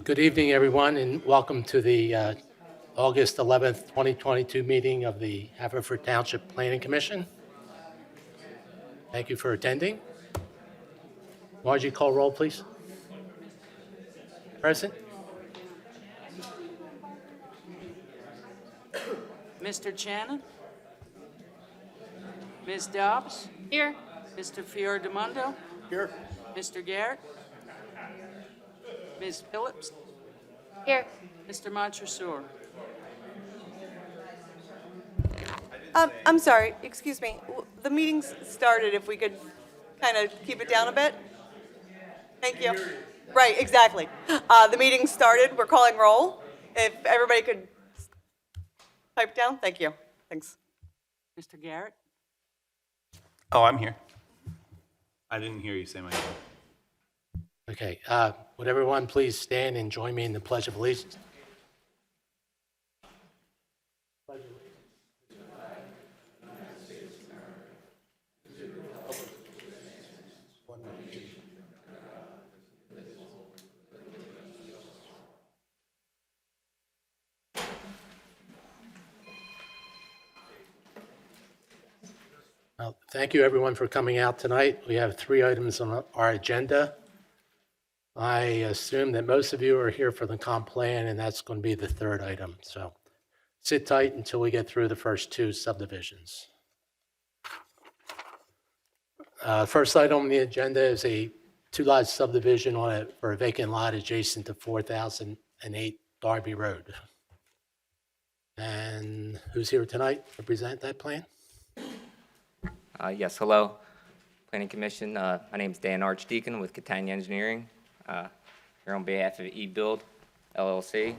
Good evening, everyone, and welcome to the August 11th, 2022 meeting of the Haverford Township Planning Commission. Thank you for attending. Margie, call roll, please. Present. Mr. Shannon? Ms. Dobbs? Here. Mr. Fiordemondo? Here. Mr. Garrett? Ms. Phillips? Here. Mr. Montresor? I'm sorry, excuse me. The meeting's started, if we could kind of keep it down a bit. Thank you. Right, exactly. The meeting started, we're calling roll. If everybody could pipe down, thank you. Thanks. Mr. Garrett? Oh, I'm here. I didn't hear you say my name. Okay, would everyone please stand and join me in the Pledge of Allegiance? Well, thank you, everyone, for coming out tonight. We have 3 items on our agenda. I assume that most of you are here for the comp plan, and that's going to be the 3rd item. So sit tight until we get through the first 2 subdivisions. First item on the agenda is a 2-lot subdivision for a vacant lot adjacent to 4008 Darby Road. And who's here tonight to present that plan? Yes, hello, Planning Commission. My name's Dan Archdeacon with Catania Engineering, here on behalf of eBuild LLC.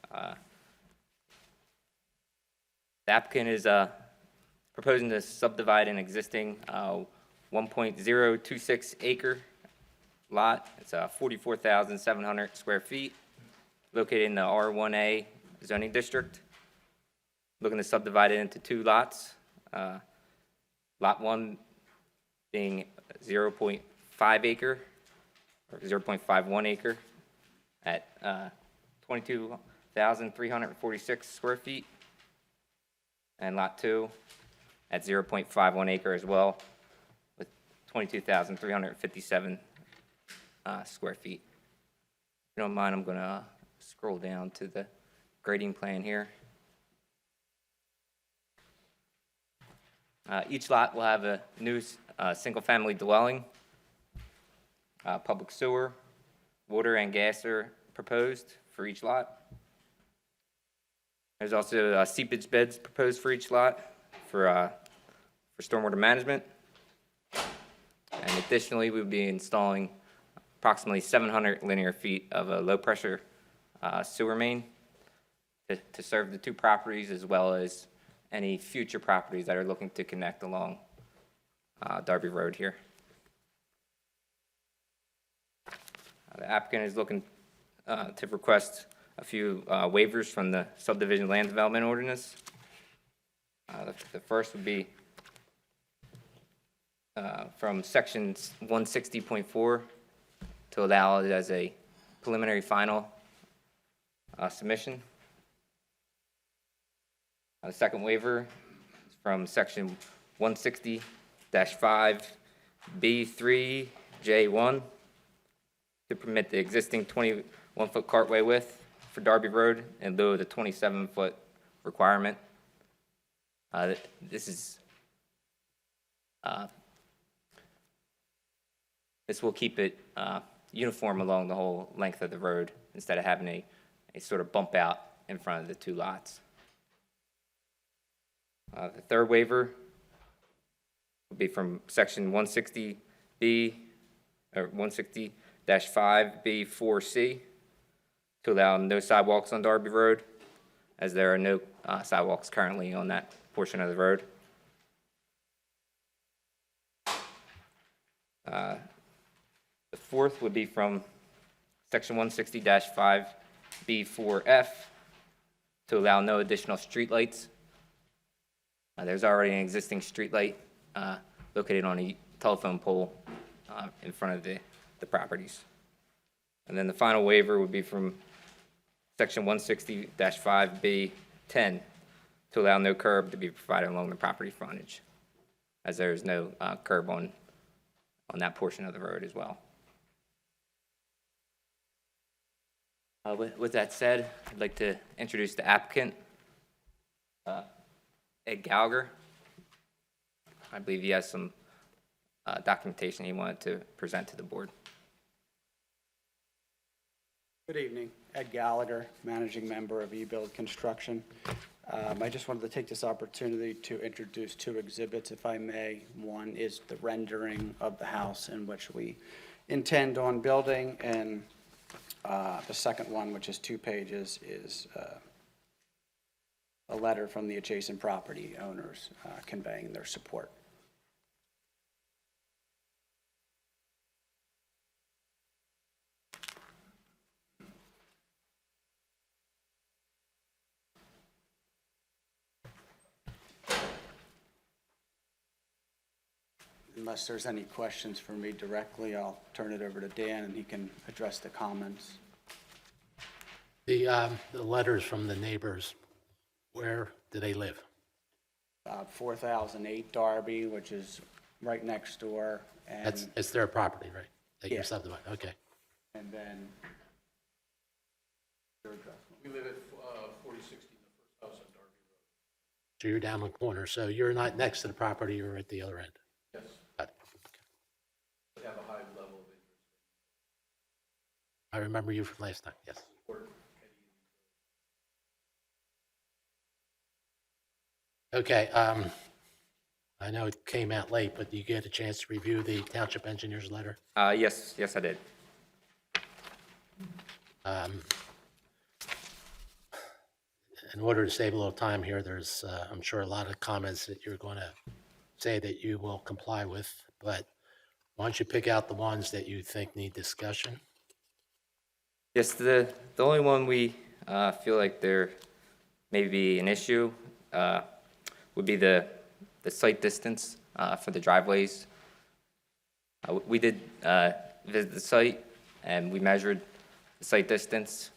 The applicant is proposing to subdivide an existing 1.026 acre lot. It's 44,700 square feet, located in the R1A zoning district. Looking to subdivide it into 2 lots. Lot 1 being 0.5 acre, or 0.51 acre at 22,346 square feet. And Lot 2 at 0.51 acre as well, with 22,357 square feet. If you don't mind, I'm going to scroll down to the grading plan here. Each lot will have a new single-family dwelling. Public sewer, water, and gas are proposed for each lot. There's also seepage beds proposed for each lot for stormwater management. And additionally, we'll be installing approximately 700 linear feet of a low-pressure sewer main to serve the 2 properties, as well as any future properties that are looking to connect along Darby Road here. The applicant is looking to request a few waivers from the Subdivision Land Development Ordinance. The first would be from Section 160.4 to allow it as a preliminary final submission. The second waiver is from Section 160-5B3J1 to permit the existing 21-foot cartway width for Darby Road in lieu of the 27-foot requirement. This will keep it uniform along the whole length of the road instead of having a sort of bump out in front of the 2 lots. The third waiver will be from Section 160B or 160-5B4C to allow no sidewalks on Darby Road, as there are no sidewalks currently on that portion of the road. The fourth would be from Section 160-5B4F to allow no additional streetlights. There's already an existing streetlight located on a telephone pole in front of the properties. And then the final waiver would be from Section 160-5B10 to allow no curb to be provided along the property frontage, as there is no curb on that portion of the road as well. With that said, I'd like to introduce the applicant, Ed Gallagher. I believe he has some documentation he wanted to present to the board. Good evening. Ed Gallagher, Managing Member of eBuild Construction. I just wanted to take this opportunity to introduce two exhibits, if I may. One is the rendering of the house in which we intend on building, and the second one, which is 2 pages, is a letter from the adjacent property owners conveying their support. Unless there's any questions for me directly, I'll turn it over to Dan, and he can address the comments. The letters from the neighbors, where do they live? 4008 Darby, which is right next door, and It's their property, right? They Yeah. can subdivide, okay. and then your address. We live at 4060, the first house on Darby Road. So you're down the corner, so you're not next to the property, you're at the other end. Yes, Got it. we have a high level of interest I remember you from last time, yes. in support. Okay, I know it came out late, but you get a chance to review the township engineer's letter? Yes, I did. In order to save a little time here, there's, I'm sure, a lot of comments that you're going to say that you will comply with, but why don't you pick out the ones that you think need discussion? Yes, the only one we feel like there may be an issue would be the site distance for the driveways. We did visit the site, and we measured the site distance.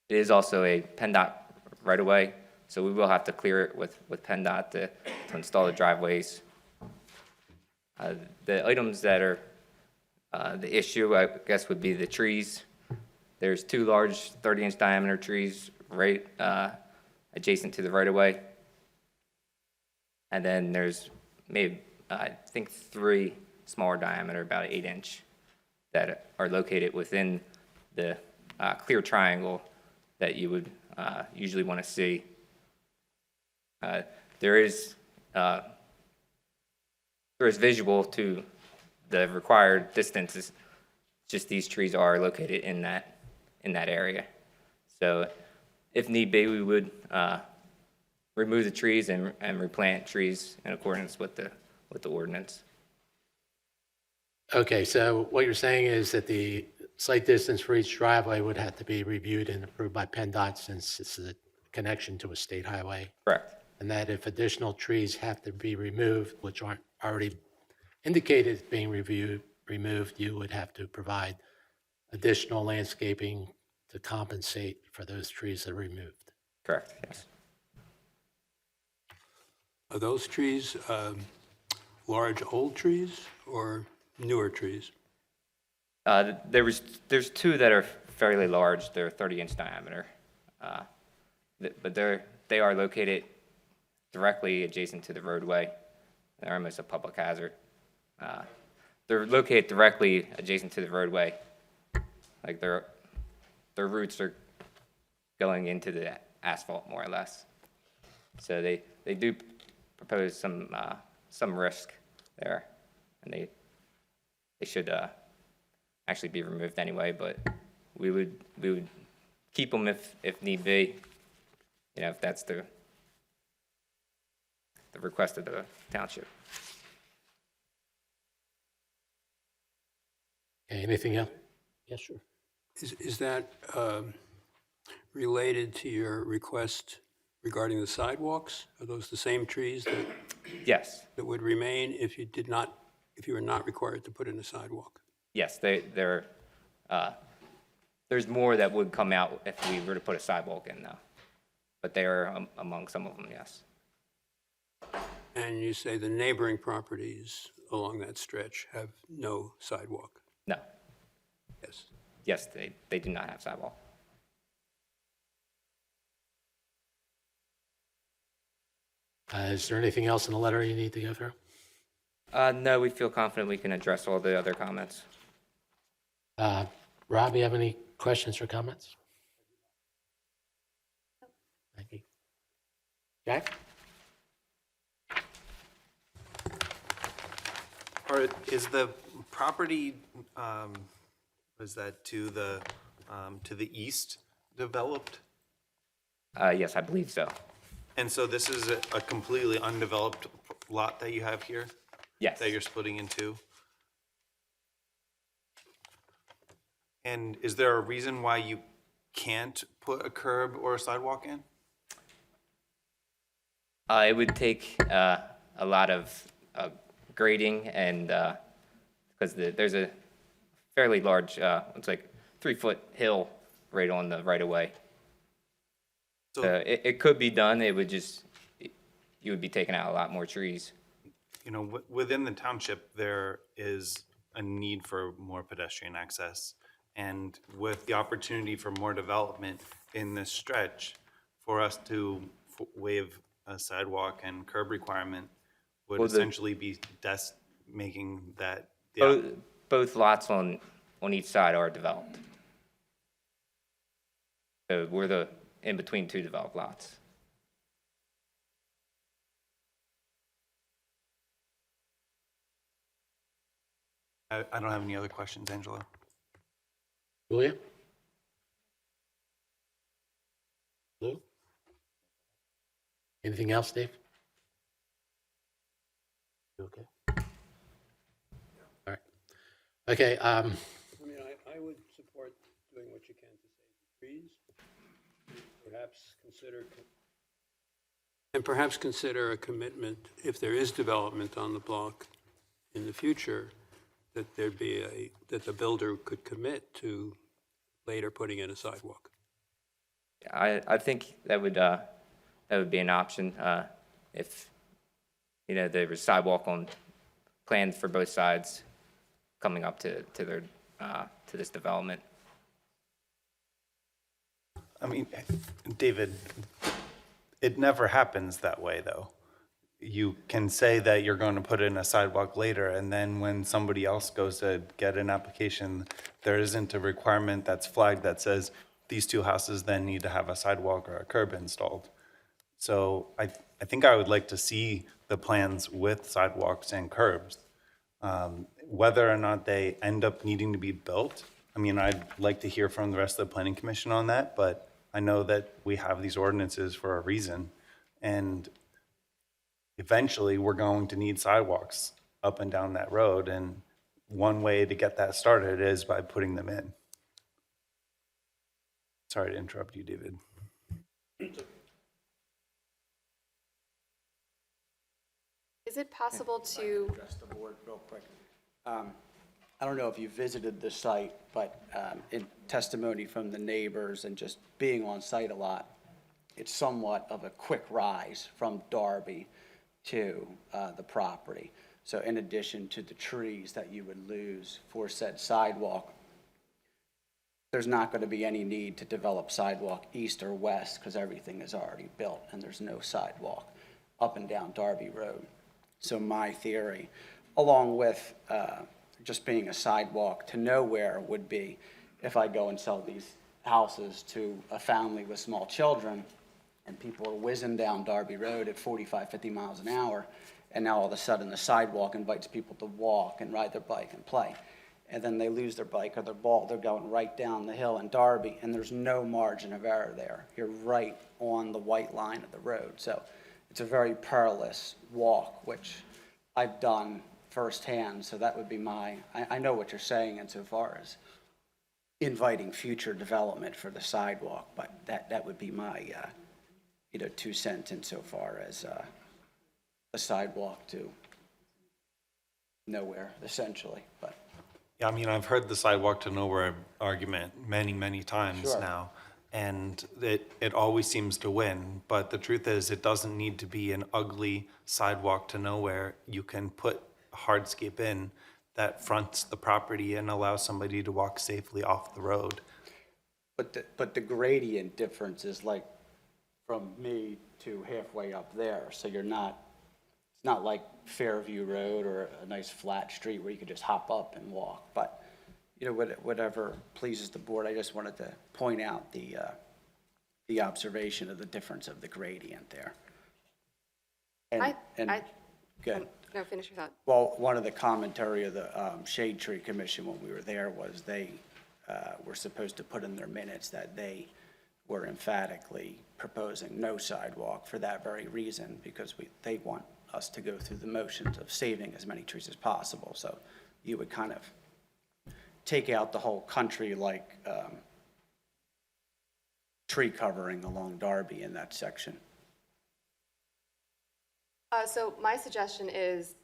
It is also a PennDOT right-of-way, so we will have to clear it with PennDOT to install the driveways. The items that are the issue, I guess, would be the trees. There's 2 large 30-inch diameter trees right adjacent to the right-of-way. And then there's maybe, I think, 3 smaller diameter, about 8-inch, that are located within the clear triangle that you would usually want to see. There is visual to the required distances, just these trees are located in that area. So if need be, we would remove the trees and replant trees in accordance with the ordinance. Okay, so what you're saying is that the site distance for each driveway would have to be reviewed and approved by PennDOT since it's a connection to a state highway, Correct. and that if additional trees have to be removed, which aren't already indicated as being removed, you would have to provide additional landscaping to compensate for those trees that are removed. Correct, yes. Are those trees large old trees or newer trees? There's 2 that are fairly large. They're 30-inch diameter, but they are located directly adjacent to the roadway. They're almost a public hazard. They're located directly adjacent to the roadway, like their roots are going into the asphalt more or less. So they do propose some risk there, and they should actually be removed anyway. But we would keep them if need be, if that's the request of the township. Okay, anything else? Yes, sure. Is that related to your request regarding the sidewalks? Are those the same trees Yes, that would remain if you were not required to put in a sidewalk? Yes, there's more that would come out if we were to put a sidewalk in though. But they are among some of them, yes. And you say the neighboring properties along that stretch have no sidewalk? No, Yes. yes, they do not have sidewalk. Is there anything else in the letter you need to go through? No, we feel confident we can address all the other comments. Rob, you have any questions or comments? Thank you. Jack? Or is the property, was that to the east developed? Yes, I believe so. And so this is a completely undeveloped lot that you have here? Yes. That you're splitting in two? And is there a reason why you can't put a curb or a sidewalk in? It would take a lot of grading and, because there's a fairly large, it's like 3-foot hill right on the right-of-way. So, It could be done, it would just, you would be taking out a lot more trees. you know, within the township, there is a need for more pedestrian access. And with the opportunity for more development in this stretch, for us to waive a sidewalk and curb requirement would Well, essentially be making that. Both lots on each side are developed. So we're in between two developed lots. I don't have any other questions, Angela. Julia? Lou? Anything else, Dave? You okay? All right. Okay, I mean, I would support doing what you can to save the trees. Perhaps consider a commitment, if there is development on the block in the future, that that the builder could commit to later putting in a sidewalk. I think that would be an option, if, you know, there was sidewalk planned for both sides coming up to this development. I mean, David, it never happens that way, though. You can say that you're going to put in a sidewalk later, and then when somebody else goes to get an application, there isn't a requirement that's flagged that says these two houses then need to have a sidewalk or a curb installed. So I think I would like to see the plans with sidewalks and curbs. Whether or not they end up needing to be built, I mean, I'd like to hear from the rest of the planning commission on that, but I know that we have these ordinances for a reason. And eventually, we're going to need sidewalks up and down that road, and one way to get that started is by putting them in. Sorry to interrupt you, David. Is it possible to, Address the board real quick. I don't know if you visited the site, but in testimony from the neighbors and just being on site a lot, it's somewhat of a quick rise from Darby to the property. So in addition to the trees that you would lose for said sidewalk, there's not going to be any need to develop sidewalk east or west because everything is already built and there's no sidewalk up and down Darby Road. So my theory, along with just being a sidewalk to nowhere, would be if I go and sell these houses to a family with small children and people are whizzing down Darby Road at 45, 50 miles an hour, and now all of a sudden the sidewalk invites people to walk and ride their bike and play. And then they lose their bike or their ball, they're going right down the hill in Darby, and there's no margin of error there. You're right on the white line of the road. So it's a very perilous walk, which I've done firsthand, so that would be I know what you're saying insofar as inviting future development for the sidewalk, but that would be my, 2 cents insofar as a sidewalk to nowhere, essentially, but Yeah, I mean, I've heard the sidewalk to nowhere argument many, many times Sure. now. And it always seems to win, but the truth is, it doesn't need to be an ugly sidewalk to nowhere. You can put hardscape in that fronts the property and allows somebody to walk safely off the road. But the gradient difference is like from me to halfway up there, so it's not like Fairview Road or a nice flat street where you could just hop up and walk, but, you know, whatever pleases the board, I just wanted to point out the observation of the difference of the gradient there. Good. No, finish your thought. Well, one of the commentary of the Shade Tree Commission when we were there was they were supposed to put in their minutes that they were emphatically proposing no sidewalk for that very reason, because they want us to go through the motions of saving as many trees as possible. So you would kind of take out the whole country like tree covering along Darby in that section. So my suggestion is,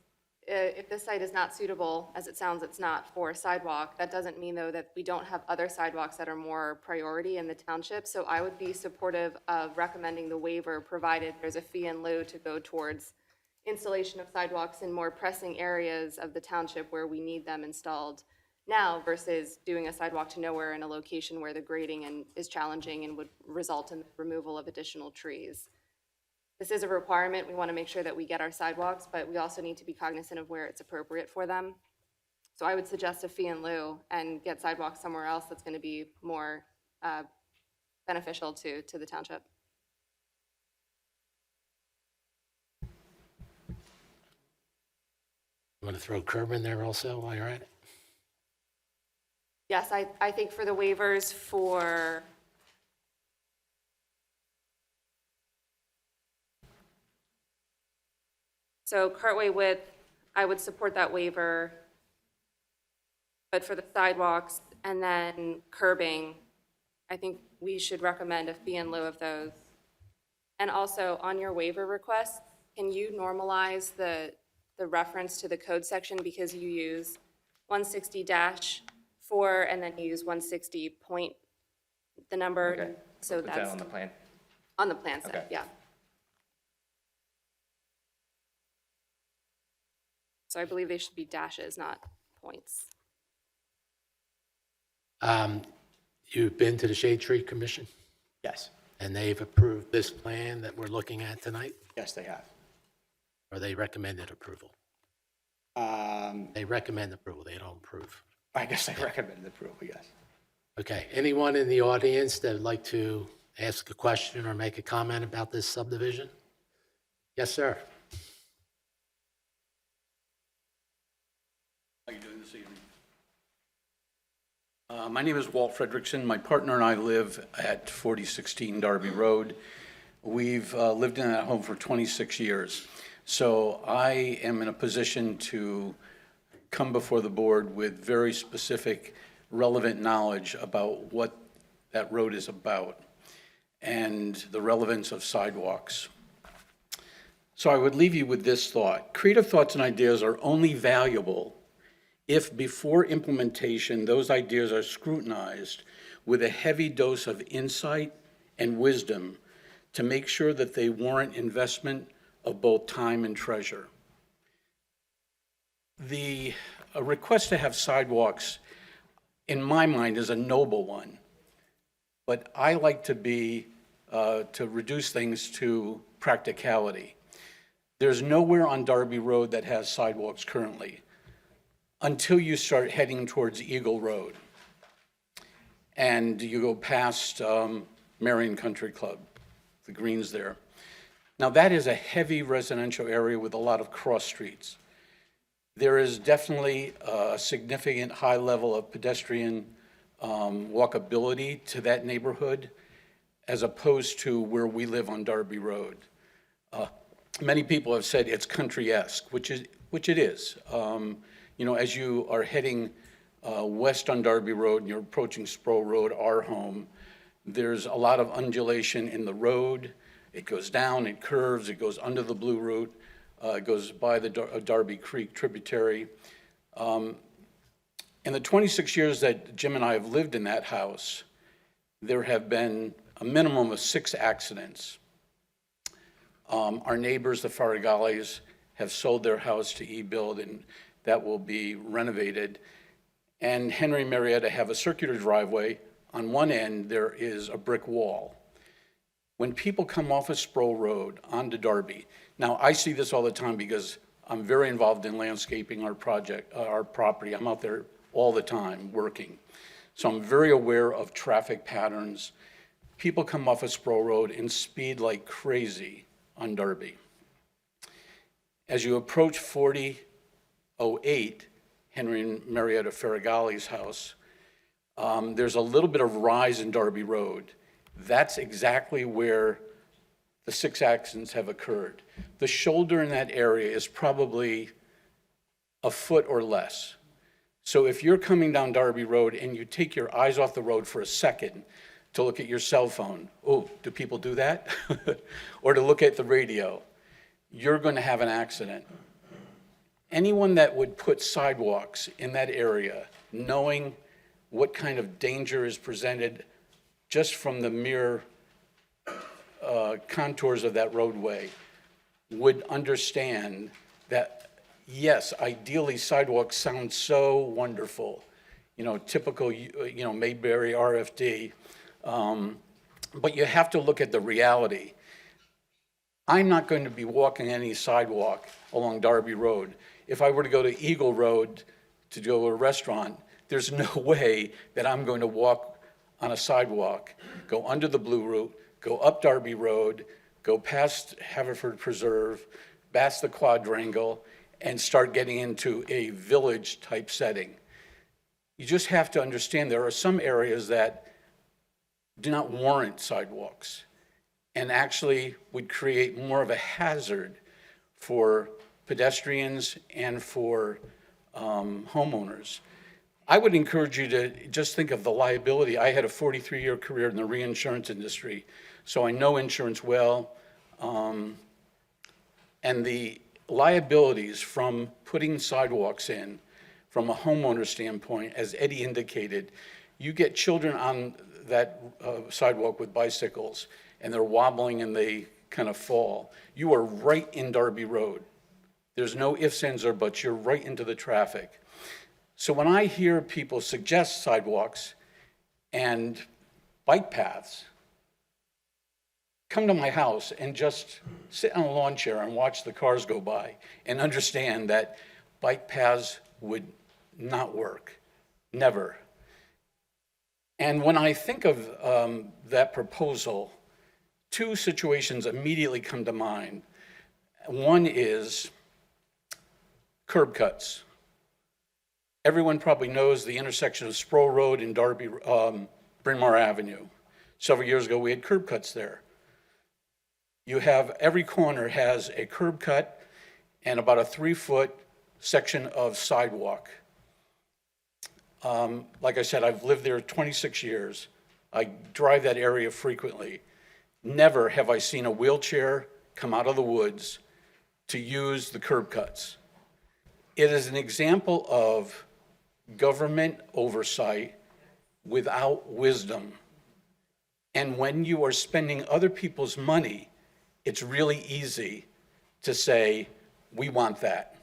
if this site is not suitable, as it sounds it's not, for a sidewalk, that doesn't mean, though, that we don't have other sidewalks that are more priority in the township. So I would be supportive of recommending the waiver, provided there's a fee in lieu to go towards installation of sidewalks in more pressing areas of the township where we need them installed now, versus doing a sidewalk to nowhere in a location where the grading is challenging and would result in the removal of additional trees. This is a requirement. We want to make sure that we get our sidewalks, but we also need to be cognizant of where it's appropriate for them. So I would suggest a fee in lieu and get sidewalks somewhere else that's going to be more beneficial to the township. You want to throw curb in there also while you're at it? Yes, I think for the waivers for so cartway width, I would support that waiver. But for the sidewalks and then curbing, I think we should recommend a fee in lieu of those. And also, on your waiver request, can you normalize the reference to the code section, because you use 160-4 and then you use 160 point, the number. Okay. So Put that that's on the plan. on the plan set, Okay. yeah. So I believe they should be dashes, not points. You've been to the Shade Tree Commission, Yes, and they've approved this plan that we're looking at tonight, yes, they have. or they recommended approval? They recommend approval, they don't approve. I guess I recommend approval, yes. Okay, anyone in the audience that would like to ask a question or make a comment about this subdivision? Yes, sir. How you doing this evening? My name is Walt Frederickson. My partner and I live at 4016 Darby Road. We've lived in that home for 26 years. So I am in a position to come before the board with very specific, relevant knowledge about what that road is about and the relevance of sidewalks. So I would leave you with this thought. Creative thoughts and ideas are only valuable if before implementation, those ideas are scrutinized with a heavy dose of insight and wisdom to make sure that they warrant investment of both time and treasure. A request to have sidewalks, in my mind, is a noble one, but I like to reduce things to practicality. There's nowhere on Darby Road that has sidewalks currently, until you start heading towards Eagle Road. And you go past Marion Country Club, the greens there. Now, that is a heavy residential area with a lot of cross streets. There is definitely a significant high level of pedestrian walkability to that neighborhood, as opposed to where we live on Darby Road. Many people have said it's country-esque, which it is. You know, as you are heading west on Darby Road and you're approaching Sproul Road, our home, there's a lot of undulation in the road. It goes down, it curves, it goes under the Blue Route, it goes by the Darby Creek tributary. And In the 26 years that Jim and I have lived in that house, there have been a minimum of 6 accidents. Our neighbors, the Farigalis, have sold their house to eBuild, and that will be renovated. And Henry and Marietta have a circular driveway. On one end, there is a brick wall. When people come off of Sproul Road onto Darby, now I see this all the time because I'm very involved in landscaping our property. I'm out there all the time working. So I'm very aware of traffic patterns. People come off of Sproul Road and speed like crazy on Darby. As you approach 4008, Henry and Marietta Farragali's house, there's a little bit of rise in Darby Road. That's exactly where the 6 accidents have occurred. The shoulder in that area is probably a foot or less. So if you're coming down Darby Road and you take your eyes off the road for a second to look at your cell phone, oh, do people do that? Or to look at the radio, you're going to have an accident. Anyone that would put sidewalks in that area, knowing what kind of danger is presented just from the mere contours of that roadway, would understand that, yes, ideally sidewalks sound so wonderful, typical, Mayberry RFD, but you have to look at the reality. I'm not going to be walking any sidewalk along Darby Road. If I were to go to Eagle Road to go to a restaurant, there's no way that I'm going to walk on a sidewalk, go under the Blue Route, go up Darby Road, go past Haverford Preserve, past the quadrangle, and start getting into a village-type setting. You just have to understand there are some areas that do not warrant sidewalks and actually would create more of a hazard for pedestrians and for homeowners. I would encourage you to just think of the liability. I had a 43-year career in the reinsurance industry, so I know insurance well. And the liabilities from putting sidewalks in, from a homeowner standpoint, as Eddie indicated, you get children on that sidewalk with bicycles, and they're wobbling and they kind of fall. You are right in Darby Road. There's no ifs, ands, or buts. You're right into the traffic. So when I hear people suggest sidewalks and bike paths, come to my house and just sit on a lawn chair and watch the cars go by and understand that bike paths would not work, never. And when I think of that proposal, 2 situations immediately come to mind. One is curb cuts. Everyone probably knows the intersection of Sproul Road and Bryn Mawr Avenue. Several years ago, we had curb cuts there. You have, every corner has a curb cut and about a 3-foot section of sidewalk. Like I said, I've lived there 26 years. I drive that area frequently. Never have I seen a wheelchair come out of the woods to use the curb cuts. It is an example of government oversight without wisdom. And when you are spending other people's money, it's really easy to say, we want that.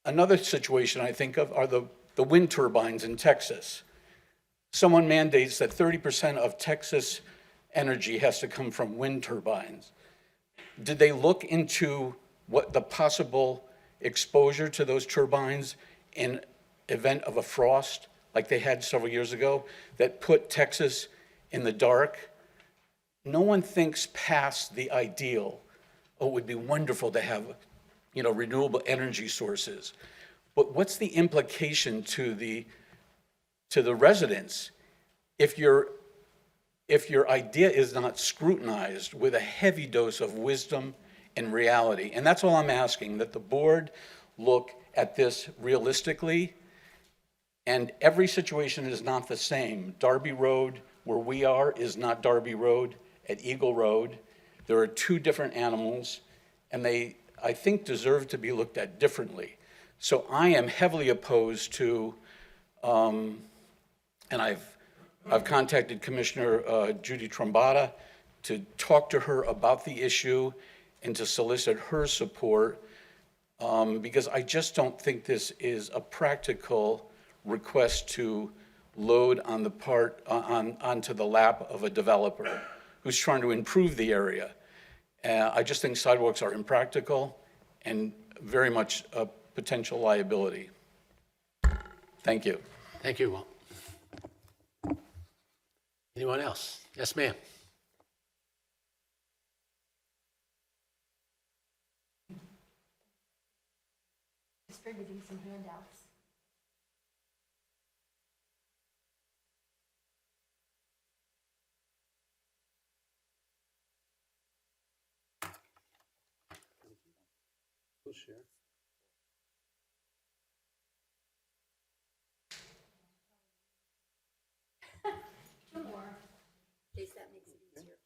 Another situation I think of are the wind turbines in Texas. Someone mandates that 30% of Texas energy has to come from wind turbines. Did they look into what the possible exposure to those turbines in event of a frost like they had several years ago that put Texas in the dark? No one thinks past the ideal. Oh, it would be wonderful to have, renewable energy sources. But what's the implication to the residents if your idea is not scrutinized with a heavy dose of wisdom and reality? And that's all I'm asking, that the board look at this realistically. And every situation is not the same. Darby Road, where we are, is not Darby Road at Eagle Road. There are 2 different animals, and they, I think, deserve to be looked at differently. So I am heavily opposed to And I've contacted Commissioner Judy Trombata to talk to her about the issue and to solicit her support, because I just don't think this is a practical request to load on the onto the lap of a developer who's trying to improve the area. I just think sidewalks are impractical and very much a potential liability. Thank you. Thank you, Walt. Anyone else? Yes, ma'am. Distributing some handouts. Two more, in case that makes it easier.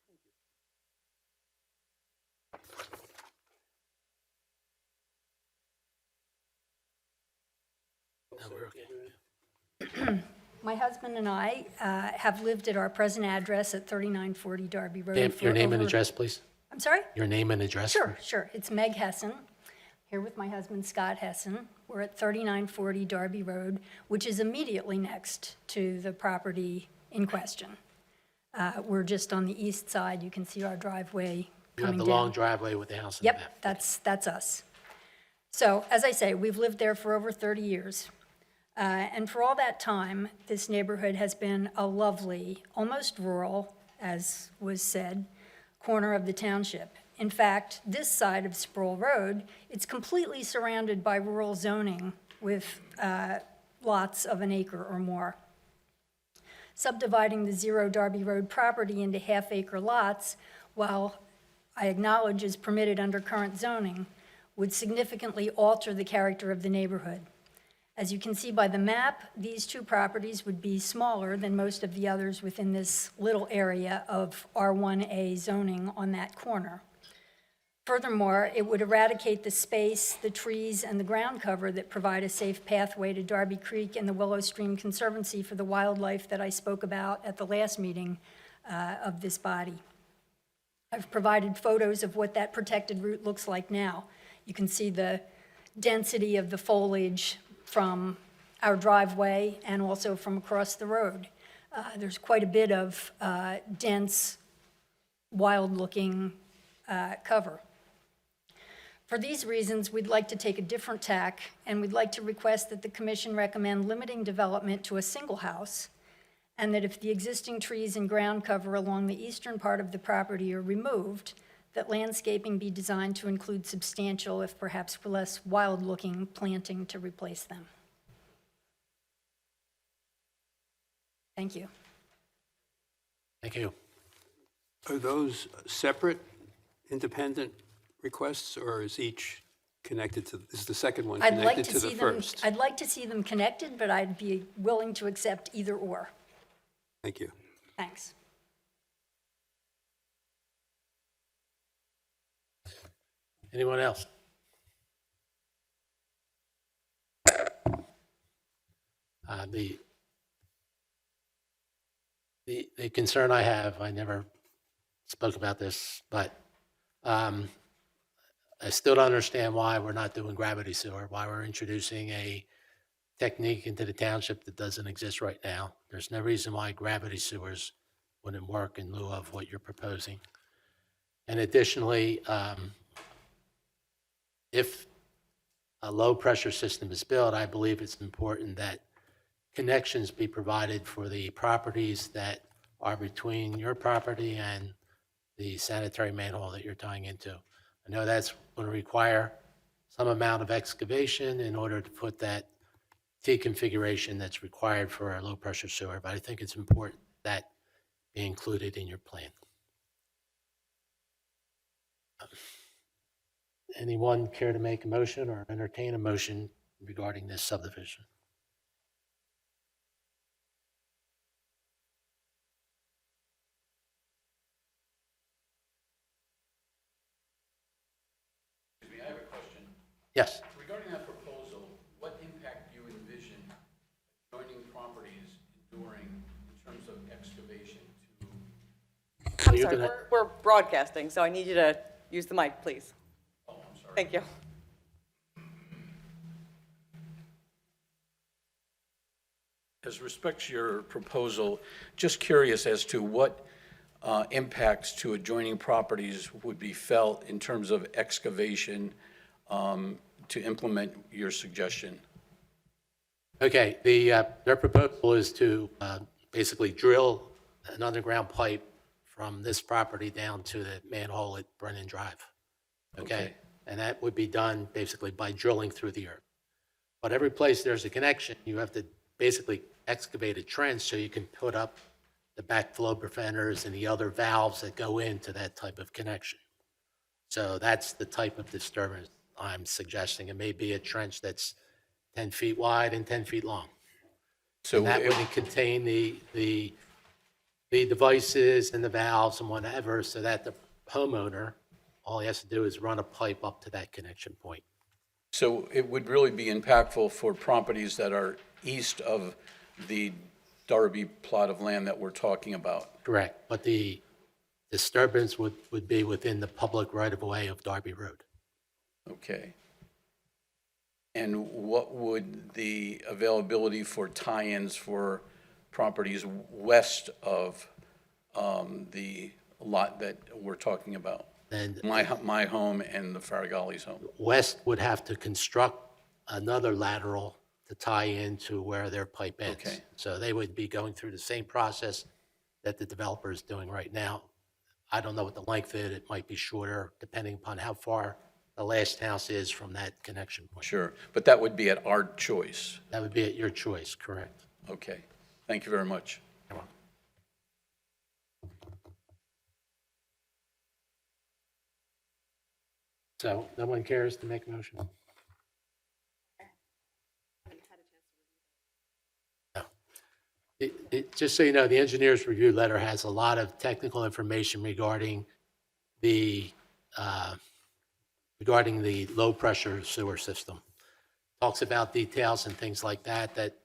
No, we're okay. My husband and I have lived at our present address at 3940 Darby Road. Ma'am, for your name and over- address, please. I'm sorry? Your name and address. Sure, sure. It's Meg Hessen, here with my husband Scott Hessen. We're at 3940 Darby Road, which is immediately next to the property in question. We're just on the east side. You can see our driveway You have coming the down. long driveway with the house in the back. Yep, that's us. So, as I say, we've lived there for over 30 years. And for all that time, this neighborhood has been a lovely, almost rural, as was said, corner of the township. In fact, this side of Sproul Road, it's completely surrounded by rural zoning with lots of an acre or more. Subdividing the 0 Darby Road property into half-acre lots, while I acknowledge is permitted under current zoning, would significantly alter the character of the neighborhood. As you can see by the map, these two properties would be smaller than most of the others within this little area of R1A zoning on that corner. Furthermore, it would eradicate the space, the trees, and the ground cover that provide a safe pathway to Darby Creek and the Willow Stream Conservancy for the wildlife that I spoke about at the last meeting of this body. I've provided photos of what that protected route looks like now. You can see the density of the foliage from our driveway and also from across the road. There's quite a bit of dense, wild-looking cover. For these reasons, we'd like to take a different tack, and we'd like to request that the commission recommend limiting development to a single house, and that if the existing trees and ground cover along the eastern part of the property are removed, that landscaping be designed to include substantial, if perhaps less wild-looking, planting to replace them. Thank you. Thank you. Are those separate, independent requests, or is each connected to, is the second one I'd like connected to to the see them, first? I'd like to see them connected, but I'd be willing to accept either or. Thank you. Thanks. Anyone else? The concern I have, I never spoke about this, but I still don't understand why we're not doing gravity sewer, why we're introducing a technique into the township that doesn't exist right now. There's no reason why gravity sewers wouldn't work in lieu of what you're proposing. And additionally, if a low-pressure system is built, I believe it's important that connections be provided for the properties that are between your property and the sanitary manhole that you're tying into. I know that's going to require some amount of excavation in order to put that T configuration that's required for a low-pressure sewer, but I think it's important that be included in your plan. Anyone care to make a motion or entertain a motion regarding this subdivision? Excuse me, I have a question. Yes. Regarding that proposal, what impact do you envision adjoining I'm you're sorry, gonna, we're broadcasting, so I need you to use the mic, please. Oh, I'm sorry. Thank you. As respects your proposal, just curious as to what impacts to adjoining properties would be felt in terms of excavation to implement your suggestion? okay, their proposal is to basically drill an underground pipe from this property down to the manhole at Brennan Drive. Okay? Okay. And that would be done basically by drilling through the earth. But every place there's a connection, you have to basically excavate a trench so you can put up the backflow preventers and the other valves that go into that type of connection. So that's the type of disturbance I'm suggesting. It may be a trench that's 10 feet wide and 10 feet long. So And that if- would contain the devices and the valves and whatever, so that the homeowner, all he has to do is run a pipe up to that connection point. So it would really be impactful for properties that are east of the Darby plot of land that we're talking about? Correct. But the disturbance would be within the public right-of-way of Darby Road. Okay. And what would the availability for tie-ins for properties west of the lot that we're talking about? And My home and the Faragali's home. West would have to construct another lateral to tie into where their pipe ends. Okay. So they would be going through the same process that the developer is doing right now. I don't know what the length is. It might be shorter, depending upon how far the last house is from that connection point. Sure, but that would be at our choice. That would be at your choice, correct? Okay, thank you very much. You're welcome. So no one cares to make a motion? No. Just so you know, the engineer's review letter has a lot of technical information regarding the low-pressure sewer system. Talks about details and things like that that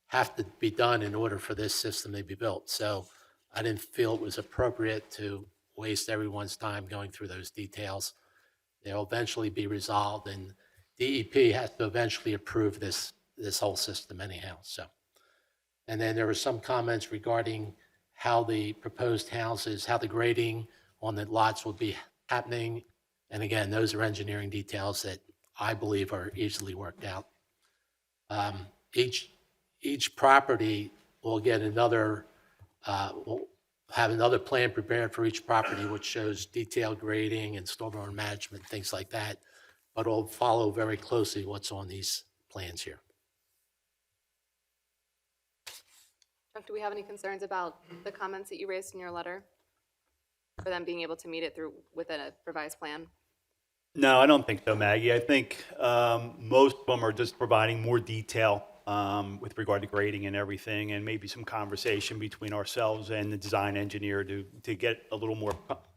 have to be done in order for this system to be built. So I didn't feel it was appropriate to waste everyone's time going through those details. They'll eventually be resolved, and DEP has to eventually approve this whole system anyhow, so. And then there were some comments regarding how the proposed houses, how the grading on the lots will be happening. And again, those are engineering details that I believe are easily worked out. Each property will get another, will have another plan prepared for each property, which shows detailed grading and stormwater management, things like that. But it'll follow very closely what's on these plans here. Chuck, do we have any concerns about the comments that you raised in your letter? For them being able to meet it through within a revised plan? No, I don't think so, Maggie. I think most of them are just providing more detail with regard to grading and everything, and maybe some conversation between ourselves and the design engineer to get a little more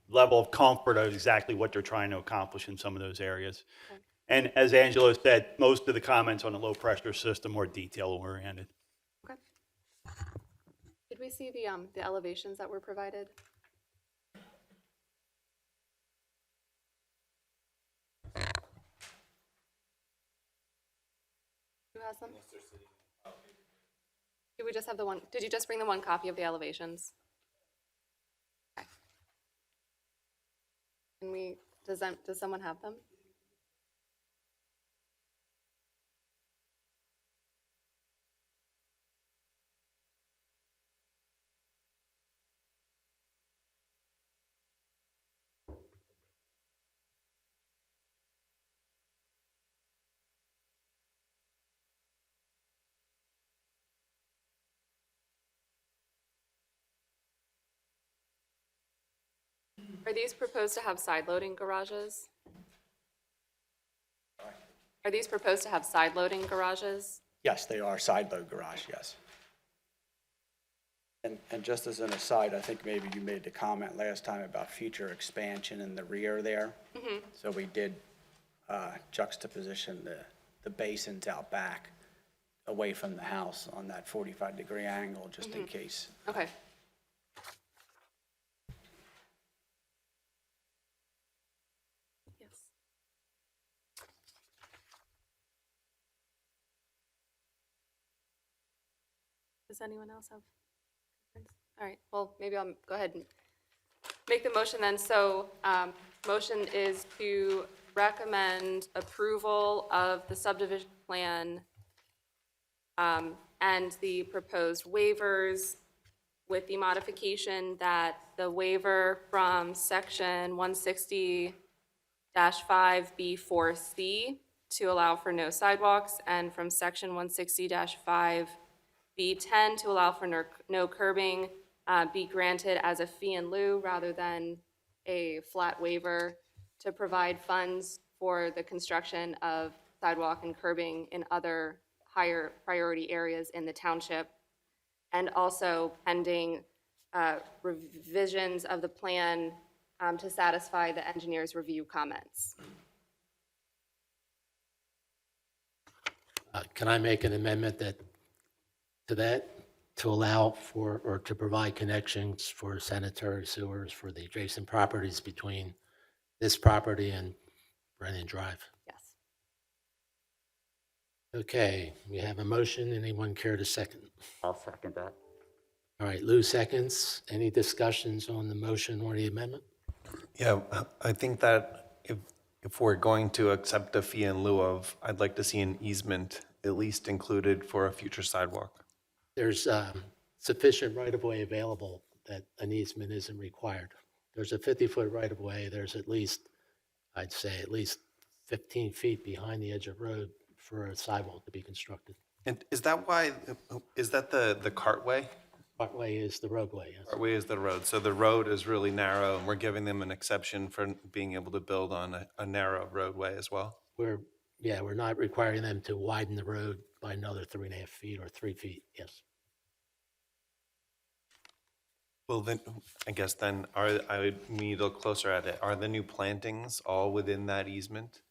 level of comfort of exactly what they're trying to accomplish in some of those areas. Okay. And as Angelo said, most of the comments on the low-pressure system are detail-oriented. Okay. Did we see the elevations that were provided? Who has them? Do we just have the one, did you just bring the one copy of the elevations? Okay. Can we, does someone have them? Are these proposed to have side-loading garages? Are these proposed to have side-loading garages? Yes, they are side load garage, yes. And just as an aside, I think maybe you made the comment last time about future expansion in the rear there. So we did juxtaposition the basins out back away from the house on that 45-degree angle, just in case. Okay. Does anyone else have concerns? All right, well, maybe I'll go ahead and make the motion then. So, motion is to recommend approval of the subdivision plan and the proposed waivers with the modification that the waiver from section 160-5B4C to allow for no sidewalks, and from section 160-5B10 to allow for no curbing, be granted as a fee in lieu rather than a flat waiver to provide funds for the construction of sidewalk and curbing in other higher priority areas in the township, and also pending revisions of the plan to satisfy the engineer's review comments. Can I make an amendment to that, to allow for, or to provide connections for sanitary sewers for the adjacent properties between this property and Brennan Drive? Yes. Okay, we have a motion. Anyone care to second? I'll second that. All right, Lou seconds. Any discussions on the motion or the amendment? Yeah, I think that if we're going to accept a fee in lieu of, I'd like to see an easement at least included for a future sidewalk. There's sufficient right-of-way available that an easement isn't required. There's a 50-foot right-of-way. There's at least, I'd say, at least 15 feet behind the edge of road for a sidewalk to be constructed. And is that the cartway? Partway is the roadway, yes. Cartway is the road, so the road is really narrow, and we're giving them an exception for being able to build on a narrow roadway as well? We're not requiring them to widen the road by another 3.5 feet or 3 feet, yes. Well, then, I guess then, I would need to look closer at it. Are the new plantings all within that easement?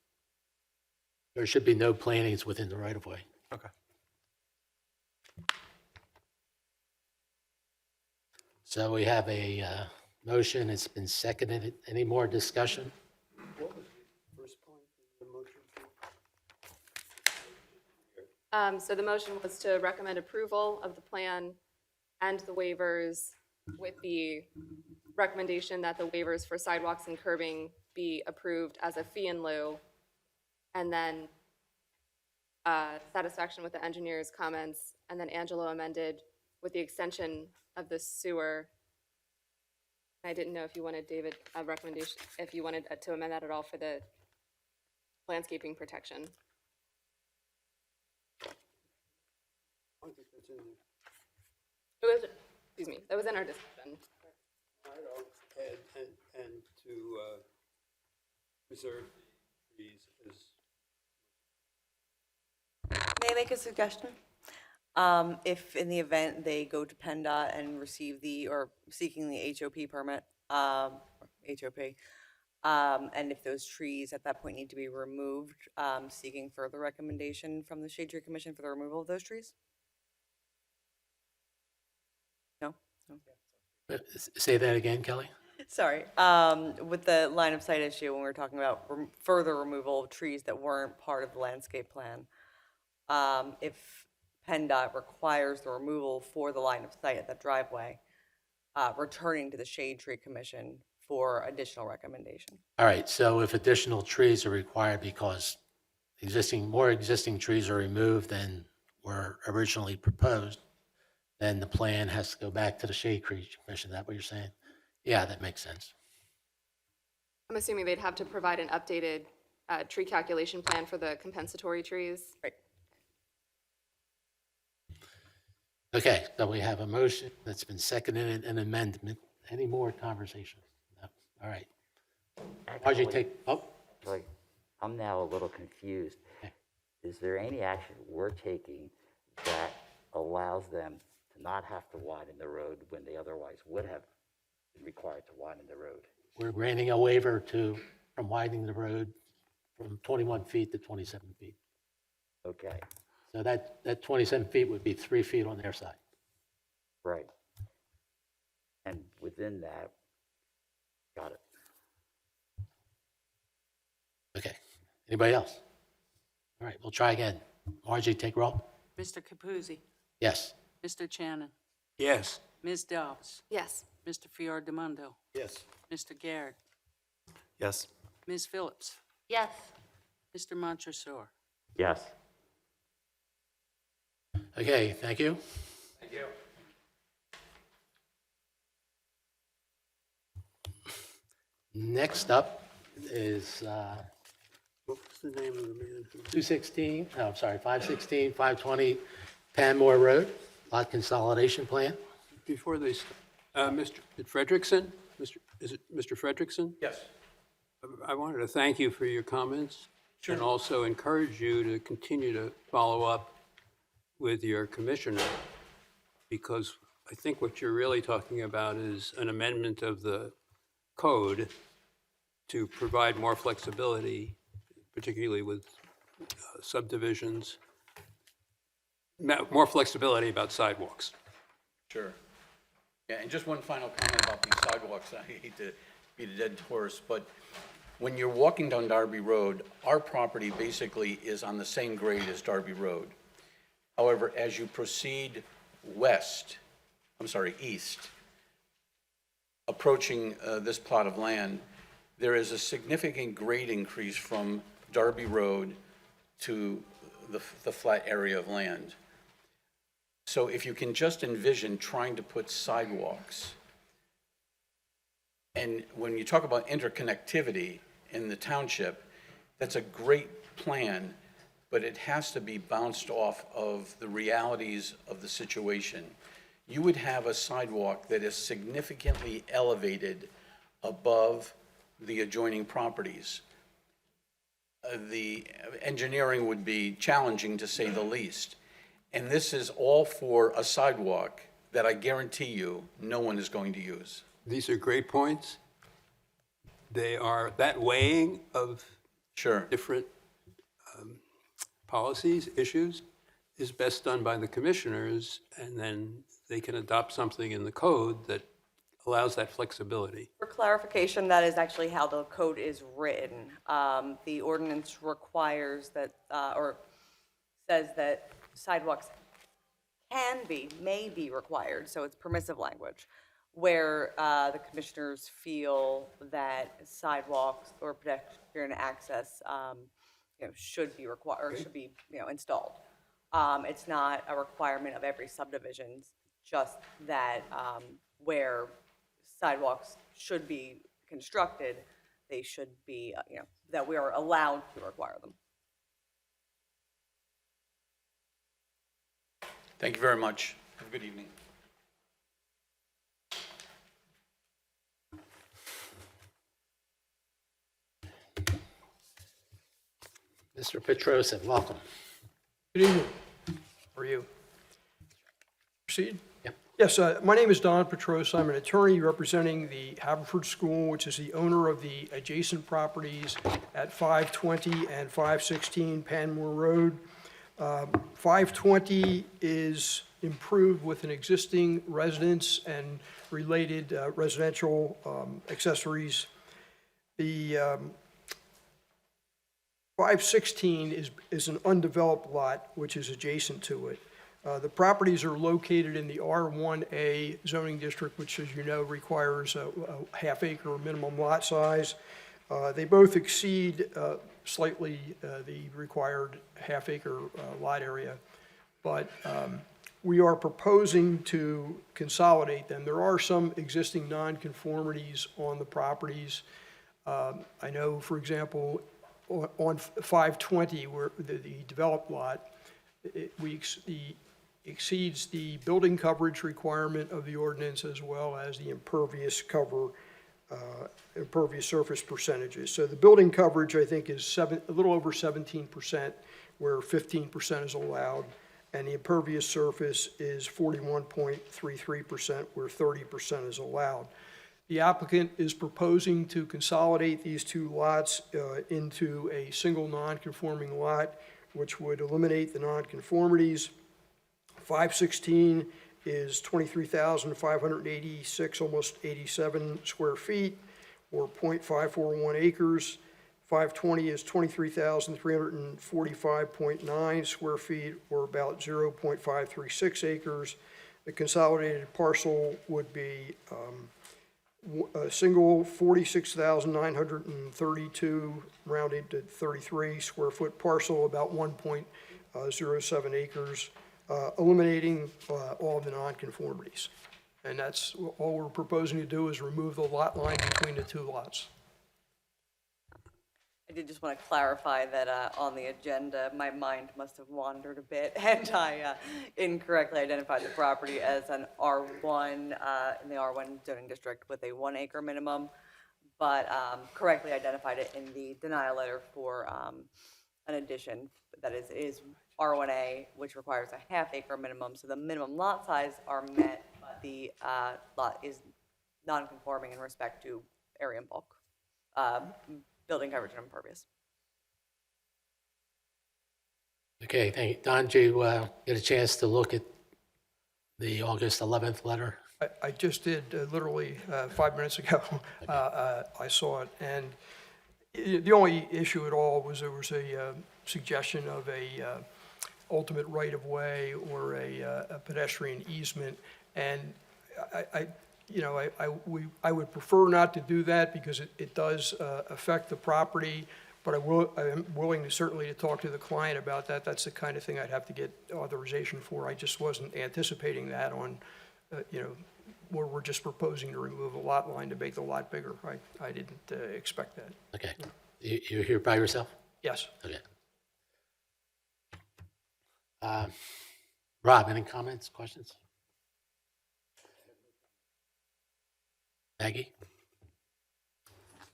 There should be no plantings within the right-of-way. Okay. So we have a motion. It's been seconded. Any more discussion? So the motion was to recommend approval of the plan and the waivers with the recommendation that the waivers for sidewalks and curbing be approved as a fee in lieu, and then satisfaction with the engineer's comments, and then Angelo amended with the extension of the sewer. I didn't know if you wanted, David, a recommendation, if you wanted to amend that at all for the landscaping protection. It was, excuse me, that was in our discussion. And to preserve trees as May I make a suggestion? If in the event they go to PennDOT and receive or seeking the HOP permit, HOP, and if those trees at that point need to be removed, seeking further recommendation from the Shade Tree Commission for the removal of those trees? No? Say that again, Kelly? Sorry. With the line of sight issue, when we were talking about further removal of trees that weren't part of the landscape plan, if PennDOT requires the removal for the line of sight at that driveway, returning to the Shade Tree Commission for additional recommendation. All right, so if additional trees are required because more existing trees are removed than were originally proposed, then the plan has to go back to the Shade Tree Commission. Is that what you're saying? Yeah, that makes sense. I'm assuming they'd have to provide an updated tree calculation plan for the compensatory trees. Right. Okay, so we have a motion that's been seconded and an amendment. Any more conversation? No. All right. Margie, Actually, I'm now a little confused. Okay. Is there any action we're taking that allows them to not have to widen the road when they otherwise would have been required to widen the road? We're granting a waiver from widening the road from 21 feet to 27 feet. Okay, So that 27 feet would be 3 feet on their side. right. And within that, got it. Okay. Anybody else? All right, we'll try again. Margie, take roll. Mr. Capuzzi, Yes. Mr. Shannon, Yes. Ms. Dobbs, Yes. Mr. Fiordemundo, Yes. Mr. Garrett, Yes. Ms. Phillips, Yes. Mr. Montresor. Yes. Okay, thank you. Thank you. Next up is What was the name of the man who? 516, 520 Panmore Road, lot consolidation plan. Before they, Mr. Frederickson? Is it Mr. Frederickson? Yes. I wanted to thank you for your comments. And also encourage you to continue to follow up with your commissioner, because I think what you're really talking about is an amendment of the code to provide more flexibility, particularly with subdivisions, more flexibility about sidewalks. Sure. Yeah, and just one final comment about these sidewalks. I hate to beat a dead horse, but when you're walking down Darby Road, our property basically is on the same grade as Darby Road. However, as you proceed east, approaching this plot of land, there is a significant grade increase from Darby Road to the flat area of land. So if you can just envision trying to put sidewalks, and when you talk about interconnectivity in the township, that's a great plan, but it has to be bounced off of the realities of the situation. You would have a sidewalk that is significantly elevated above the adjoining properties. The engineering would be challenging, to say the least. And this is all for a sidewalk that I guarantee you no one is going to use. These are great points. They are, that weighing of Sure. different policies, issues, is best done by the commissioners, and then they can adopt something in the code that allows that flexibility. For clarification, that is actually how the code is written. The ordinance requires that, or says that sidewalks may be required, so it's permissive language, where the commissioners feel that sidewalks or pedestrian access, should be required, or should be, installed. It's not a requirement of every subdivision, just that where sidewalks should be constructed, they should be, that we are allowed to require them. Thank you very much. Have a good evening. Mr. Petrosin, welcome. Good evening. How are you? Proceed? Yep. Yes, my name is Don Petros. I'm an attorney representing the Haverford School, which is the owner of the adjacent properties at 520 and 516 Panmore Road. 520 is improved with an existing residence and related residential accessories. The 516 is an undeveloped lot, which is adjacent to it. The properties are located in the R1A zoning district, which, as you know, requires a half-acre minimum lot size. They both exceed slightly the required half-acre lot area, but we are proposing to consolidate them. There are some existing nonconformities on the properties. I know, for example, on 520, where the developed lot, exceeds the building coverage requirement of the ordinance, as well as the impervious surface percentages. So the building coverage, I think, is a little over 17%, where 15% is allowed, and the impervious surface is 41.33%, where 30% is allowed. The applicant is proposing to consolidate these two lots into a single non-conforming lot, which would eliminate the nonconformities. 516 is 23,586, almost 87 square feet, or 0.541 acres. 520 is 23,345.9 square feet, or about 0.536 acres. The consolidated parcel would be a single 46,932, rounded to 33 square foot parcel, about 1.07 acres, eliminating all of the nonconformities. And that's, all we're proposing to do is remove the lot line between the two lots. I did just want to clarify that on the agenda, my mind must have wandered a bit, and I incorrectly identified the property as an R1 in the R1 zoning district with a 1 acre minimum, but correctly identified it in the denial letter for an addition that is R1A, which requires a ½ acre minimum, so the minimum lot size are met, but the lot is non-conforming in respect to area and bulk. Building coverage and impervious. Okay, thank you. Don, did you get a chance to look at the August 11th letter? I just did, literally 5 minutes ago. I saw it, and the only issue at all was there was a suggestion of a ultimate right-of-way or a pedestrian easement, and I would prefer not to do that because it does affect the property, but I am willing to certainly to talk to the client about that. That's the kind of thing I'd have to get authorization for. I just wasn't anticipating that on, where we're just proposing to remove a lot line to make the lot bigger. I didn't expect that. Okay. You're here by yourself? Yes. Okay. Rob, any comments, questions? Maggie?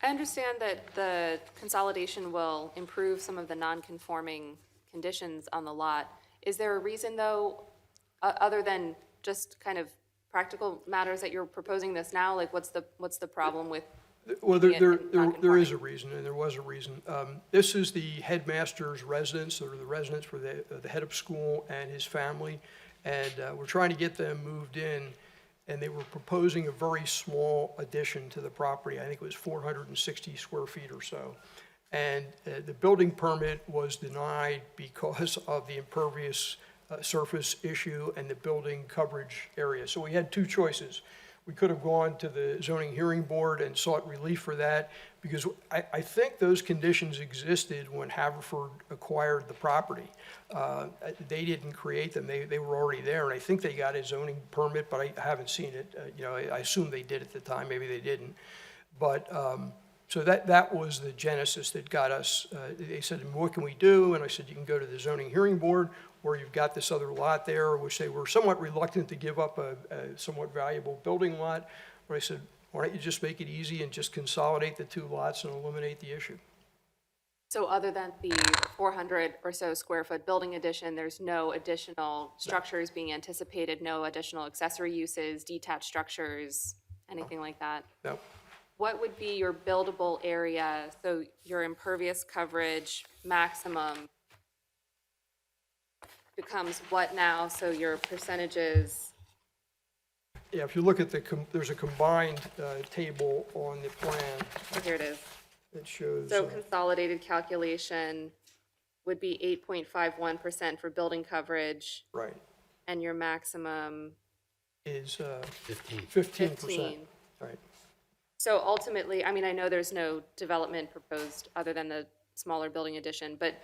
I understand that the consolidation will improve some of the non-conforming conditions on the lot. Is there a reason, though, other than just kind of practical matters that you're proposing this now? Like, what's the problem with Well, making it there is non-conforming? a reason, and there was a reason. This is the headmaster's residence, or the residence for the head of school and his family, and we're trying to get them moved in, and they were proposing a very small addition to the property. I think it was 460 square feet or so. And the building permit was denied because of the impervious surface issue and the building coverage area. So we had two choices. We could have gone to the zoning hearing board and sought relief for that, because I think those conditions existed when Haverford acquired the property. They didn't create them, they were already there, and I think they got a zoning permit, but I haven't seen it. I assume they did at the time, maybe they didn't. But, so that was the genesis that got us, they said, what can we do? And I said, you can go to the zoning hearing board, or you've got this other lot there, which they were somewhat reluctant to give up a somewhat valuable building lot. But I said, why don't you just make it easy and just consolidate the two lots and eliminate the issue? So other than the 400 or so square foot building addition, there's no additional structures being anticipated, no additional accessory uses, detached structures, anything like that? No. What would be your buildable area, so your impervious coverage maximum becomes what now, so your percentages? Yeah, if you look at there's a combined table on the plan Here it is. that shows. So consolidated calculation would be 8.51% for building coverage, Right, and your maximum is 15. 15%. 15. Right. So ultimately, I mean, I know there's no development proposed other than the smaller building addition, but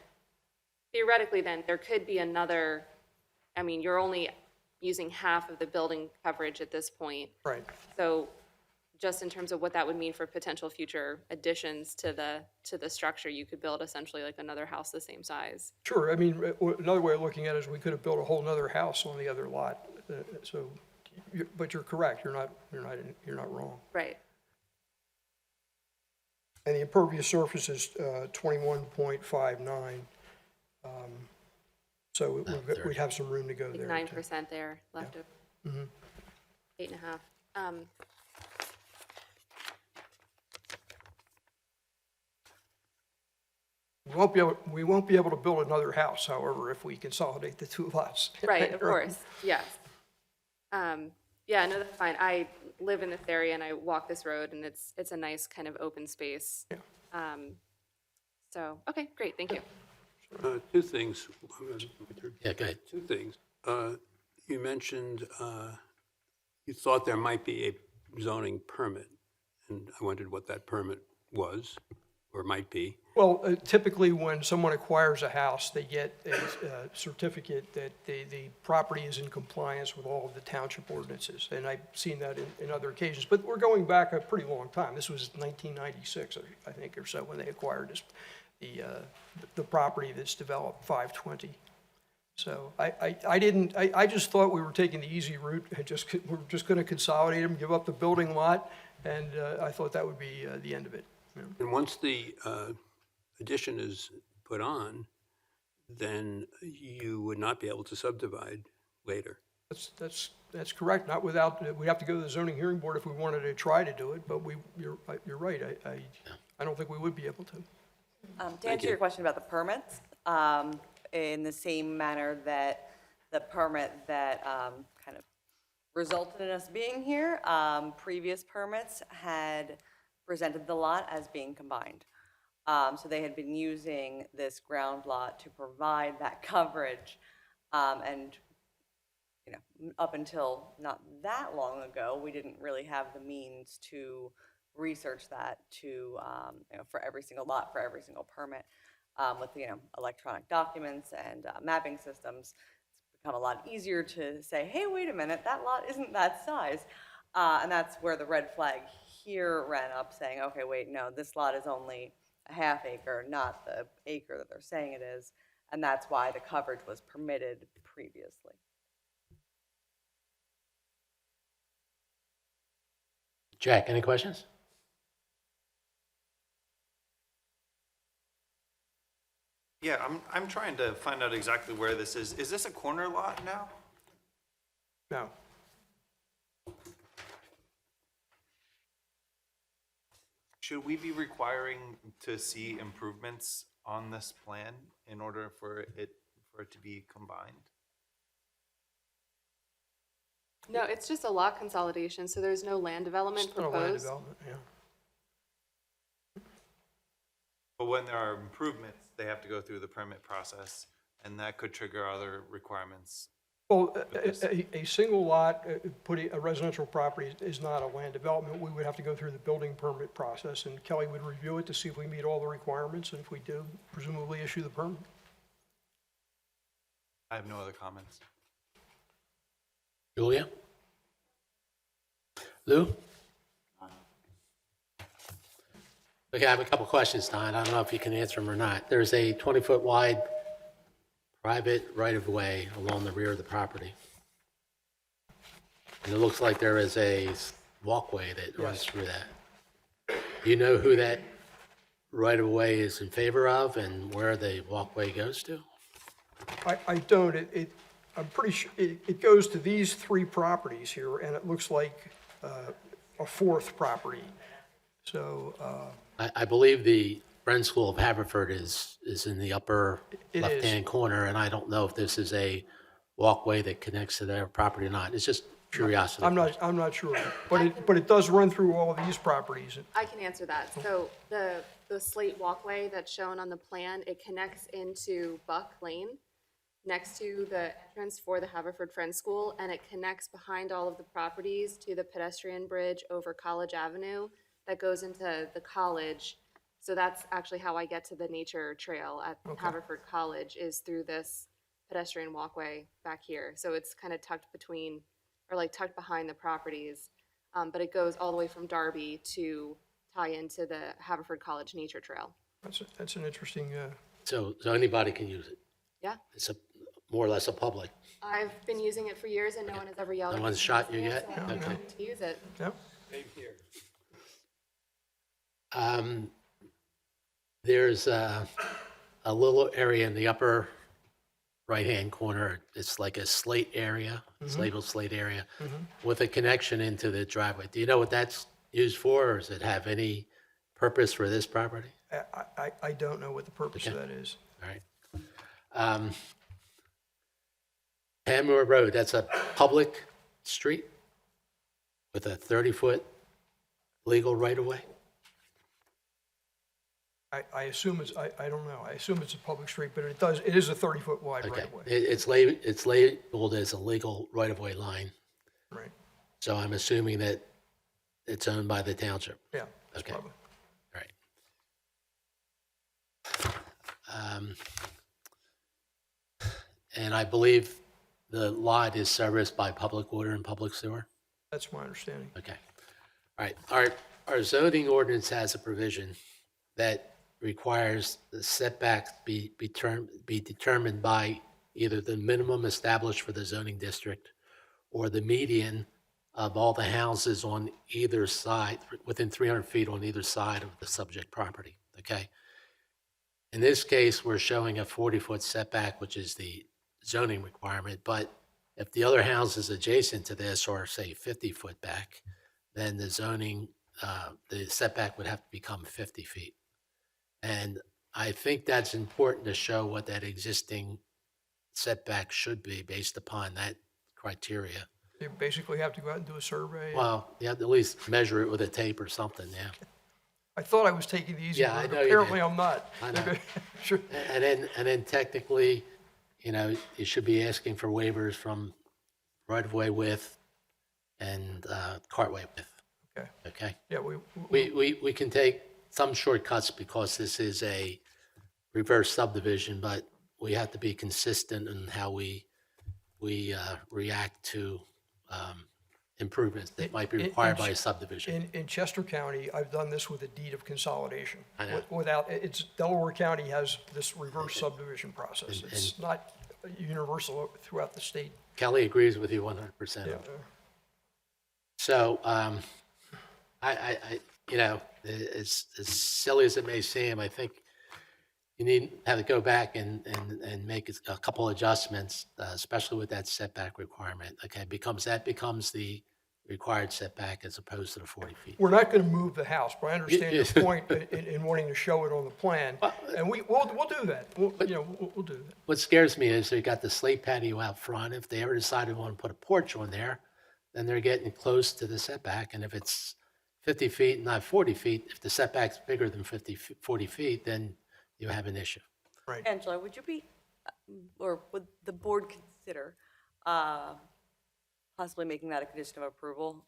theoretically then, there could be another, I mean, you're only using half of the building coverage at this point. Right. So just in terms of what that would mean for potential future additions to the structure, you could build essentially like another house the same size. Sure, I mean, another way of looking at it is we could have built a whole nother house on the other lot. So, but you're correct, you're not wrong. Right. And the impervious surface is 21.59. So we'd have some room to go there. Like 9% there left of 8.5. We won't be able to build another house, however, if we consolidate the two lots. Right, of course, yes. Yeah, no, that's fine. I live in this area and I walk this road, and it's a nice kind of open space. Yeah. So, okay, great, thank you. Two things. Yeah, go ahead. Two things. You mentioned you thought there might be a zoning permit, and I wondered what that permit was or might be. Well, typically, when someone acquires a house, they get a certificate that the property is in compliance with all of the township ordinances, and I've seen that in other occasions. But we're going back a pretty long time. This was 1996, I think, or so, when they acquired the property that's developed, 520. So I just thought we were taking the easy route, and we're just going to consolidate them, give up the building lot, and I thought that would be the end of it. And once the addition is put on, then you would not be able to subdivide later. That's correct, not without, we'd have to go to the zoning hearing board if we wanted to try to do it, but you're right, I don't think we would be able to. To answer your question about the permits, in the same manner that the permit that kind of resulted in us being here, previous permits had presented the lot as being combined. So they had been using this ground lot to provide that coverage. And, you know, up until not that long ago, we didn't really have the means to research that to, you know, for every single lot, for every single permit. With, you know, electronic documents and mapping systems, it's become a lot easier to say, hey, wait a minute, that lot isn't that size. And that's where the red flag here ran up, saying, okay, wait, no, this lot is only a half acre, not the acre that they're saying it is. And that's why the coverage was permitted previously. Jack, any questions? Yeah, I'm trying to find out exactly where this is. Is this a corner lot now? No. Should we be requiring to see improvements on this plan in order for it to be combined? No, it's just a lot consolidation, so there's no land development It's not a land proposed. development, yeah. But when there are improvements, they have to go through the permit process, and that could trigger other requirements. Well, a single lot, putting a residential property is not a land development. We would have to go through the building permit process, and Kelly would review it to see if we meet all the requirements, and if we do, presumably issue the permit. I have no other comments. Julia? Lou? Okay, I have a couple questions, Don. I don't know if you can answer them or not. There's a 20-foot wide private right-of-way along the rear of the property. And it looks like there is a walkway that runs through that. Do you know who that right-of-way is in favor of and where the walkway goes to? I don't. I'm pretty sure, it goes to these three properties here, and it looks like a fourth property. So, I believe the Friends School of Haverford is in the upper It is. left-hand corner, and I don't know if this is a walkway that connects to their property or not. It's just curiosity. I'm not sure, but it does run through all of these properties. I can answer that. So the slate walkway that's shown on the plan, it connects into Buck Lane next to the entrance for the Haverford Friends School, and it connects behind all of the properties to the pedestrian bridge over College Avenue that goes into the college. So that's actually how I get to the nature trail at Haverford College, is through this pedestrian walkway back here. So it's kind of tucked between, or like tucked behind the properties. But it goes all the way from Darby to tie into the Haverford College Nature Trail. That's an interesting, So anybody can use it. Yeah, It's more or less a public. I've been using it for years and no one has ever yelled. No at one's me shot you to yet? use it, Okay. To use it. yep. There's a little area in the upper right-hand corner. It's like a slate area. It's labeled slate area with a connection into the driveway. Do you know what that's used for, or does it have any purpose for this property? I don't know what the purpose of Okay. that is. All right. Panmore Road, that's a public street with a 30-foot legal right-of-way? I assume it's, I don't know, I assume it's a public street, but it is a 30-foot wide Okay. right-of-way. It's labeled as a legal right-of-way line, Right, so I'm assuming that it's owned by the township. yeah, that's Okay. probably. All right. And I believe the lot is serviced by public water and public sewer? That's my understanding. Okay. All right. Our zoning ordinance has a provision that requires the setbacks be determined by either the minimum established for the zoning district or the median of all the houses on either side, within 300 feet on either side of the subject property, okay? In this case, we're showing a 40-foot setback, which is the zoning requirement, but if the other houses adjacent to this are, say, 50-foot back, then the zoning, the setback would have to become 50 feet. And I think that's important to show what that existing setback should be based upon that criteria. You basically have to go out and do a survey. Well, you have to at least measure it with a tape or something, yeah. I thought I was taking the easy Yeah, I road. know you Apparently did. I'm not. I know. Sure. And then technically, you know, you should be asking for waivers from right-of-way width and cartway width, Okay. okay? Yeah, We can take some shortcuts because this is a reverse subdivision, but we have to be consistent in how we react to improvements that might be required by a subdivision. in Chester County, I've done this with a deed of consolidation. I know. Without, it's, Delaware County has this reverse subdivision process. And- It's not universal throughout the state. Kelly agrees with you 100%. Yeah. So, you know, as silly as it may seem, I think you need have to go back and make a couple adjustments, especially with that setback requirement. Okay, that becomes the required setback as opposed to the 40 feet. We're not going to move the house, but I understand your Yeah. point in wanting to show it on the plan. And we'll do that. We'll do that. What scares me is they got the slate patio out front. If they ever decided to want to put a porch on there, then they're getting close to the setback. And if it's 50 feet, not 40 feet, if the setback's bigger than 40 feet, then you have an issue. Right. Angela, would you be, or would the board consider possibly making that a condition of approval,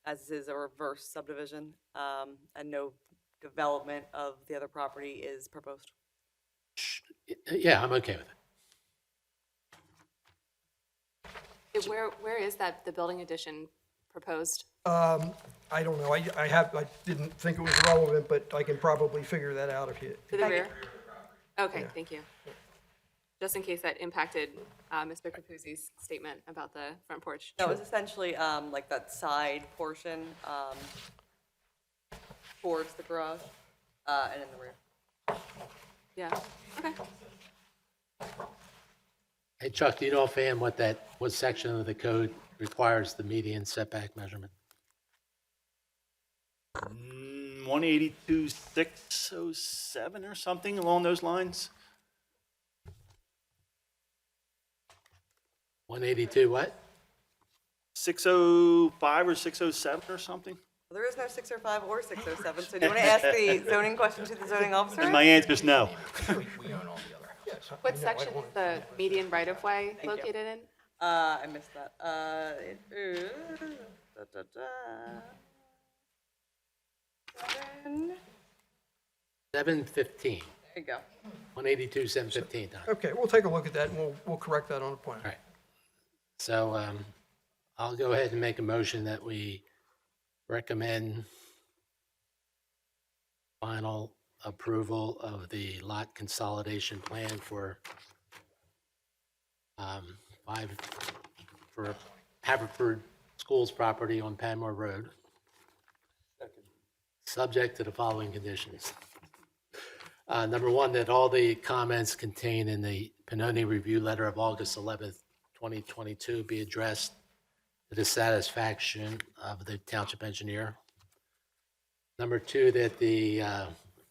as this is a reverse subdivision, and no development of the other property is proposed? Yeah, I'm okay with it. Where is that, the building addition proposed? I don't know. I didn't think it was relevant, but I can probably figure that out if you. To the rear? Okay, thank you. Just in case that impacted Ms. Capuzzi's statement about the front porch. No, it's essentially like that side portion towards the garage and in the rear. Yeah, okay. Hey Chuck, do you know offhand what section of the code requires the median setback measurement? 182,607 or something along those lines. 182 what? 605 or 607 or something. There is no 605 or 607, so do you want to ask the zoning question to the zoning officer? And my answer is no. What section is the median right-of-way you. located in? I missed that. It is, da, da, da. 715, There you go. 182, 715, Don. Okay, we'll take a look at that and we'll correct that on the plan. All right. So I'll go ahead and make a motion that we recommend final approval of the lot consolidation plan for for Haverford Schools property on Panmore Road. Subject to the following conditions. Number one, that all the comments contained in the Pannoni Review Letter of August 11th, 2022 be addressed to the satisfaction of the township engineer. Number two, that the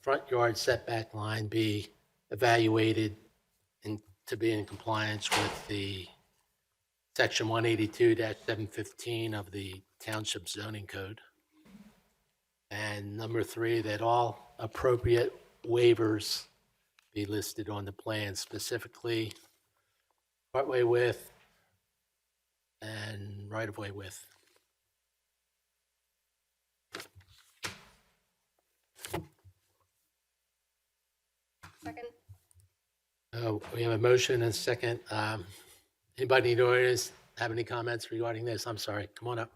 front yard setback line be evaluated to be in compliance with the section 182-715 of the township zoning code. And number three, that all appropriate waivers be listed on the plan, specifically partway width and right-of-way width. Second? We have a motion and a second. Anybody in the audience have any comments regarding this? I'm sorry, come on up.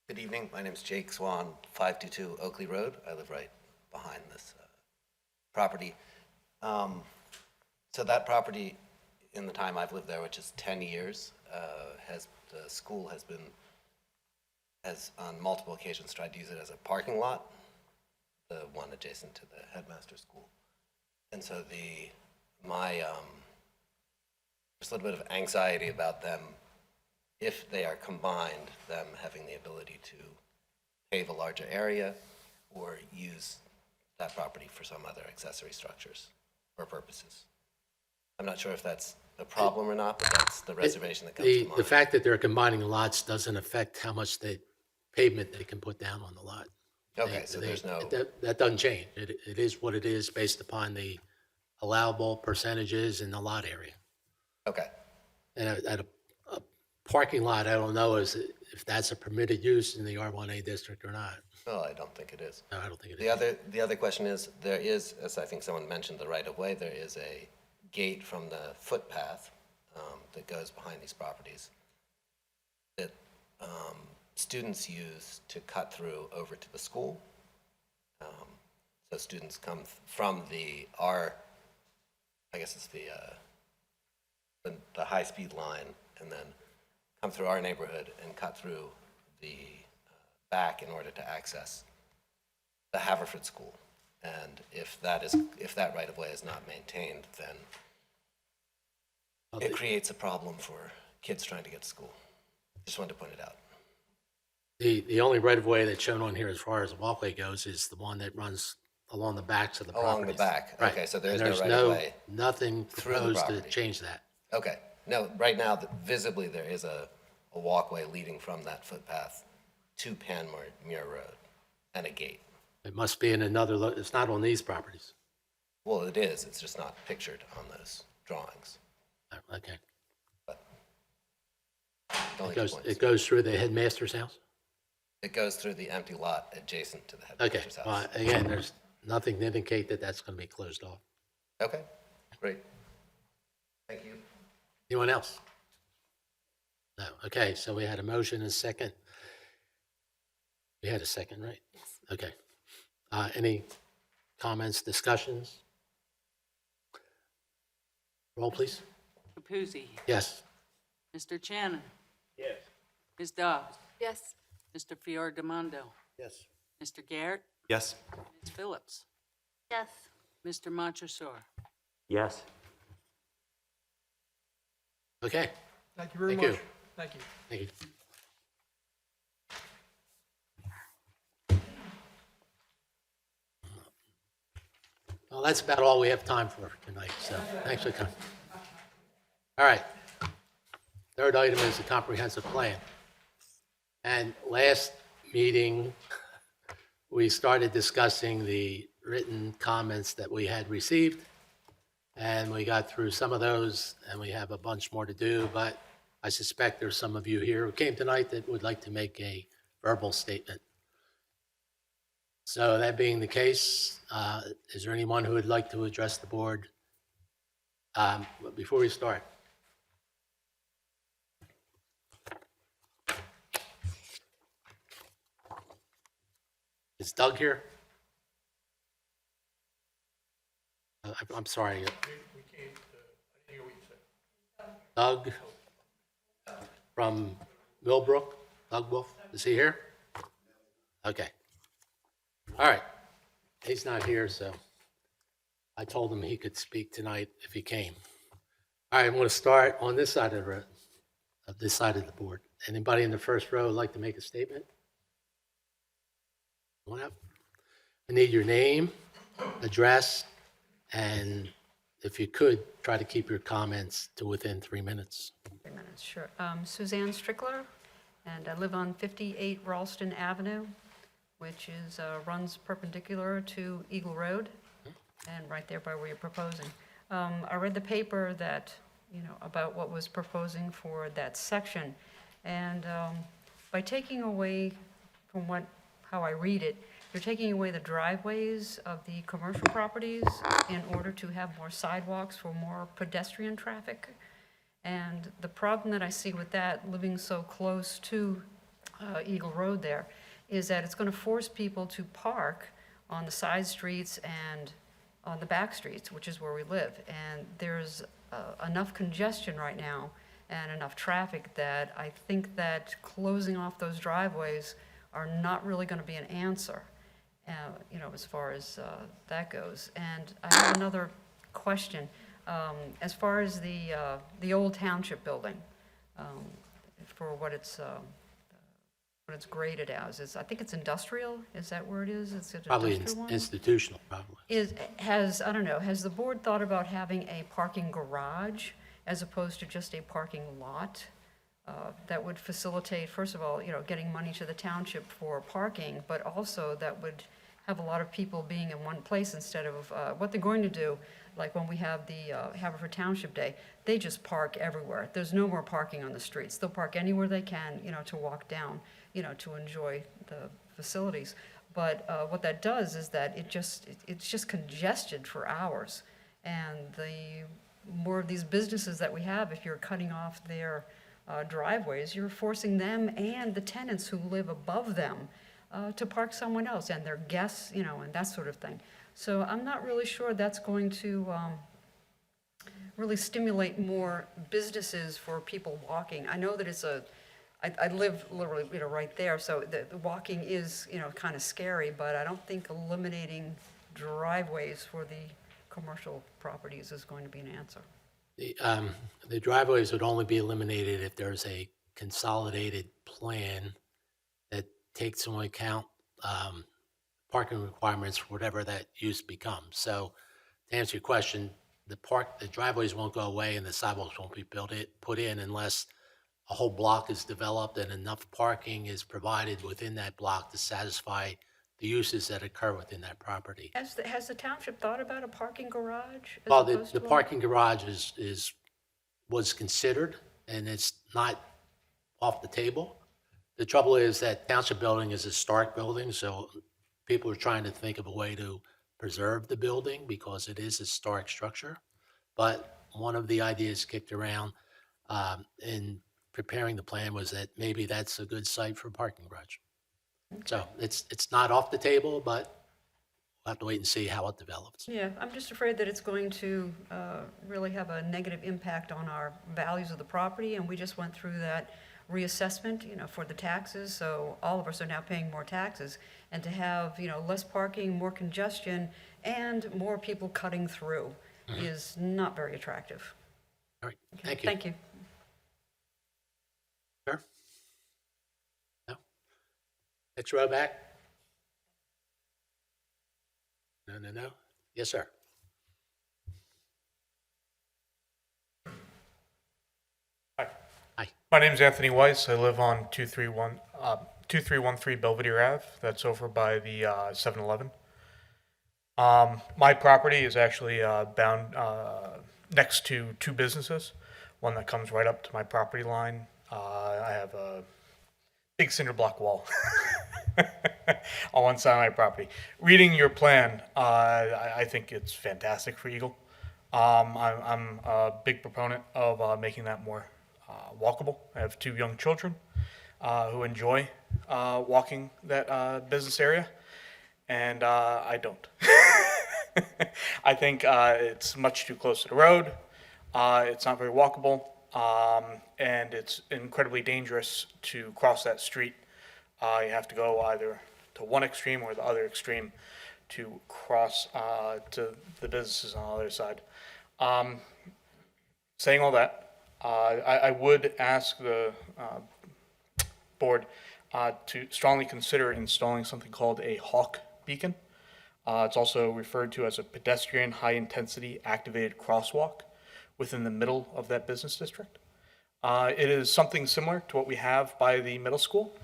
Good evening. My name's Jake Swan, 522 Oakley Road. I live right behind this property. So that property, in the time I've lived there, which is 10 years, the school has on multiple occasions tried to use it as a parking lot, the one adjacent to the headmaster's school. And so there's a little bit of anxiety about them, if they are combined, them having the ability to pave a larger area or use that property for some other accessory structures or purposes. I'm not sure if that's a problem or not, but that's the reservation that comes to mind. The fact that they're combining lots doesn't affect how much pavement they can put down on the lot. Okay, so there's no, That doesn't change. It is what it is based upon the allowable percentages in the lot area. okay, And at a parking lot, I don't know if that's a permitted use in the R1A district or not. well, I don't think it is. No, I don't think it is. The other question is, there is, as I think someone mentioned, the right-of-way, there is a gate from the footpath that goes behind these properties that students use to cut through over to the school. So students come from I guess it's the high-speed line, and then come through our neighborhood and cut through the back in order to access the Haverford School. And if that right-of-way is not maintained, then it creates a problem for kids trying to get to school. Just wanted to point it out. The only right-of-way that's shown on here as far as the walkway goes is the one that runs along the backs of the properties. Along the back, Right. okay, so there's And no right-of-way nothing through the proposed to property. change that. Okay, no, right now, visibly, there is a walkway leading from that footpath to Panmore Road and a gate. It must be in another, it's not on these properties. Well, it is, it's just not pictured on those drawings. Okay. Only It 2 goes, points. it goes through the headmaster's house? It goes through the empty lot adjacent to the Okay. headmaster's house. Well, again, there's nothing to indicate that that's going to be closed off. Okay, great. Thank you. Anyone else? No. Okay, so we had a motion and a second. We had a second, right? Yes. Okay. Any comments, discussions? Roll, please. Capuzzi, Yes. Mr. Shannon, Yes. Ms. Dobbs, Yes. Mr. Fiordemondo, Yes. Mr. Garrett, Yes. Ms. Phillips, Yes. Mr. Montresor. Yes. Okay, Thank you very Thank you. much. Thank you. thank you. Well, that's about all we have time for tonight, so thanks for coming. All right. Third item is the comprehensive plan. And last meeting, we started discussing the written comments that we had received, and we got through some of those, and we have a bunch more to do, but I suspect there's some of you here who came tonight that would like to make a verbal statement. So that being the case, is there anyone who would like to address the board? But before we start. Is Doug here? I'm sorry. Doug from Millbrook, Doug Wolf, is he here? Okay. All right. He's not here, so I told him he could speak tonight if he came. All right, I'm going to start on this side of the board. Anybody in the first row would like to make a statement? Come on up. I need your name, address, and if you could, try to keep your comments to within 3 minutes. 3 minutes, sure. Suzanne Strickler, and I live on 58 Ralston Avenue, which is, runs perpendicular to Eagle Road, and right there by where you're proposing. I read the paper that, about what was proposing for that section, and by taking away, from how I read it, you're taking away the driveways of the commercial properties in order to have more sidewalks for more pedestrian traffic. And the problem that I see with that, living so close to Eagle Road there, is that it's going to force people to park on the side streets and on the back streets, which is where we live. And there's enough congestion right now and enough traffic that I think that closing off those driveways are not really going to be an answer, as far as that goes. And I have another question. As far as the old township building, for what it's graded as, I think it's industrial, is that where it is? It's an Probably industrial one? institutional, probably. I don't know, has the board thought about having a parking garage as opposed to just a parking lot? That would facilitate, first of all, getting money to the township for parking, but also that would have a lot of people being in one place instead of, what they're going to do, like when we have the Haverford Township Day, they just park everywhere. There's no more parking on the streets. They'll park anywhere they can, to walk down, to enjoy the facilities. But what that does is that it's just congested for hours. And the more of these businesses that we have, if you're cutting off their driveways, you're forcing them and the tenants who live above them to park somewhere else, and their guests, and that sort of thing. So I'm not really sure that's going to really stimulate more businesses for people walking. I know that I live literally, right there, so the walking is, kind of scary, but I don't think eliminating driveways for the commercial properties is going to be an answer. The driveways would only be eliminated if there's a consolidated plan that takes into account parking requirements for whatever that use becomes. So to answer your question, the driveways won't go away and the sidewalks won't be put in unless a whole block is developed and enough parking is provided within that block to satisfy the uses that occur within that property. Has the township thought about a parking garage? as Well, opposed the to a- parking garage was considered, and it's not off the table. The trouble is that township building is a historic building, so people are trying to think of a way to preserve the building because it is a historic structure. But one of the ideas kicked around in preparing the plan was that maybe that's a good site for a parking garage. So it's not off the table, but we'll have to wait and see how it develops. Yeah, I'm just afraid that it's going to really have a negative impact on our values of the property, and we just went through that reassessment, for the taxes, so all of us are now paying more taxes, and to have, less parking, more congestion, and more people cutting through is not very attractive. All right, Okay, thank you. Thank you. Sure. No? Next row back. No. Yes, sir. Hi. My name's Anthony Weiss. I live on 2313 Belvedere Ave. That's over by the 7-Eleven. My property is actually bound next to two businesses, one that comes right up to my property line. I have a big cinder block wall on one side of my property. Reading your plan, I think it's fantastic for Eagle. I'm a big proponent of making that more walkable. I have two young children who enjoy walking that business area, and I don't. I think it's much too close to the road. It's not very walkable, and it's incredibly dangerous to cross that street. You have to go either to one extreme or the other extreme to cross to the businesses on the other side. Saying all that, I would ask the board to strongly consider installing something called a hawk beacon It's also referred to as a pedestrian high-intensity activated crosswalk within the middle of that business district. It is something similar to what we have by the middle school,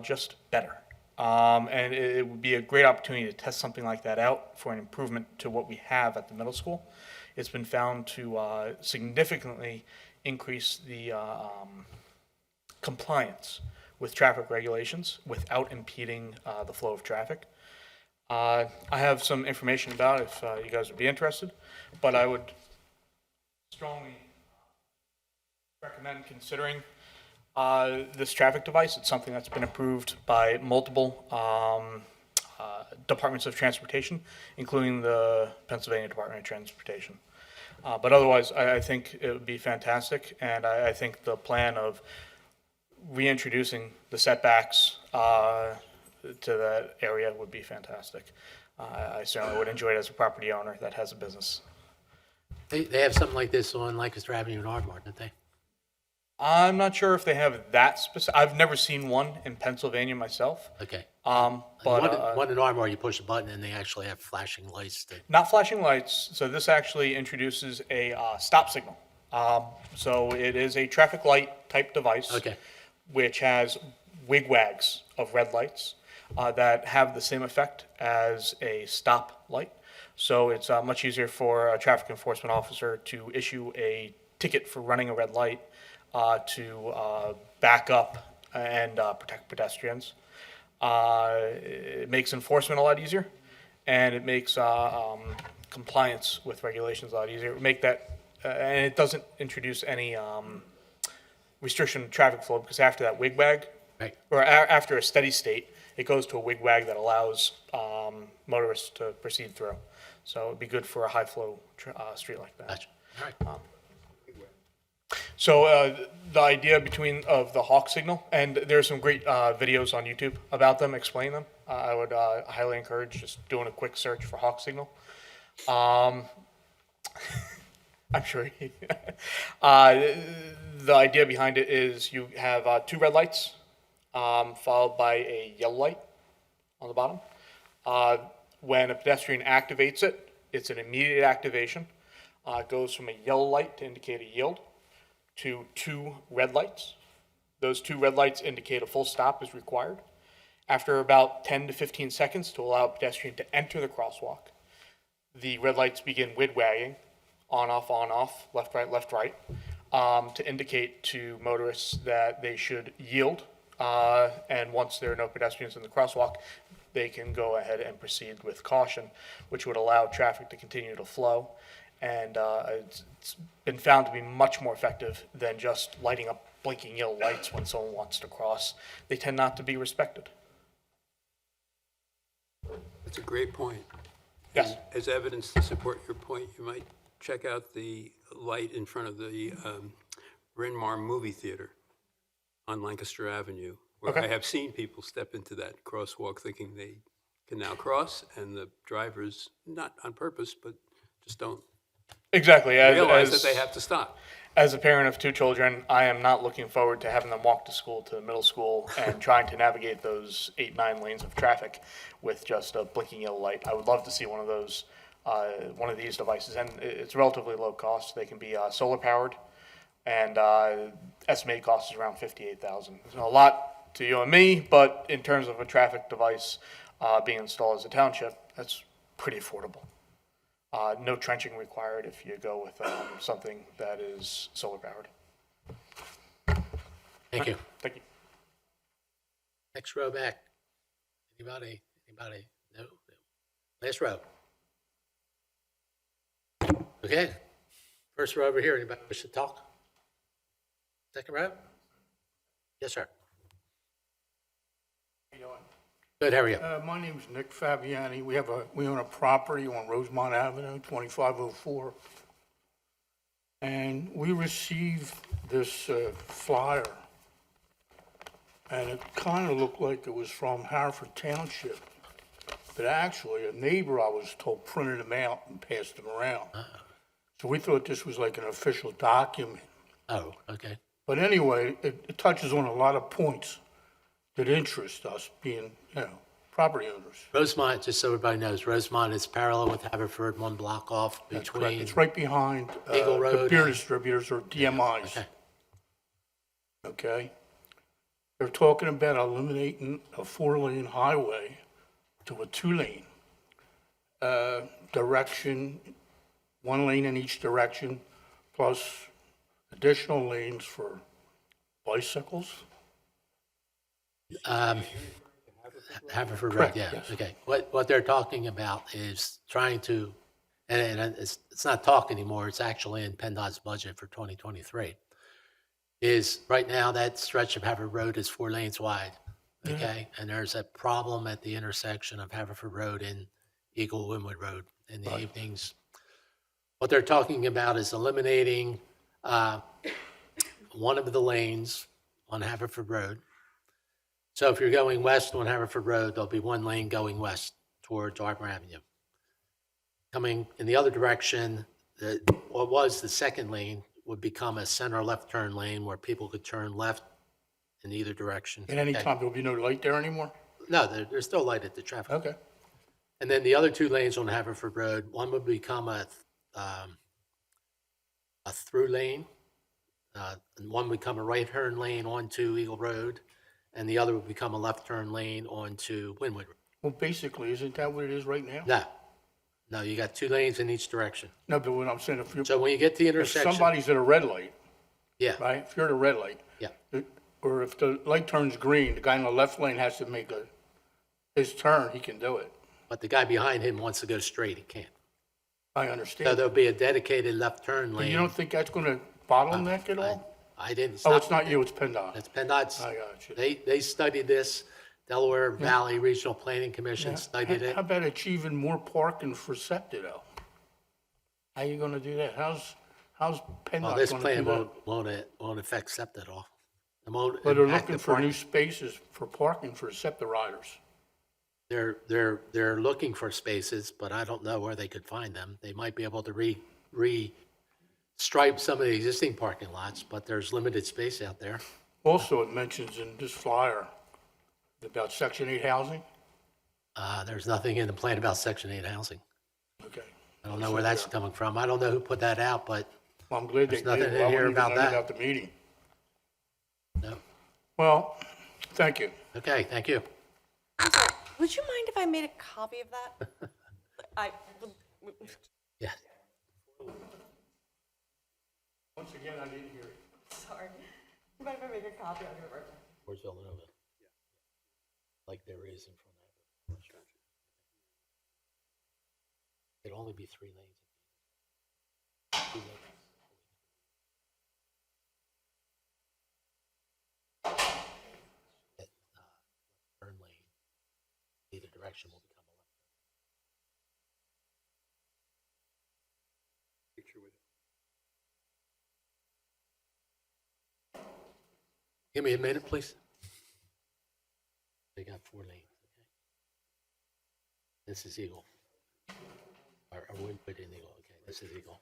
just better. And it would be a great opportunity to test something like that out for an improvement to what we have at the middle school. It's been found to significantly increase the compliance with traffic regulations without impeding the flow of traffic. I have some information about it if you guys would be interested, but I would strongly recommend considering this traffic device. It's something that's been approved by multiple departments of transportation, including the Pennsylvania Department of Transportation. But otherwise, I think it would be fantastic, and I think the plan of reintroducing the setbacks to that area would be fantastic. I certainly would enjoy it as a property owner that has a business. They have something like this on Lancaster Avenue in Ardmore, don't they? I'm not sure if they have that specific. I've never seen one in Pennsylvania myself. Okay. But one in Ardmore, you push a button and they actually have flashing lights. not flashing lights. So this actually introduces a stop signal. So it is a traffic light type device, Okay. which has wigwags of red lights that have the same effect as a stop light. So it's much easier for a traffic enforcement officer to issue a ticket for running a red light to back up and protect pedestrians. It makes enforcement a lot easier, and it makes compliance with regulations a lot easier. Make that, and it doesn't introduce any restriction of traffic flow, because after that wigwag, Right. or after a steady state, it goes to a wigwag that allows motorists to proceed through. So it'd be good for a high flow street like that. Gotcha. All right. So the idea of the hawk signal, and there's some great videos on YouTube about them, explaining them. I would highly encourage just doing a quick search for hawk signal. I'm sure. The idea behind it is you have two red lights, followed by a yellow light on the bottom. When a pedestrian activates it, it's an immediate activation. It goes from a yellow light to indicate a yield to two red lights. Those two red lights indicate a full stop is required. After about 10 to 15 seconds to allow a pedestrian to enter the crosswalk, the red lights begin wigwagging, on, off, left, right, to indicate to motorists that they should yield. And once there are no pedestrians in the crosswalk, they can go ahead and proceed with caution, which would allow traffic to continue to flow. And it's been found to be much more effective than just lighting up blinking yellow lights when someone wants to cross. They tend not to be respected. That's a great point. Yes. As evidence to support your point, you might check out the light in front of the Bryn Mawr movie theater on Lancaster Avenue, where Okay. I have seen people step into that crosswalk thinking they can now cross, and the drivers, not on purpose, but just don't Exactly. realize that they have to stop. As a parent of two children, I am not looking forward to having them walk to school, to middle school, and trying to navigate those 8-9 lanes of traffic with just a blinking yellow light. I would love to see one of those, one of these devices, and it's relatively low cost. They can be solar powered, and estimated cost is around $58,000. It's a lot to you and me, but in terms of a traffic device being installed as a township, that's pretty affordable. No trenching required if you go with something that is solar powered. Thank you. Thank you. Next row back. Anybody? No? Last row. Okay. First row over here. Anybody wish to talk? Second row? Yes, sir. Good, how are you? My name's Nick Fabiani. We own a property on Rosemont Avenue, 2504. And we received this flyer, and it kind of looked like it was from Haverford Township. But actually, a neighbor, I was told, printed them out and passed them around. So we thought this was like an official document. Oh, okay. But anyway, it touches on a lot of points that interest us, being, property owners. Rosemont, just so everybody knows, Rosemont is parallel with Haverford, one block off That's correct. between. It's right behind Eagle the Road beer and- distributors, or DMIs. Okay. Okay? They're talking about eliminating a 4-lane highway to a 2-lane direction, 1 lane in each direction, plus additional lanes for bicycles. Haverford Road, Correct, yeah, yes. okay. What they're talking about is trying to, and it's not talk anymore, it's actually in PennDOT's budget for 2023, is right now that stretch of Haverford Road is 4 lanes wide, okay? And there's a problem at the intersection of Haverford Road and Eagle Winwood Road in the evenings. What they're talking about is eliminating one of the lanes on Haverford Road. So if you're going west on Haverford Road, there'll be 1 lane going west towards Arbor Avenue. Coming in the other direction, what was the 2nd lane would become a center left turn lane where people could turn left in either direction. At any Okay? time, there'll be no light there anymore? No, there's still light at the traffic. Okay. And then the other 2 lanes on Haverford Road, one would become a through lane, and one would become a right turn lane onto Eagle Road, and the other would become a left turn lane onto Winwood. Well, basically, isn't that what it is right now? No, you got 2 lanes in each direction. No, but what I'm saying, if you're, So when you get to the if intersection, somebody's at a red light, yeah, right, if you're at a red light, yeah, or if the light turns green, the guy in the left lane has to make his turn, he can do it. but the guy behind him wants to go straight, he can't. I So understand. there'll be a dedicated left turn But lane. you don't think that's gonna bottleneck at all? I didn't Oh, stop. it's not you, it's PennDOT. It's PennDOT's. I got you. They studied this. Delaware Valley Regional Planning Commission studied it. How about achieving more parking for SEPTA though? How you gonna do that? How's Well, PennDOT this gonna plan do that? won't affect SEPTA at all. It won't But they're impact looking the for park. new spaces for parking for SEPTA riders. They're looking for spaces, but I don't know where they could find them. They might be able to stripe some of the existing parking lots, but there's limited space out there. Also, it mentions in this flyer about Section 8 housing. There's nothing in the plan about Section 8 housing. Okay. I don't know where that's coming from. I don't know who put that out, but Well, I'm glad they There's nothing did. in I here wouldn't even about known that. about the meeting. no. Well, thank you. Okay, thank you. I'm sorry, would you mind if I made a copy of that? Yeah. Once again, I didn't hear it. Sorry. Do you mind if I make a copy? I'll do it right now. Where's Villanova? Like there is in front of it. It'd only be 3 lanes. 2 lanes. That, turn lane, either direction will become a left. Picture with it. Give me a minute, please. They got 4 lanes, okay? This is Eagle. Or Winwood and Eagle, okay, this is Eagle.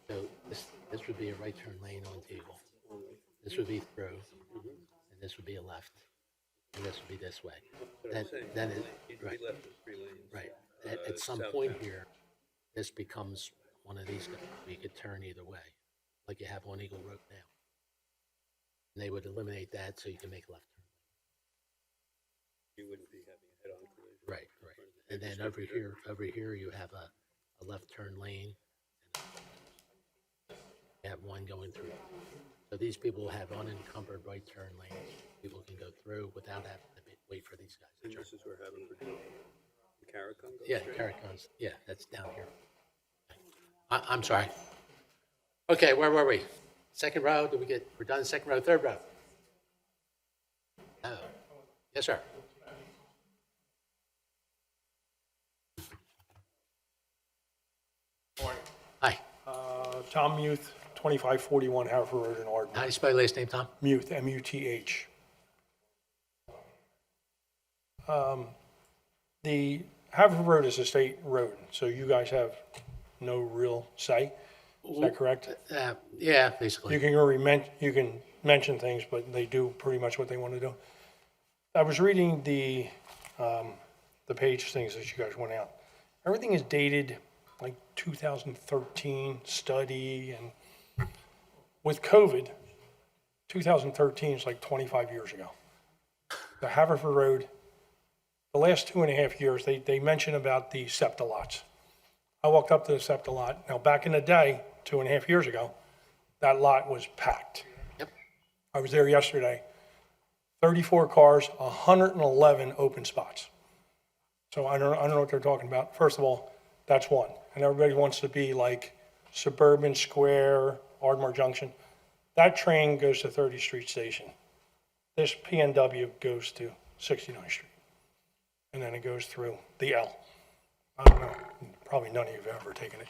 So this would be a right turn lane onto Eagle. This would be through, and this would be a left, and this would be this way. Then right, right. At some point here, this becomes one of these guys. You could turn either way, like you have on Eagle Road now. And they would eliminate that so you can make a left turn. You wouldn't be having a head-on collision. Right. And then over here, you have a left turn lane. You have one going through. So these people have unencumbered right turn lanes. People can go through without having to wait for these guys to And turn. this is where Haverford, Caricon goes Yeah, straight? Caricons, yeah, that's down here. I'm sorry. Okay, where were we? Second row, we're done, second row, third row? No. Yes, sir. Hi. Tom Muth, 2541 Haverford Road in How do Ardmore. you spell your last name, Tom? Muth, M-U-T-H. The Haverford Road is a state road, so you guys have no real say. Is that correct? Yeah, basically. You can mention things, but they do pretty much what they want to do. I was reading the the page things that you guys went out. Everything is dated like 2013 study, and with COVID, 2013 is like 25 years ago. The Haverford Road, the last 2.5 years, they mentioned about the SEPTA lots. I walked up to the SEPTA lot. Now, back in the day, 2.5 years ago, that lot was packed. Yep. I was there yesterday. 34 cars, 111 open spots. So I don't know what they're talking about. First of all, that's one. And everybody wants to be like Suburban Square, Ardmore Junction. That train goes to 30th Street Station. This PNW goes to 69th Street. And then it goes through the L. I don't know, probably none of you have ever taken it.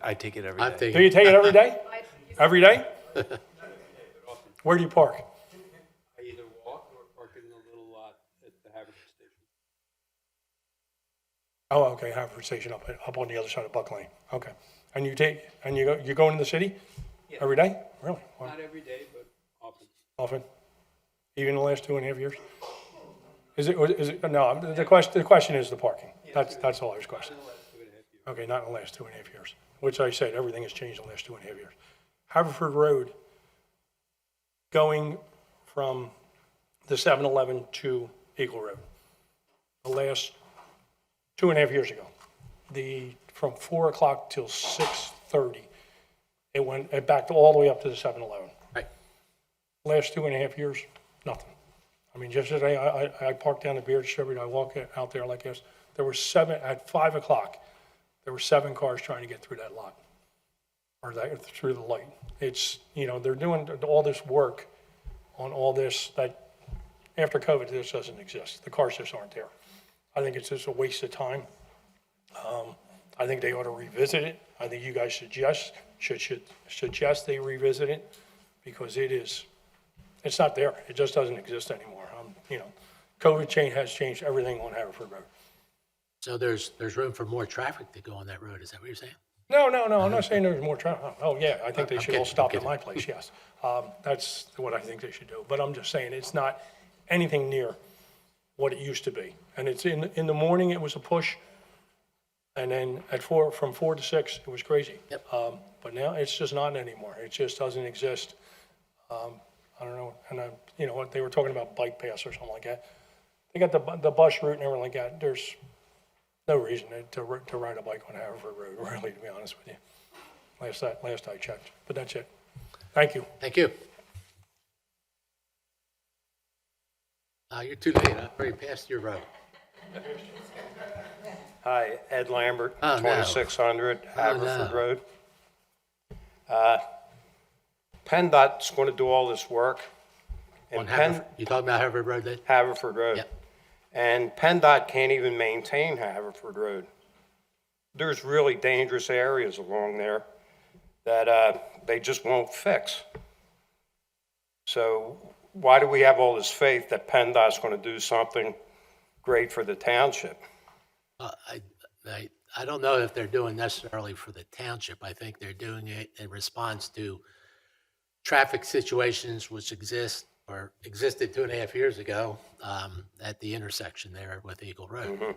I take it every I've day. taken- Do you take it every day? Every day? Where do you park? I either walk or park in the little lot at the Haverford Station. Oh, okay, Haverford Station up on the other side of Buck Lane. Okay. And you go into the city every day? Really? Wow. Not every day, but often. Often? Even the last 2.5 years? Is it, no, the question is the parking. That's all I was questioning. Okay, not in the last 2.5 years, which I said, everything has changed in the last 2.5 years. Haverford Road, going from the 7-Eleven to Eagle Road, the last 2.5 years ago, from 4 o'clock till 6:30, it backed all the way up to the 7-Eleven. Right. Last 2.5 years, nothing. I mean, yesterday, I parked down the beer distributor, I walk out there like this, there were at 5 o'clock, there were 7 cars trying to get through that lot, or through the light. It's, they're doing all this work on all this, that after COVID, this doesn't exist. The cars just aren't there. I think it's just a waste of time. I think they ought to revisit it. I think you guys should suggest they revisit it, because it's not there. It just doesn't exist anymore. COVID has changed everything on Haverford Road. So there's room for more traffic to go on that road, is that what you're saying? No, I'm not saying there's more traffic. Oh, yeah, I think they I'm should all kidding, stop I'm at my place, yes. That's what I think they should do. But I'm just saying, it's not anything near what it used to be. And it's in the morning, it was a push. And then from 4 to 6, it was crazy. Yep. But now it's just not anymore. It just doesn't exist. I don't know. And they were talking about bike paths or something like that. They got the bus route and everything like that. There's no reason to ride a bike on Haverford Road, really, to be honest with you. Last I checked. But that's it. Thank you. Thank you. You're too late, I've already passed your road. Hi, Ed Lambert, Oh, no. 2600 Haverford no. Road. PennDOT's going to do all this work. On Haverford, you talking about Haverford Road then? Haverford Road. Yep. And PennDOT can't even maintain Haverford Road. There's really dangerous areas along there that they just won't fix. So why do we have all this faith that PennDOT's going to do something great for the township? I don't know if they're doing necessarily for the township. I think they're doing it in response to traffic situations which existed 2.5 years ago at the intersection there with Eagle Road. Mm-hmm.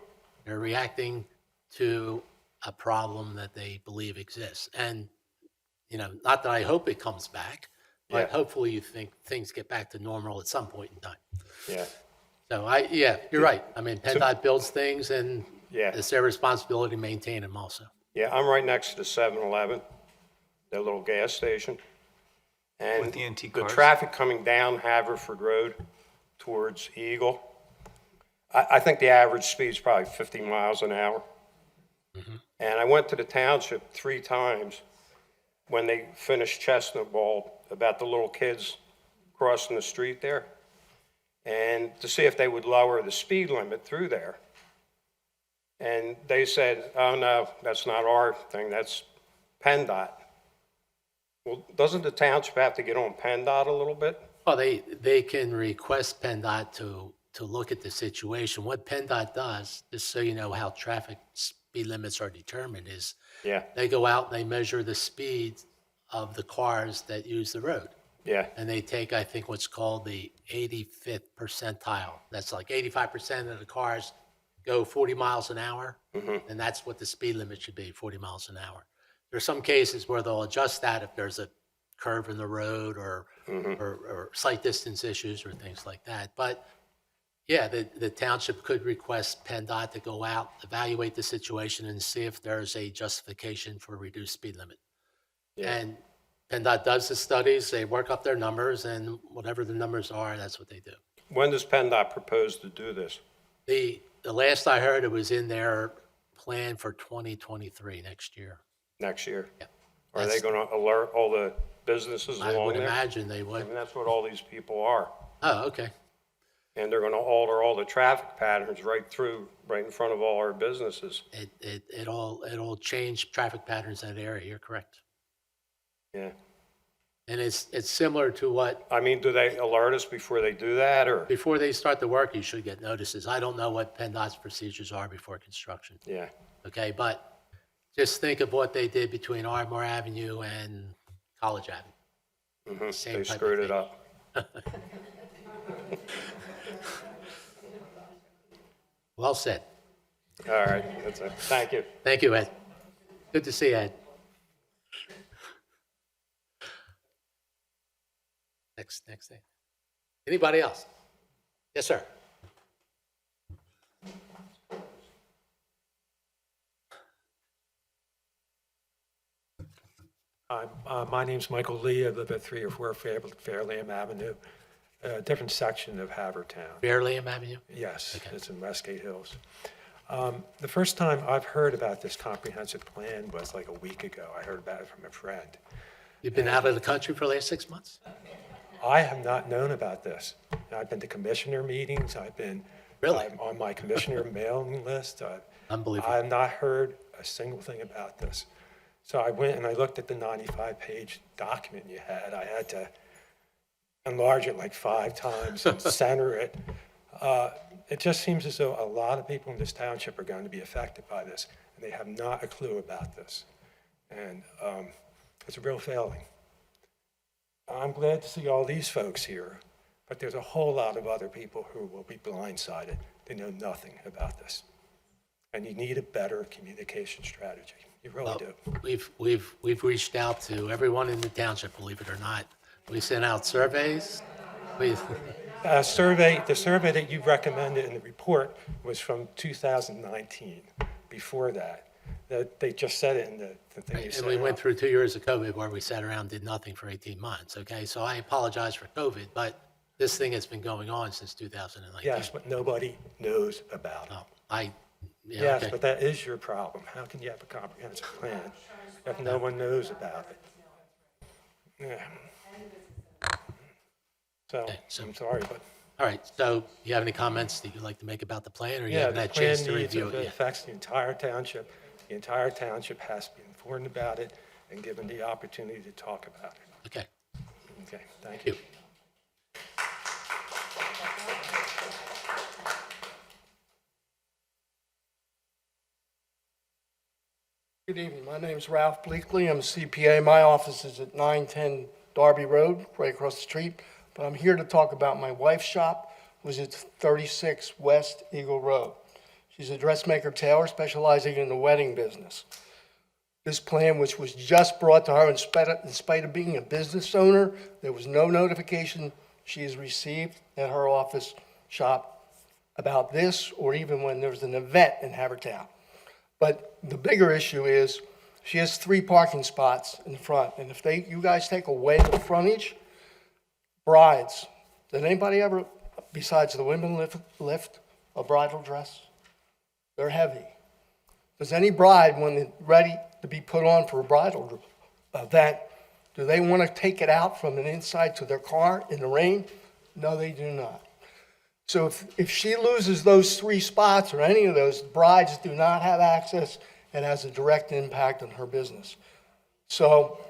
They're reacting to a problem that they believe exists. And, not that I hope it comes back, but hopefully you think things get back to normal at some point in time. Yeah. So you're right. I mean, PennDOT builds things and Yeah. it's their responsibility to maintain them also. Yeah, I'm right next to the 7-Eleven, the little gas station. And With the antique the cars? traffic coming down Haverford Road towards Eagle, I think the average speed is probably 50 miles an hour. Mm-hmm. And I went to the township 3 times when they finished Chestnut Ball about the little kids crossing the street there, and to see if they would lower the speed limit through there. And they said, oh, no, that's not our thing, that's PennDOT. Well, doesn't the township have to get on PennDOT a little bit? Well, they can request PennDOT to look at the situation. What PennDOT does, just so you know how traffic speed limits are determined, is Yeah. they go out and they measure the speed of the cars that use the road. Yeah, and they take, I think, what's called the 85th percentile. That's like 85% of the cars go 40 miles an hour, and that's what the speed limit should be, 40 miles an hour. There's some cases where they'll adjust that if there's a curve in the road or sight distance issues or things like that. But yeah, the township could request PennDOT to go out, evaluate the situation, and see if there's a justification for a reduced speed limit. yeah. And PennDOT does the studies, they work up their numbers, and whatever the numbers are, that's what they do. When does PennDOT propose to do this? The last I heard, it was in their plan for 2023, next year. Next year? Yeah. Are they That's- going to alert all the businesses I along would there? imagine they I would. mean, that's what all these people are. Oh, okay. And they're going to alter all the traffic patterns right in front of all our businesses. It'll change traffic patterns in that area, you're correct. Yeah. And it's similar to what, I mean, do they alert us before they do that, or? before they start the work, you should get notices. I don't know what PennDOT's procedures are before construction, Yeah, okay? But just think of what they did between Ardmore Avenue and College Avenue. Same they type of screwed it thing. up. Well said. All right, that's it. Thank you. Thank you, Ed. Good to see you, Ed. Next thing. Anybody else? Yes, sir. My name's Michael Lee. I live at 3 or 4 Fairlamb Avenue, a different section of Haverford Town. Fairlamb Avenue? Yes, it's in Westgate Hills. The first time I've heard about this comprehensive plan was like a week ago. I heard about it from a friend. You've been out of the country for the last 6 months? I have not known about this. I've been to commissioner meetings. I've been Really? I'm on my commissioner mailing list. Unbelievable. I have not heard a single thing about this. So I went and I looked at the 95-page document you had. I had to enlarge it like 5 times and center it. It just seems as though a lot of people in this township are going to be affected by this, and they have not a clue about this. And it's a real failing. I'm glad to see all these folks here, but there's a whole lot of other people who will be blindsided. They know nothing about this. And you need a better communication strategy. You really do. We've reached out to everyone in the township, believe it or not. We sent out surveys. The survey that you recommended in the report was from 2019. Before that, they just said it in the thing you And sent we went out. through 2 years of COVID where we sat around and did nothing for 18 months, okay? So I apologize for COVID, but this thing has been going on since 2019. Yes, but nobody knows about it. No, yeah, Yes, okay. but that is your problem. How can you have a comprehensive plan if no one knows about it? Yeah. So, Okay, so- I'm sorry, but. All right, so you have any comments that you'd like to make about the plan, or you Yeah, haven't the had a chance plan to needs, review it it yet? affects the entire township. The entire township has to be informed about it and given the opportunity to talk about it. Okay, Okay, thank you. Good evening. My name's Ralph Bleakley. I'm a CPA. My office is at 910 Darby Road, right across the street. But I'm here to talk about my wife's shop, which is 36 West Eagle Road. She's a dressmaker tailor specializing in the wedding business. This plan, which was just brought to her in spite of being a business owner, there was no notification she has received at her office shop about this, or even when there was an event in Havertown. But the bigger issue is she has 3 parking spots in front, and if you guys take away the frontage, brides, did anybody ever, besides the women, lift a bridal dress? They're heavy. Does any bride, when they're ready to be put on for a bridal event, do they want to take it out from the inside to their car in the rain? No, they do not. So if she loses those 3 spots or any of those, brides do not have access and has a direct impact on her business. So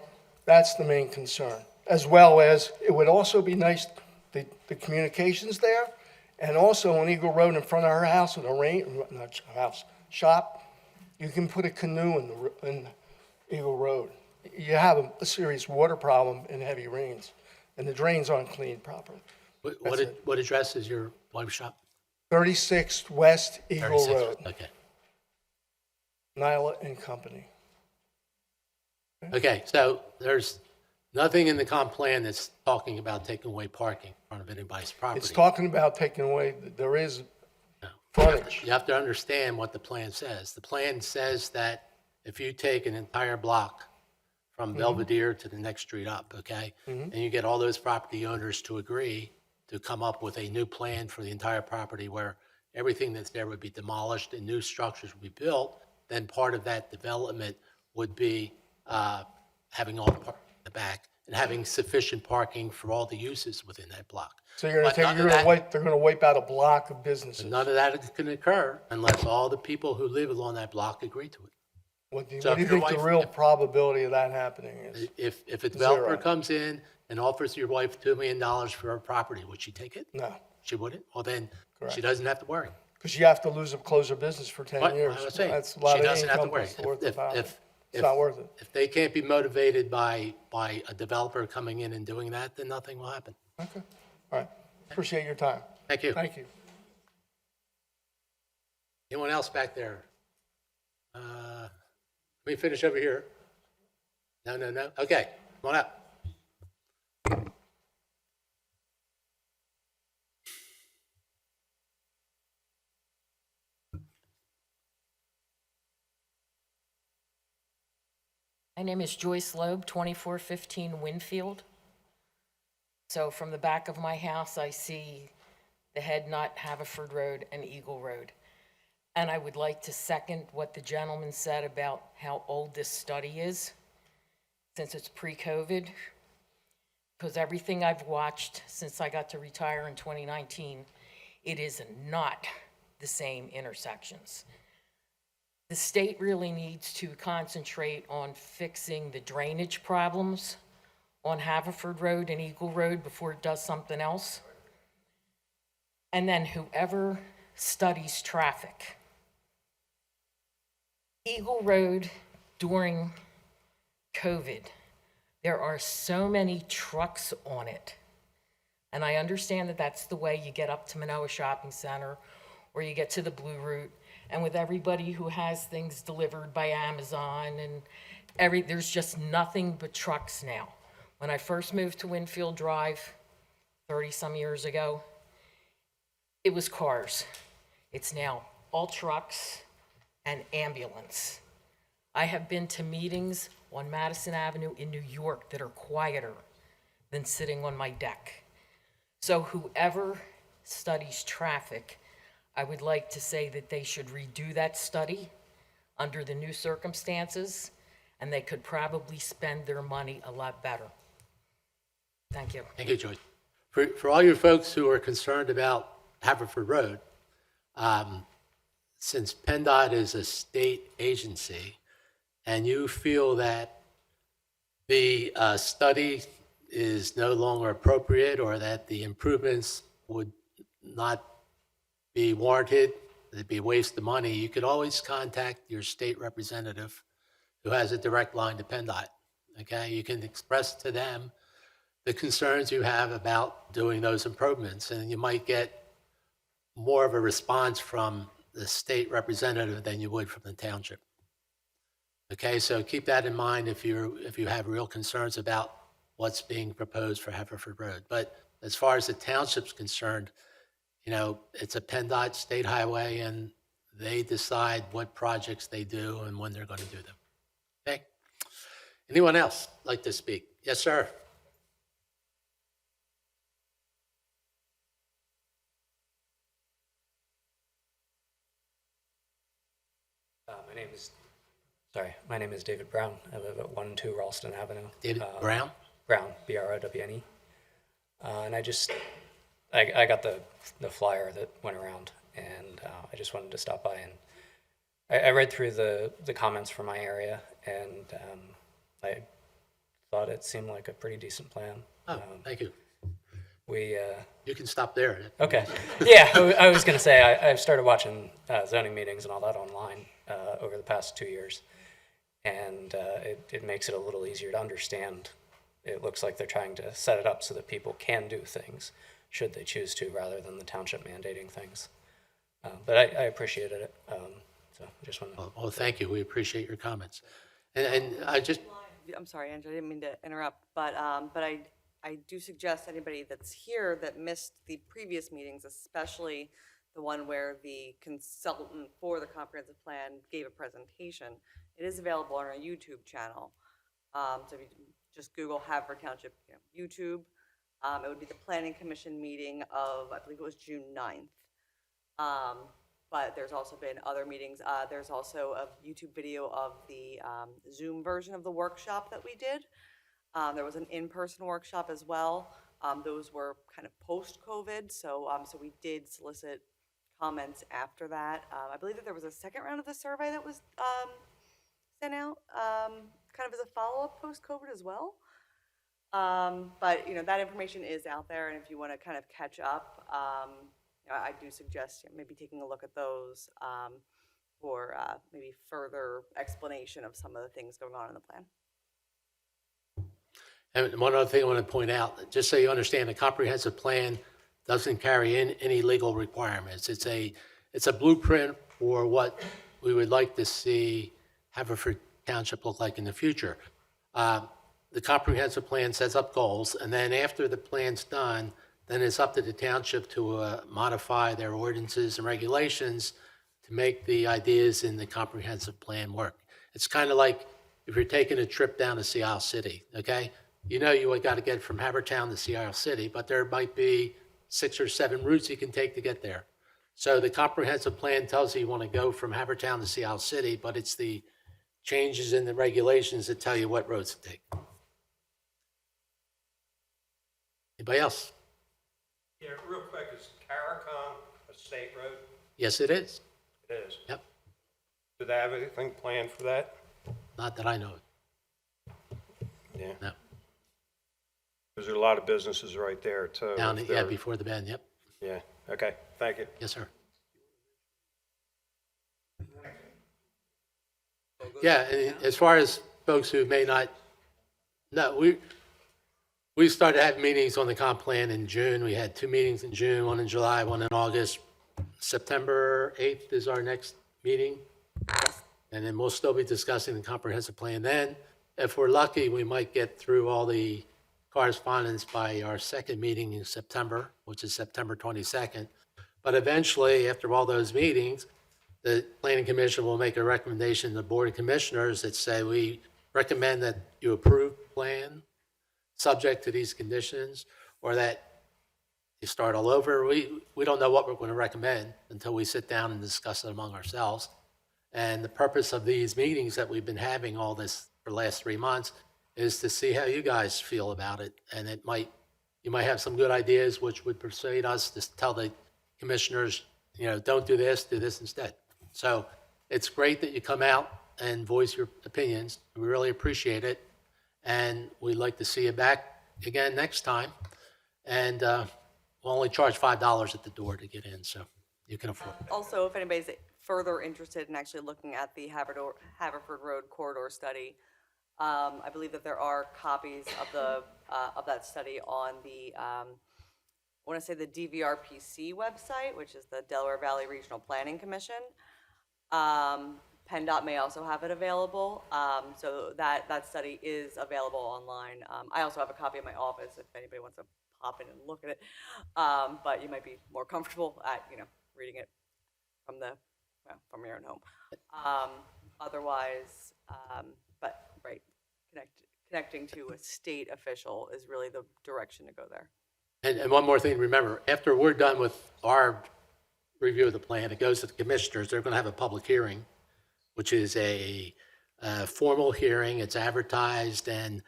that's the main concern. As well as, it would also be nice, the communications there, and also on Eagle Road in front of her house, in the rain, not house, shop, you can put a canoe in Eagle Road. You have a serious water problem in heavy rains. and the drains aren't cleaned properly. That's it. What address is your wife shop? 36 West Eagle 36. Road, Okay. Nyla and Company. Okay, so there's nothing in the comp plan that's talking about taking away parking in front of anybody's property. It's talking about taking away, there is No. frontage. You have to understand what the plan says. The plan says that if you take an entire block from Belvedere to the next street up, okay? And you get all those property owners to agree to come up with a new plan for the entire property where everything that's there would be demolished and new structures would be built, then part of that development would be having all the parking in the back and having sufficient parking for all the uses within that block. So you're But none of gonna that- wipe, they're gonna wipe out a block of businesses. None of that can occur unless all the people who live along that block agree to it. What do you So if think your the wife- real probability of that happening is? If a developer Zero. comes in and offers your wife $2 million for her property, would she take it? No, She wouldn't? Well, then she Correct. doesn't have to worry. because you have to close a business for 10 What? years. I was saying, That's a lot she of doesn't have to income worry. that's worth of value. If It's not worth it. If they can't be motivated by a developer coming in and doing that, then nothing will happen. Okay, all right. Appreciate your time. Thank you. Thank you. Anyone else back there? Let me finish over here. No. Okay, come on up. My name is Joyce Loeb, 2415 Winfield. So from the back of my house, I see the Head Nut, Haverford Road, and Eagle Road. And I would like to second what the gentleman said about how old this study is, since it's pre-COVID. Because everything I've watched since I got to retire in 2019, it is not the same intersections. The state really needs to concentrate on fixing the drainage problems on Haverford Road and Eagle Road before it does something else. And then whoever studies traffic. Eagle Road during COVID, there are so many trucks on it. And I understand that that's the way you get up to Manoa Shopping Center or you get to the Blue Route. And with everybody who has things delivered by Amazon and there's just nothing but trucks now. When I first moved to Winfield Drive 30-some years ago, it was cars. It's now all trucks and ambulance. I have been to meetings on Madison Avenue in New York that are quieter than sitting on my deck. So whoever studies traffic, I would like to say that they should redo that study under the new circumstances, and they could probably spend their money a lot better. Thank you. Thank you, Joyce. For all you folks who are concerned about Haverford Road, since PennDOT is a state agency, and you feel that the study is no longer appropriate or that the improvements would not be warranted, it'd be a waste of money, you could always contact your state representative who has a direct line to PennDOT, okay? You can express to them the concerns you have about doing those improvements, and you might get more of a response from the state representative than you would from the township. Okay, so keep that in mind if you have real concerns about what's being proposed for Haverford Road. But as far as the township's concerned, you know, it's a PennDOT state highway, and they decide what projects they do and when they're going to do them. Okay? Anyone else like to speak? Yes, sir. My name is David Brown. I live at 1-2 Ralston Avenue. David Brown? Brown, Browne. And I got the flyer that went around, and I just wanted to stop by. And I read through the comments from my area, and I thought it seemed like a pretty decent plan. Oh, thank you. You can stop there. Okay. Yeah, I was going to say, I've started watching zoning meetings and all that online over the past 2 years, and it makes it a little easier to understand it looks like they're trying to set it up so that people can do things, should they choose to, rather than the township mandating things. But I appreciated it, so I just want to. Well, thank you. We appreciate your comments. And I just, I'm sorry, Andrew, I didn't mean to interrupt, but I do suggest anybody that's here that missed the previous meetings, especially the one where the consultant for the comprehensive plan gave a presentation. It is available on our YouTube channel. So if you just Google Haverford Township, YouTube, it would be the Planning Commission meeting of, I believe it was June 9th. But there's also been other meetings. There's also a YouTube video of the Zoom version of the workshop that we did. There was an in-person workshop as well. Those were kind of post-COVID, so we did solicit comments after that. I believe that there was a second round of the survey that was sent out, kind of as a follow-up post-COVID as well. But that information is out there, and if you want to kind of catch up, I do suggest maybe taking a look at those for maybe further explanation of some of the things going on in the plan. and one other thing I want to point out, just so you understand, the comprehensive plan doesn't carry in any legal requirements. It's a blueprint for what we would like to see Haverford Township look like in the future. The comprehensive plan sets up goals, and then after the plan's done, then it's up to the township to modify their ordinances and regulations to make the ideas in the comprehensive plan work. It's kind of like if you're taking a trip down to Sea Isle City, okay? You got to get from Havertown to Sea Isle City, but there might be 6 or 7 routes you can take to get there. So the comprehensive plan tells you want to go from Havertown to Sea Isle City, but it's the changes in the regulations that tell you what roads to take. Anybody else? Yeah, real quick, is Caricon a state road? Yes, it is. It is. Yep. Do they have anything planned for that? Not that I know of. Yeah. No. Because there are a lot of businesses right there, too. Down, if yeah, they're- before the bend, yep. Yeah, okay, thank you. Yes, sir. Yeah, and as far as folks who may not, no, we started having meetings on the comp plan in June. We had 2 meetings in June, 1 in July, 1 in August. September 8th is our next meeting. And then we'll still be discussing the comprehensive plan then. If we're lucky, we might get through all the correspondence by our second meeting in September, which is September 22nd. But eventually, after all those meetings, the Planning Commission will make a recommendation to the Board of Commissioners that say, we recommend that you approve the plan subject to these conditions, or that you start all over. We don't know what we're going to recommend until we sit down and discuss it among ourselves. And the purpose of these meetings that we've been having all this for the last 3 months is to see how you guys feel about it. And you might have some good ideas which would persuade us to tell the commissioners, don't do this instead. So it's great that you come out and voice your opinions. We really appreciate it. And we'd like to see you back again next time. And we'll only charge $5 at the door to get in, so you can afford it. Also, if anybody's further interested in actually looking at the Haverford Road corridor study, I believe that there are copies of that study on the, I want to say the DVRPC website, which is the Delaware Valley Regional Planning Commission. PennDOT may also have it available, so that study is available online. I also have a copy in my office if anybody wants to pop in and look at it, but you might be more comfortable at reading it from your own home. Otherwise, but right, connecting to a state official is really the direction to go there. And one more thing to remember, after we're done with our review of the plan, it goes to the commissioners. They're going to have a public hearing, which is a formal hearing. It's advertised, and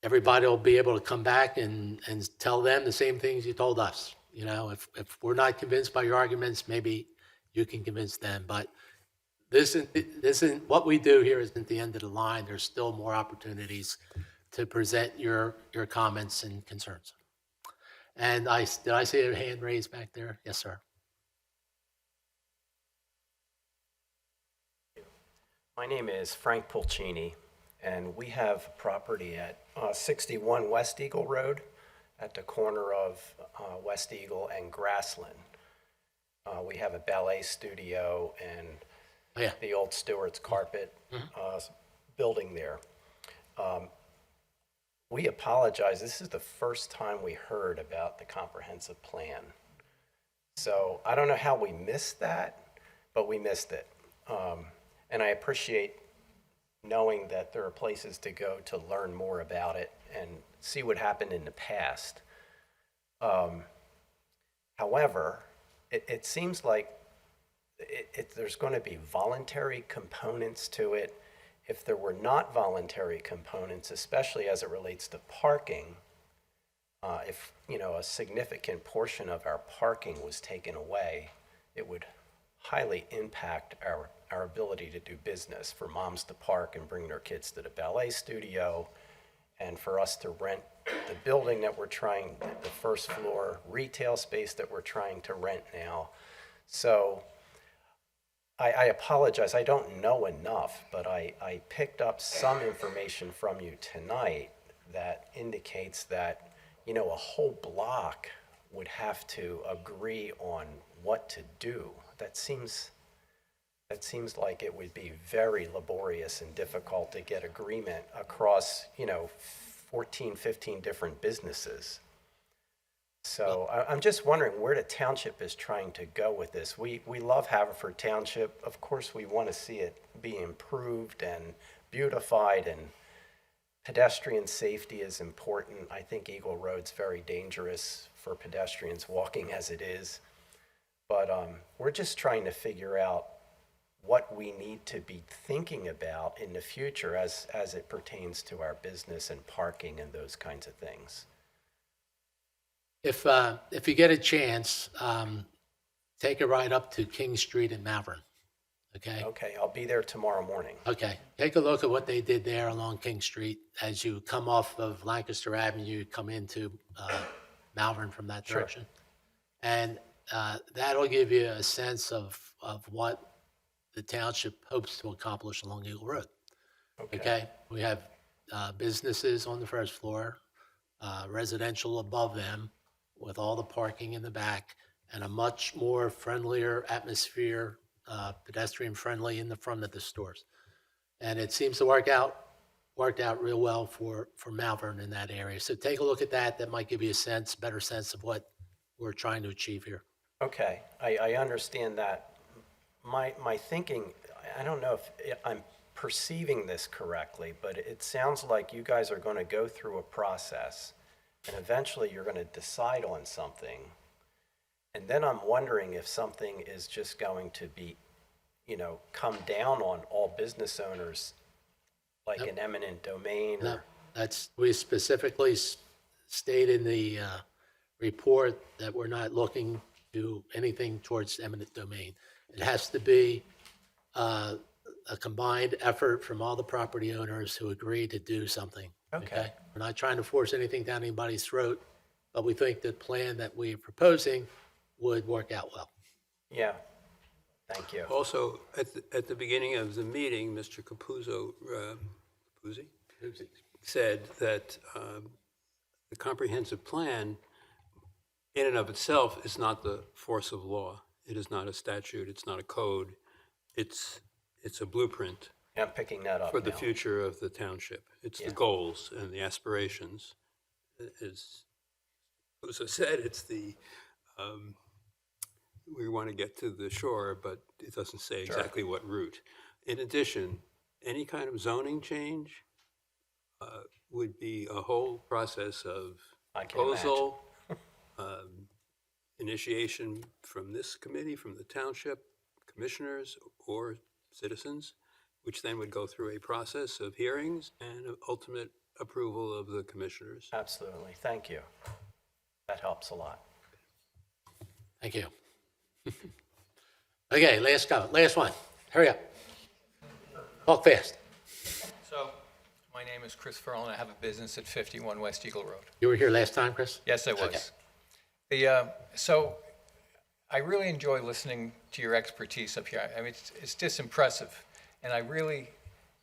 everybody will be able to come back and tell them the same things you told us. If we're not convinced by your arguments, maybe you can convince them. But this isn't what we do here isn't the end of the line. There's still more opportunities to present your comments and concerns. And did I see a hand raised back there? Yes, sir. My name is Frank Pulcini, And we have property at 61 West Eagle Road at the corner of West Eagle and Grassland. We have a ballet studio and the old Stewart's Carpet building there. We apologize. This is the first time we heard about the comprehensive plan. So I don't know how we missed that, but we missed it. And I appreciate knowing that there are places to go to learn more about it and see what happened in the past. However, it seems like there's going to be voluntary components to it. If there were not voluntary components, especially as it relates to parking, if a significant portion of our parking was taken away, it would highly impact our ability to do business, for moms to park and bring their kids to the ballet studio, and for us to rent the building that we're trying, the first floor retail space that we're trying to rent now. So I apologize, I don't know enough, but I picked up some information from you tonight that indicates that, a whole block would have to agree on what to do. That seems like it would be very laborious and difficult to get agreement across, 14, 15 different businesses. So I'm just wondering where the township is trying to go with this. We love Haverford Township. Of course, we want to see it be improved and beautified, and pedestrian safety is important. I think Eagle Road's very dangerous for pedestrians walking as it is. But we're just trying to figure out what we need to be thinking about in the future as it pertains to our business and parking and those kinds of things. If you get a chance, take a ride up to King Street in Malvern, okay? Okay, I'll be there tomorrow morning. Okay, take a look at what they did there along King Street. As you come off of Lancaster Avenue, come into Malvern from that direction. And that'll give you a sense of what the township hopes to accomplish along Eagle Road. Okay? We have businesses on the first floor, residential above them, with all the parking in the back, and a much more friendlier atmosphere, pedestrian friendly in the front of the stores. And it seems to worked out real well for Malvern in that area. So take a look at that. That might give you a better sense of what we're trying to achieve here. Okay, I understand that. My thinking, I don't know if I'm perceiving this correctly, but it sounds like you guys are going to go through a process, and eventually you're going to decide on something. And then I'm wondering if something is just going to be, come down on all business owners, like an eminent domain. No, we specifically state in the report that we're not looking to do anything towards eminent domain. It has to be a combined effort from all the property owners who agree to do something. Okay. We're not trying to force anything down anybody's throat, but we think the plan that we're proposing would work out well. Yeah, thank you. Also, at the beginning of the meeting, Mr. Capuzzo said that the comprehensive plan in and of itself is not the force of law. It is not a statute. It's not a code. It's a blueprint. I'm picking that up for the now. future of the township. It's the goals and the aspirations. As Capuzzo said, it's the we want to get to the shore, but it doesn't say exactly what route. In addition, any kind of zoning change would be a whole process of proposal, initiation from this committee, from the township, commissioners, or citizens, which then would go through a process of hearings and ultimate approval of the commissioners. Absolutely, thank you. That helps a lot. Thank you. Okay, last one. Hurry up. Talk fast. So, my name is Chris Furl, and I have a business at 51 West Eagle Road. You were here last time, Chris? Yes, I was. Okay. So, I really enjoy listening to your expertise up here. I mean, it's just impressive, and I really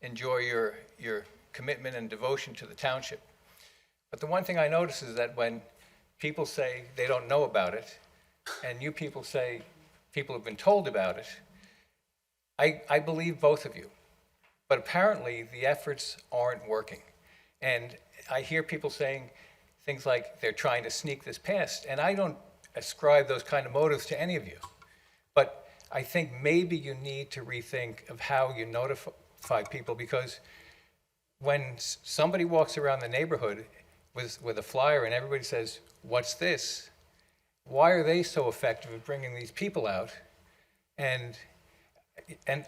enjoy your commitment and devotion to the township. But the one thing I notice is that when people say they don't know about it, and you people say people have been told about it, I believe both of you. But apparently, the efforts aren't working. And I hear people saying things like they're trying to sneak this past, and I don't ascribe those kind of motives to any of you. But I think maybe you need to rethink of how you notify people, because when somebody walks around the neighborhood with a flyer and everybody says, "What's this?" Why are they so effective at bringing these people out? And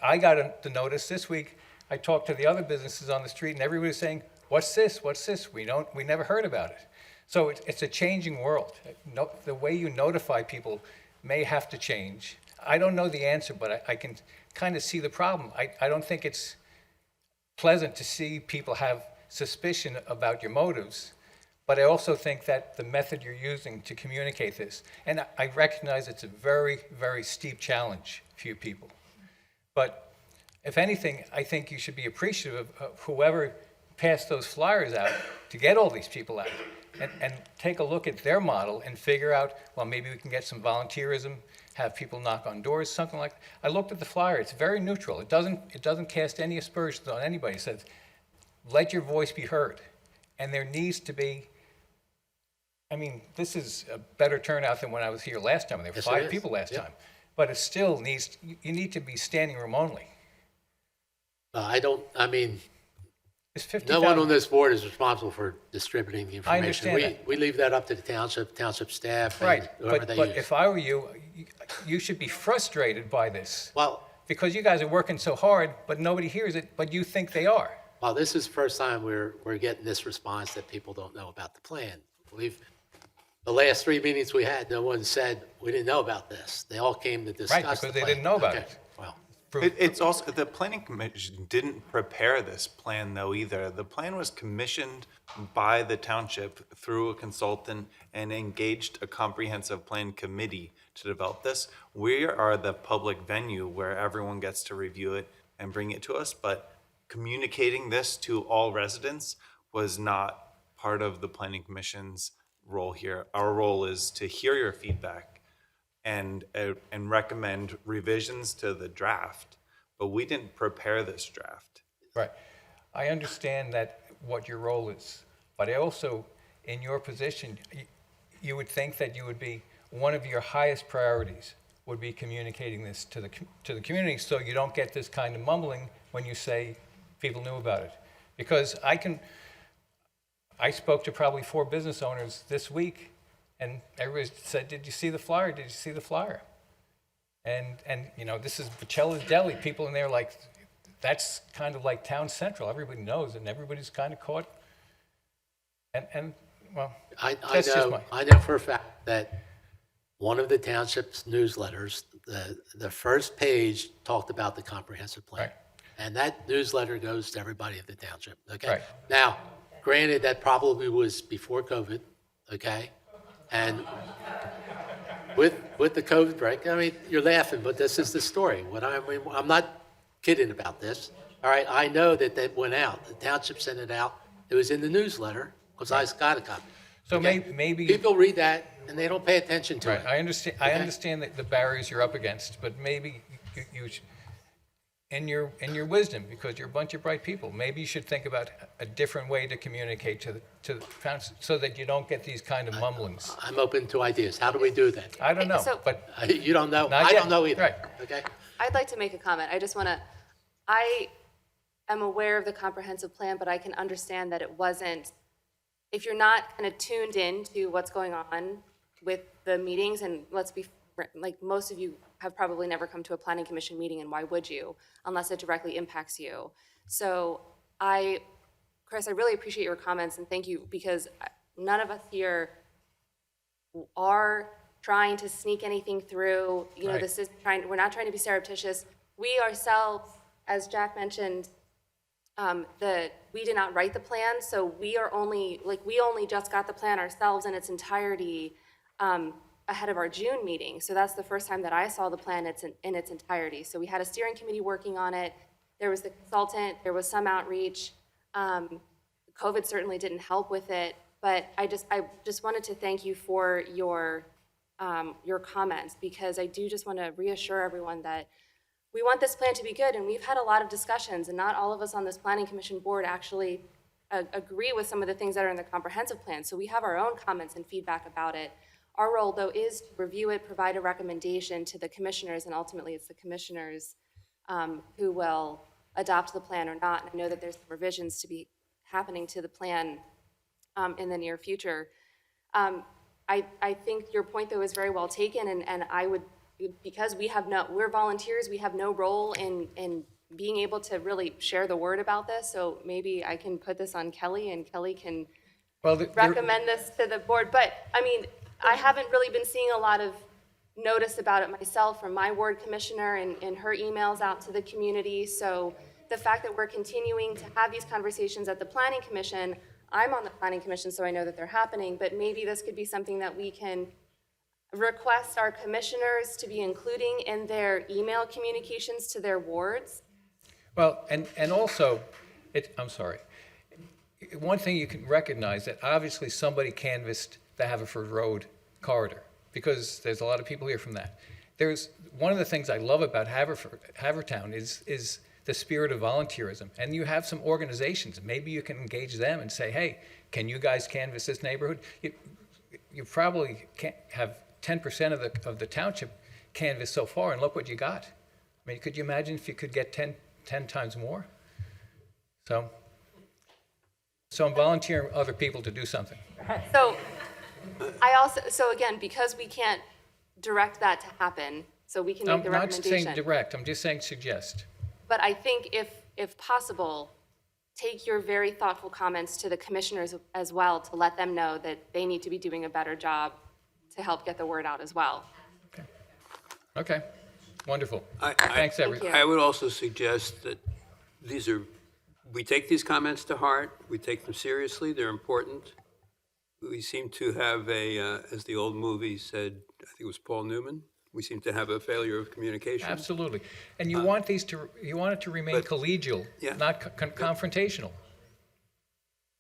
I got the notice this week. I talked to the other businesses on the street, and everybody was saying, "What's this? What's this? We never heard about it." So it's a changing world. The way you notify people may have to change. I don't know the answer, but I can kind of see the problem. I don't think it's pleasant to see people have suspicion about your motives, but I also think that the method you're using to communicate this, and I recognize it's a very, very steep challenge for you people. But if anything, I think you should be appreciative of whoever passed those flyers out to get all these people out, and take a look at their model and figure out, well, maybe we can get some volunteerism, have people knock on doors, something like that. I looked at the flyer. It's very neutral. It doesn't cast any aspersions on anybody. It says, let your voice be heard. And there needs to be, I mean, this is a better turnout than when I was here last time. There were Yes, it 5 is. people last Yep. time. But it still needs, you need to be standing room only. It's 50,000. No one on this board is responsible for distributing the information. understand that. We leave that up to the township staff, and Right, whoever they but use. if I were you, you should be frustrated by this. Well, because you guys are working so hard, but nobody hears it, but you think they are. well, this is the first time we're getting this response that people don't know about the plan. The last 3 meetings we had, no one said, we didn't know about this. They all came to discuss the plan. because they didn't know about Okay, it. Well, It's also, the planning commission didn't prepare this plan though either. The plan was commissioned by the township through a consultant and engaged a comprehensive plan committee to develop this. We are the public venue where everyone gets to review it and bring it to us, but communicating this to all residents was not part of the planning commission's role here. Our role is to hear your feedback and recommend revisions to the draft, but we didn't prepare this draft. Right. I understand that what your role is, but I also, in your position, you would think that you would be, one of your highest priorities would be communicating this to the community, so you don't get this kind of mumbling when you say people knew about it. Because I spoke to probably 4 business owners this week, and everybody said, "Did you see the flyer? Did you see the flyer?" And this is Bacella's Deli. People in there like, that's kind of like town central. Everybody knows, and everybody's kind of caught. And well, that's just my. I know for a fact that one of the township's newsletters, the first page talked about the comprehensive plan. Right. And that newsletter goes to everybody at the township, okay? Right. Now, granted, that probably was before COVID, okay? And with the COVID break, I mean, you're laughing, but this is the story. I'm not kidding about this. All right, I know that went out. The township sent it out. It was in the newsletter, because I got a copy. So Okay? maybe. People read that, and they don't pay attention to Right, it. I understand. I understand that the barriers you're up against, but maybe you should, in your wisdom, because you're a bunch of bright people, maybe you should think about a different way to communicate to the council, so that you don't get these kind of mumblings. I'm open to ideas. How do we do that? I don't know, So- but You don't know? Not I yet. don't know either. Right. Okay? I'd like to make a comment. I am aware of the comprehensive plan, but I can understand that it wasn't, if you're not kind of tuned in to what's going on with the meetings, and let's be, like, most of you have probably never come to a planning commission meeting, and why would you, unless it directly impacts you? So Chris, I really appreciate your comments, and thank you, because none of us here are trying to sneak anything through. Right. This is we're not trying to be surreptitious. We ourselves, as Jack mentioned, we did not write the plan, so we only just got the plan ourselves in its entirety ahead of our June meeting. So that's the first time that I saw the plan in its entirety. So we had a steering committee working on it. There was the consultant, there was some outreach. COVID certainly didn't help with it, but I just wanted to thank you for your comments, because I do just want to reassure everyone that we want this plan to be good, and we've had a lot of discussions, and not all of us on this Planning Commission board actually agree with some of the things that are in the comprehensive plan, so we have our own comments and feedback about it. Our role, though, is to review it, provide a recommendation to the commissioners, and ultimately it's the commissioners who will adopt the plan or not. And I know that there's revisions to be happening to the plan in the near future. I think your point, though, is very well taken, and I would, because we're volunteers, we have no role in being able to really share the word about this, so maybe I can put this on Kelly, and Kelly can recommend this to the board. But, I mean, I haven't really been seeing a lot of notice about it myself from my ward commissioner and her emails out to the community, so the fact that we're continuing to have these conversations at the Planning Commission, I'm on the Planning Commission, so I know that they're happening, but maybe this could be something that we can request our commissioners to be including in their email communications to their wards. Well, and also, I'm sorry, one thing you can recognize that obviously somebody canvassed the Haverford Road corridor, because there's a lot of people here from that. There's one of the things I love about Havertown is the spirit of volunteerism, and you have some organizations. Maybe you can engage them and say, hey, can you guys canvass this neighborhood? You probably can't have 10% of the township canvass so far, and look what you got. I mean, could you imagine if you could get 10 times more? So I'm volunteering other people to do something. So so again, because we can't direct that to happen, so we can make the recommendation. I'm not saying direct, I'm just saying suggest. But I think if possible, take your very thoughtful comments to the commissioners as well, to let them know that they need to be doing a better job to help get the word out as well. Okay, wonderful. Thanks, everyone. I would also suggest that we take these comments to heart, we take them seriously, they're important. We seem to have as the old movie said, I think it was Paul Newman, we seem to have a failure of communication. Absolutely. And you want it to remain collegial, not confrontational.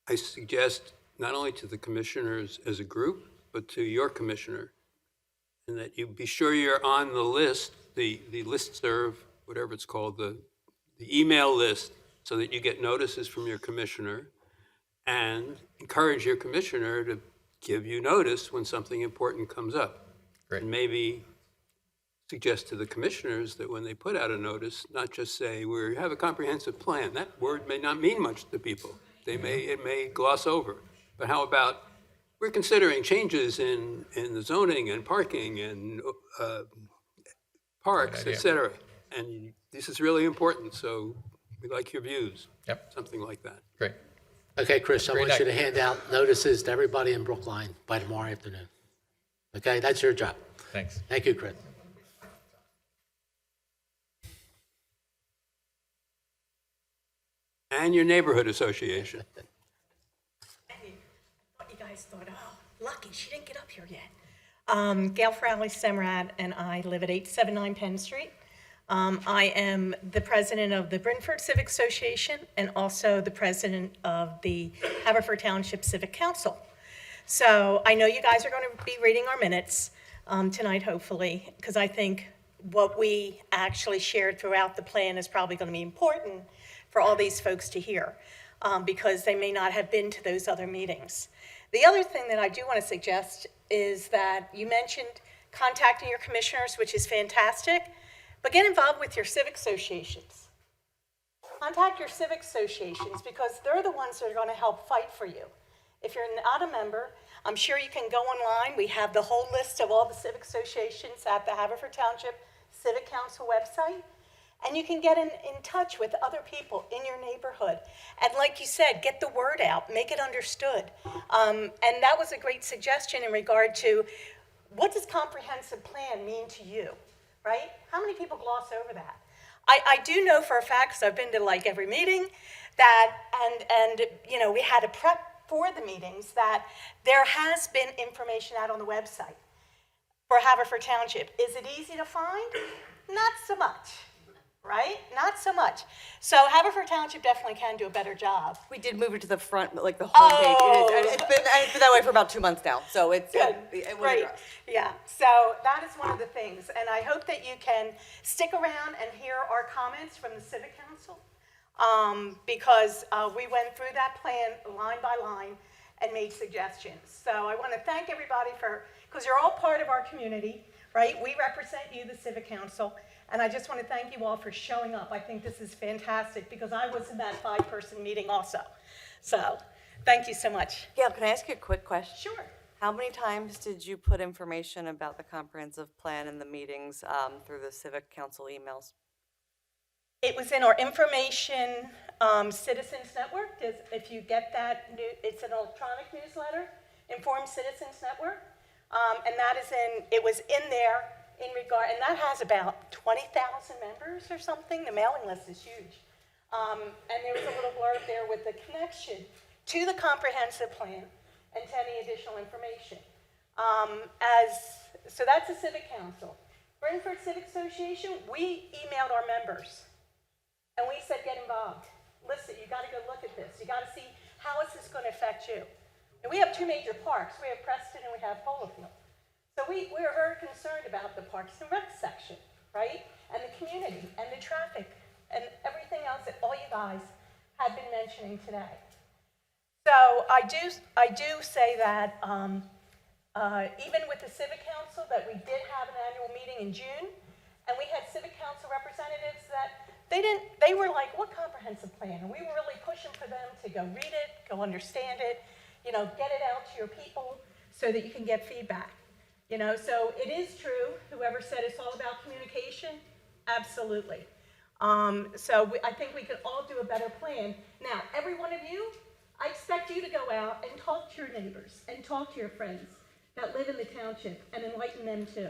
I suggest not only to the commissioners as a group, but to your commissioner, and that you be sure you're on the list, the listserv, whatever it's called, the email list, so that you get notices from your commissioner, and encourage your commissioner to give you notice when something important comes up. Great. And maybe suggest to the commissioners that when they put out a notice, not just say, we have a comprehensive plan. That word may not mean much to people. It may gloss over. But how about, we're considering changes in the zoning and parking and parks, et cetera. And this is really important, so we'd like your views. Yep. Something like that. Great. Okay, Chris, I Great want you night. to hand out notices to everybody in Brookline by tomorrow afternoon. Okay, that's your job. Thanks. Thank you, Chris. And your neighborhood association. I thought you guys thought, oh, lucky, she didn't get up here yet. Gail Frowley-Semrad and I live at 879 Penn Street. I am the president of the Brentford Civic Association and also the president of the Haverford Township Civic Council. So I know you guys are going to be reading our minutes tonight, hopefully, because I think what we actually shared throughout the plan is probably going to be important for all these folks to hear, because they may not have been to those other meetings. The other thing that I do want to suggest is that you mentioned contacting your commissioners, which is fantastic, but get involved with your civic associations. Contact your civic associations, because they're the ones that are going to help fight for you. If you're not a member, I'm sure you can go online. We have the whole list of all the civic associations at the Haverford Township Civic Council website. And you can get in touch with other people in your neighborhood. And like you said, get the word out, make it understood. And that was a great suggestion in regard to, what does comprehensive plan mean to you, right? How many people gloss over that? I do know for a fact, because I've been to like every meeting, that, and you know, we had to prep for the meetings, that there has been information out on the website for Haverford Township. Is it easy to find? Not so much. right? Not so much. So Haverford Township definitely can do a better job. We did move it to the front, like the homepage. It is, and it's been that way for about 2 months now, so it's, Good, it was great. addressed. Yeah, so that is one of the things, and I hope that you can stick around and hear our comments from the Civic Council, because we went through that plan line by line and made suggestions. So I want to thank everybody because you're all part of our community, right? We represent you, the Civic Council, and I just want to thank you all for showing up. I think this is fantastic because I was in that 5-person meeting also. So thank you so much. Gail, can I ask you a quick question? Sure. How many times did you put information about the comprehensive plan in the meetings through the Civic Council emails? It was in our information citizens network. If you get that, it's an electronic newsletter, Informed Citizens Network, and it was in there in regard, and that has about 20,000 members or something. The mailing list is huge, and there was a little blurb there with the connection to the comprehensive plan and to any additional information. So that's the Civic Council. Brentford Civic Association, we emailed our members. And we said, get involved. Listen, you got to go look at this. You got to see how is this going to affect you. And we have 2 major parks. We have Preston and we have Polofield. So we are very concerned about the Parks and Rec section, right? And the community and the traffic and everything else that all you guys have been mentioning today. So I do say that even with the Civic Council, that we did have an annual meeting in June, and we had Civic Council representatives that they were like, what comprehensive plan? And we were really pushing for them to go read it, go understand it, get it out to your people so that you can get feedback. So it is true, whoever said it's all about communication, absolutely. I think we could all do a better plan. Now, every one of you, I expect you to go out and talk to your neighbors and talk to your friends that live in the township and enlighten them too.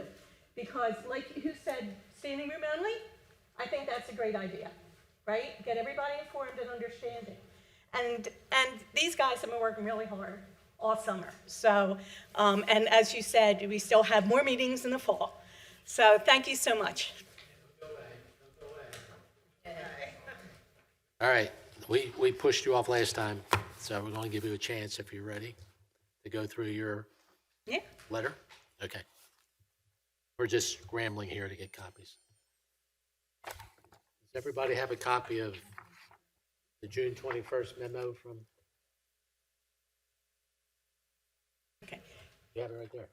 Because like who said, standing room only? I think that's a great idea, right? Get everybody informed and understanding. And these guys have been working really hard all summer. So, and as you said, we still have more meetings in the fall. So thank you so much. All right, we pushed you off last time, so we're going to give you a chance if you're ready to go through your letter. Okay. We're just scrambling here to get copies. Does everybody have a copy of the June 21st memo from? Okay. You have it right there.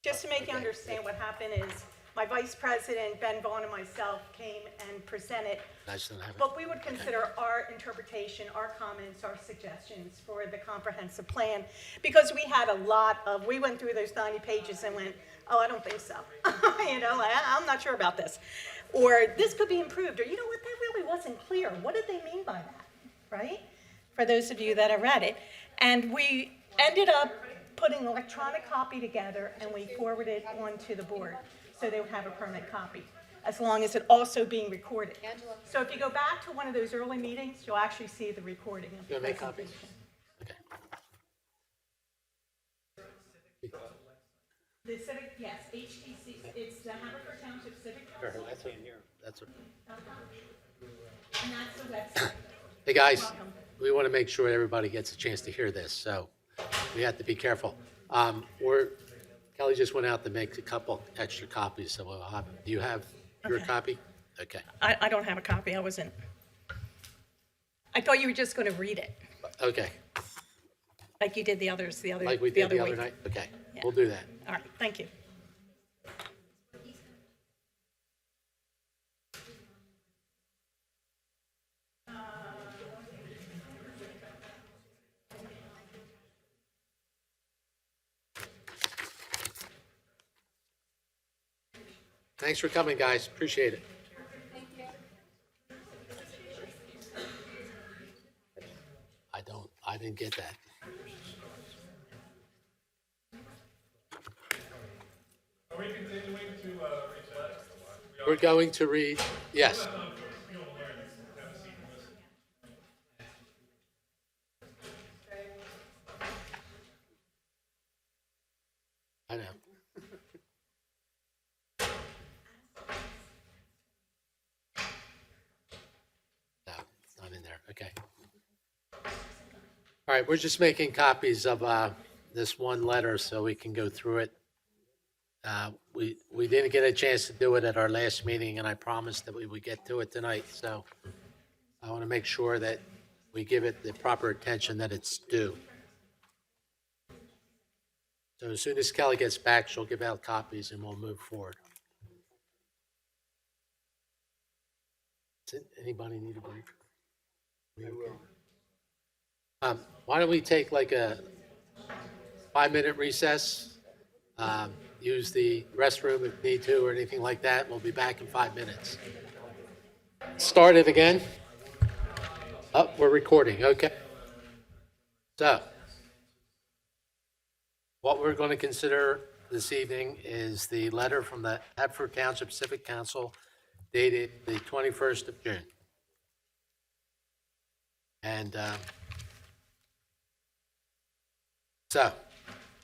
Just to make you understand what happened is my vice president, Ben Vaughn, and myself came and presented Nice to have it. what we would consider our interpretation, our comments, our suggestions for the comprehensive plan. Because we had we went through those 90 pages and went, oh, I don't think so. I'm not sure about this. Or this could be improved. Or you know what, that really wasn't clear. What did they mean by that, right? For those of you that have read it. And we ended up putting an electronic copy together and we forwarded it on to the board so they would have a permanent copy, as long as it also being recorded. So if you go back to one of those early meetings, you'll actually see the recording of the You want to make copies? presentation. The Civic, yes, HTC, it's the Haverford Township Civic Council. That's what. And that's the website. Hey, guys, Welcome. we want to make sure everybody gets a chance to hear this, so we have to be careful. Kelly just went out to make a couple extra copies, so we'll have, do you have your copy? Okay. I don't have a copy, I thought you were just going to read it, Okay, like you did the others, like we did the other week. night? Okay, Yeah. we'll do that. All right, thank you. Thanks for coming, guys, appreciate it. I didn't get that. Are we continuing to read that? We're going to read, yes. I know. All right, we're just making copies of this one letter so we can go through it. We didn't get a chance to do it at our last meeting, and I promised that we would get to it tonight. So I want to make sure that we give it the proper attention that it's due. So as soon as Kelly gets back, she'll give out copies and we'll move forward. Anybody need a break? I will. Why don't we take like a 5-minute recess? Use the restroom if need to or anything like that. We'll be back in 5 minutes. Start it again. Oh, we're recording. Okay. So, what we're going to consider this evening is the letter from the Haverford Township Civic Council dated the 21st of June. And so,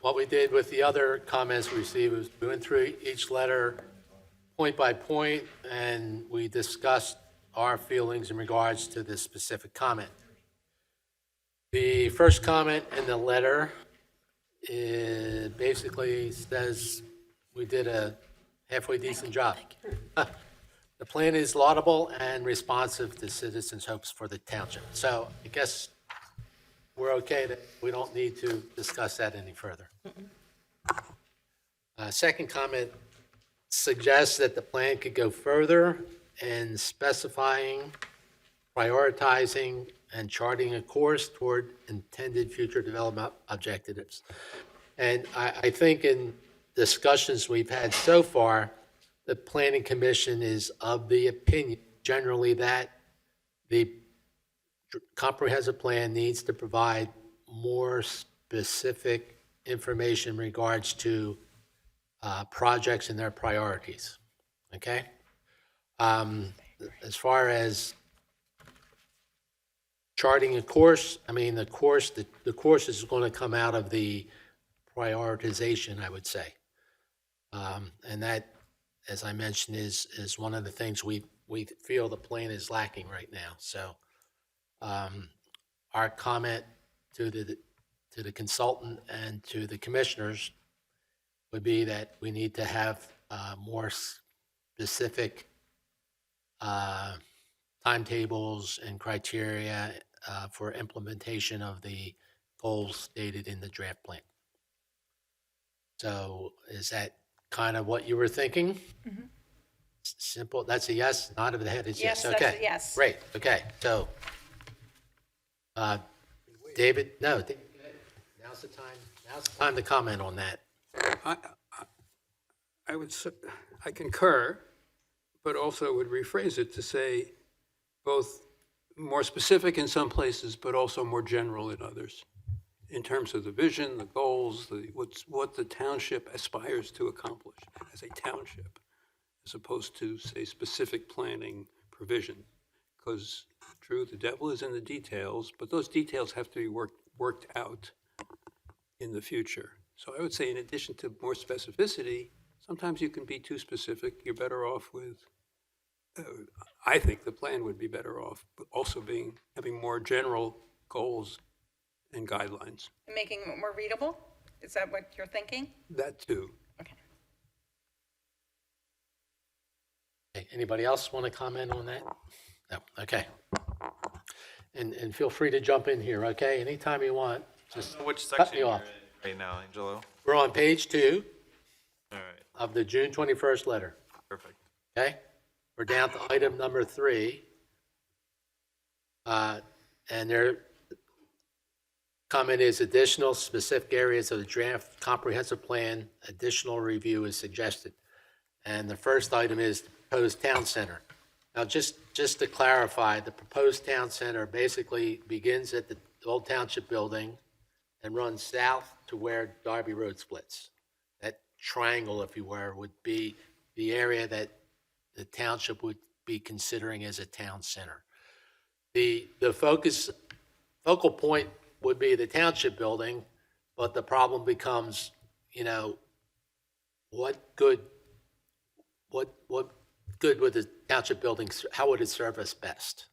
what we did with the other comments we received was we went through each letter point by point, and we discussed our feelings in regards to this specific comment. The first comment in the letter basically says we did a halfway decent job. The plan is laudable and responsive to citizens' hopes for the township. So I guess we're okay that we don't need to discuss that any further. Second comment suggests that the plan could go further in specifying, prioritizing, and charting a course toward intended future development objectives. And I think in discussions we've had so far, the Planning Commission is of the opinion generally that the comprehensive plan needs to provide more specific information in regards to projects and their priorities, okay? As far as charting a course, I mean, the course is going to come out of the prioritization, I would say. And that, as I mentioned, is one of the things we feel the plan is lacking right now. So our comment to the consultant and to the commissioners would be that we need to have more specific timetables and criteria for implementation of the goals stated in the draft plan. So is that kind of what you were thinking? Mhm. Simple, that's a yes, nod of the head is yes, Yes, okay. that's a yes. Great, okay, so, David, no, now's the time to comment on that. I concur, but also would rephrase it to say both more specific in some places, but also more general in others, in terms of the vision, the goals, what the township aspires to accomplish as a township, as opposed to, say, specific planning provision. Because, true, the devil is in the details, but those details have to be worked out in the future. So I would say in addition to more specificity, sometimes you can be too specific. You're better off with, I think the plan would be better off, but also having more general goals and guidelines. Making it more readable? Is that what you're thinking? That too. Okay. Okay, anybody else want to comment on that? No, okay. And feel free to jump in here, okay? Anytime you want, just Which cut section me you're off. in right now, Angelo? We're on page 2 All right, of the June 21st letter, perfect. okay? We're down to item number 3. And their comment is additional specific areas of the draft comprehensive plan, additional review is suggested. And the first item is the proposed town center. Now, just to clarify, the proposed town center basically begins at the old township building and runs south to where Darby Road splits. That triangle, if you were, would be the area that the township would be considering as a town center. The focal point would be the township building, but the problem becomes, what good would the township building, how would it serve us best?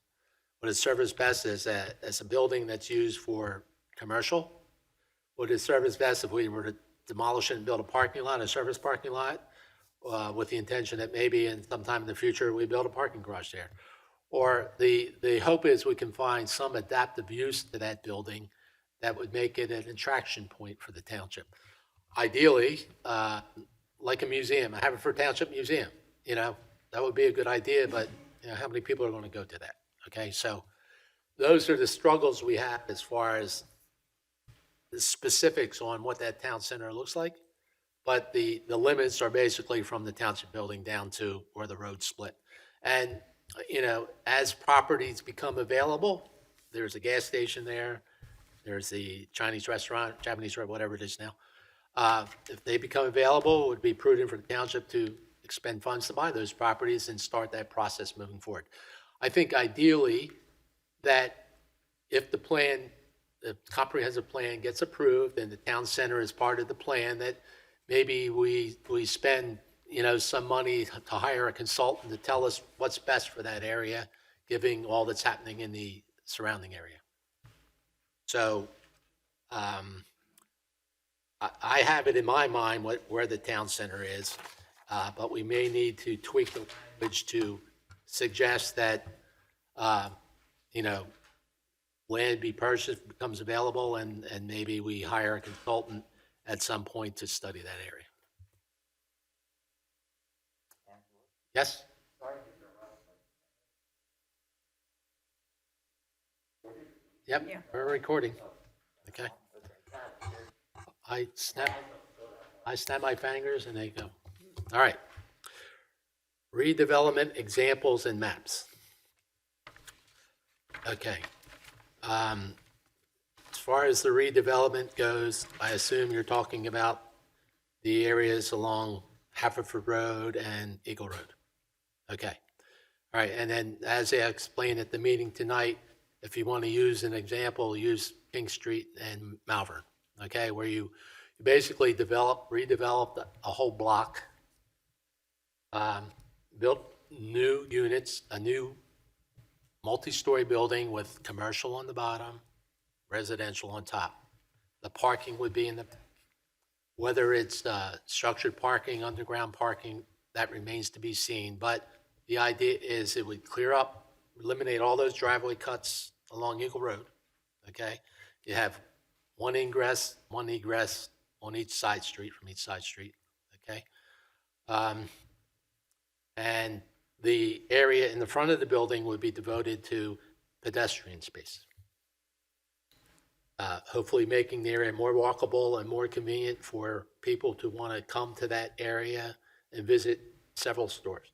Would it serve us best as a building that's used for commercial? Would it serve us best if we were to demolish it and build a parking lot, a service parking lot, with the intention that maybe in sometime in the future, we build a parking garage there? Or the hope is we can find some adaptive use to that building that would make it an attraction point for the township. Ideally, like a museum, a Haverford Township Museum, that would be a good idea, but how many people are going to go to that? Okay, so those are the struggles we have as far as the specifics on what that town center looks like. But the limits are basically from the township building down to where the road split. And, as properties become available, there's a gas station there, there's the Chinese restaurant, Japanese restaurant, whatever it is now. If they become available, it would be prudent for the township to expend funds to buy those properties and start that process moving forward. I think ideally that if the comprehensive plan gets approved and the town center is part of the plan, that maybe we spend, some money to hire a consultant to tell us what's best for that area, given all that's happening in the surrounding area. So, I have it in my mind where the town center is, but we may need to tweak the language to suggest that, land be purchased, becomes available, and maybe we hire a consultant at some point to study that area. Yes? Yep, we're recording. Okay. I snap my fingers and they go. All right. Redevelopment examples and maps. Okay. As far as the redevelopment goes, I assume you're talking about the areas along Haverford Road and Eagle Road. Okay. All right. And then as I explained at the meeting tonight, if you want to use an example, use King Street and Malvern. Okay, where you basically redeveloped a whole block, built new units, a new multi-story building with commercial on the bottom, residential on top. The parking would be whether it's structured parking, underground parking, that remains to be seen. But the idea is it would clear up, eliminate all those driveway cuts along Eagle Road. Okay, you have one ingress, one egress on each side street, from each side street, okay? And the area in the front of the building would be devoted to pedestrian space. Hopefully making the area more walkable and more convenient for people to want to come to that area and visit several stores.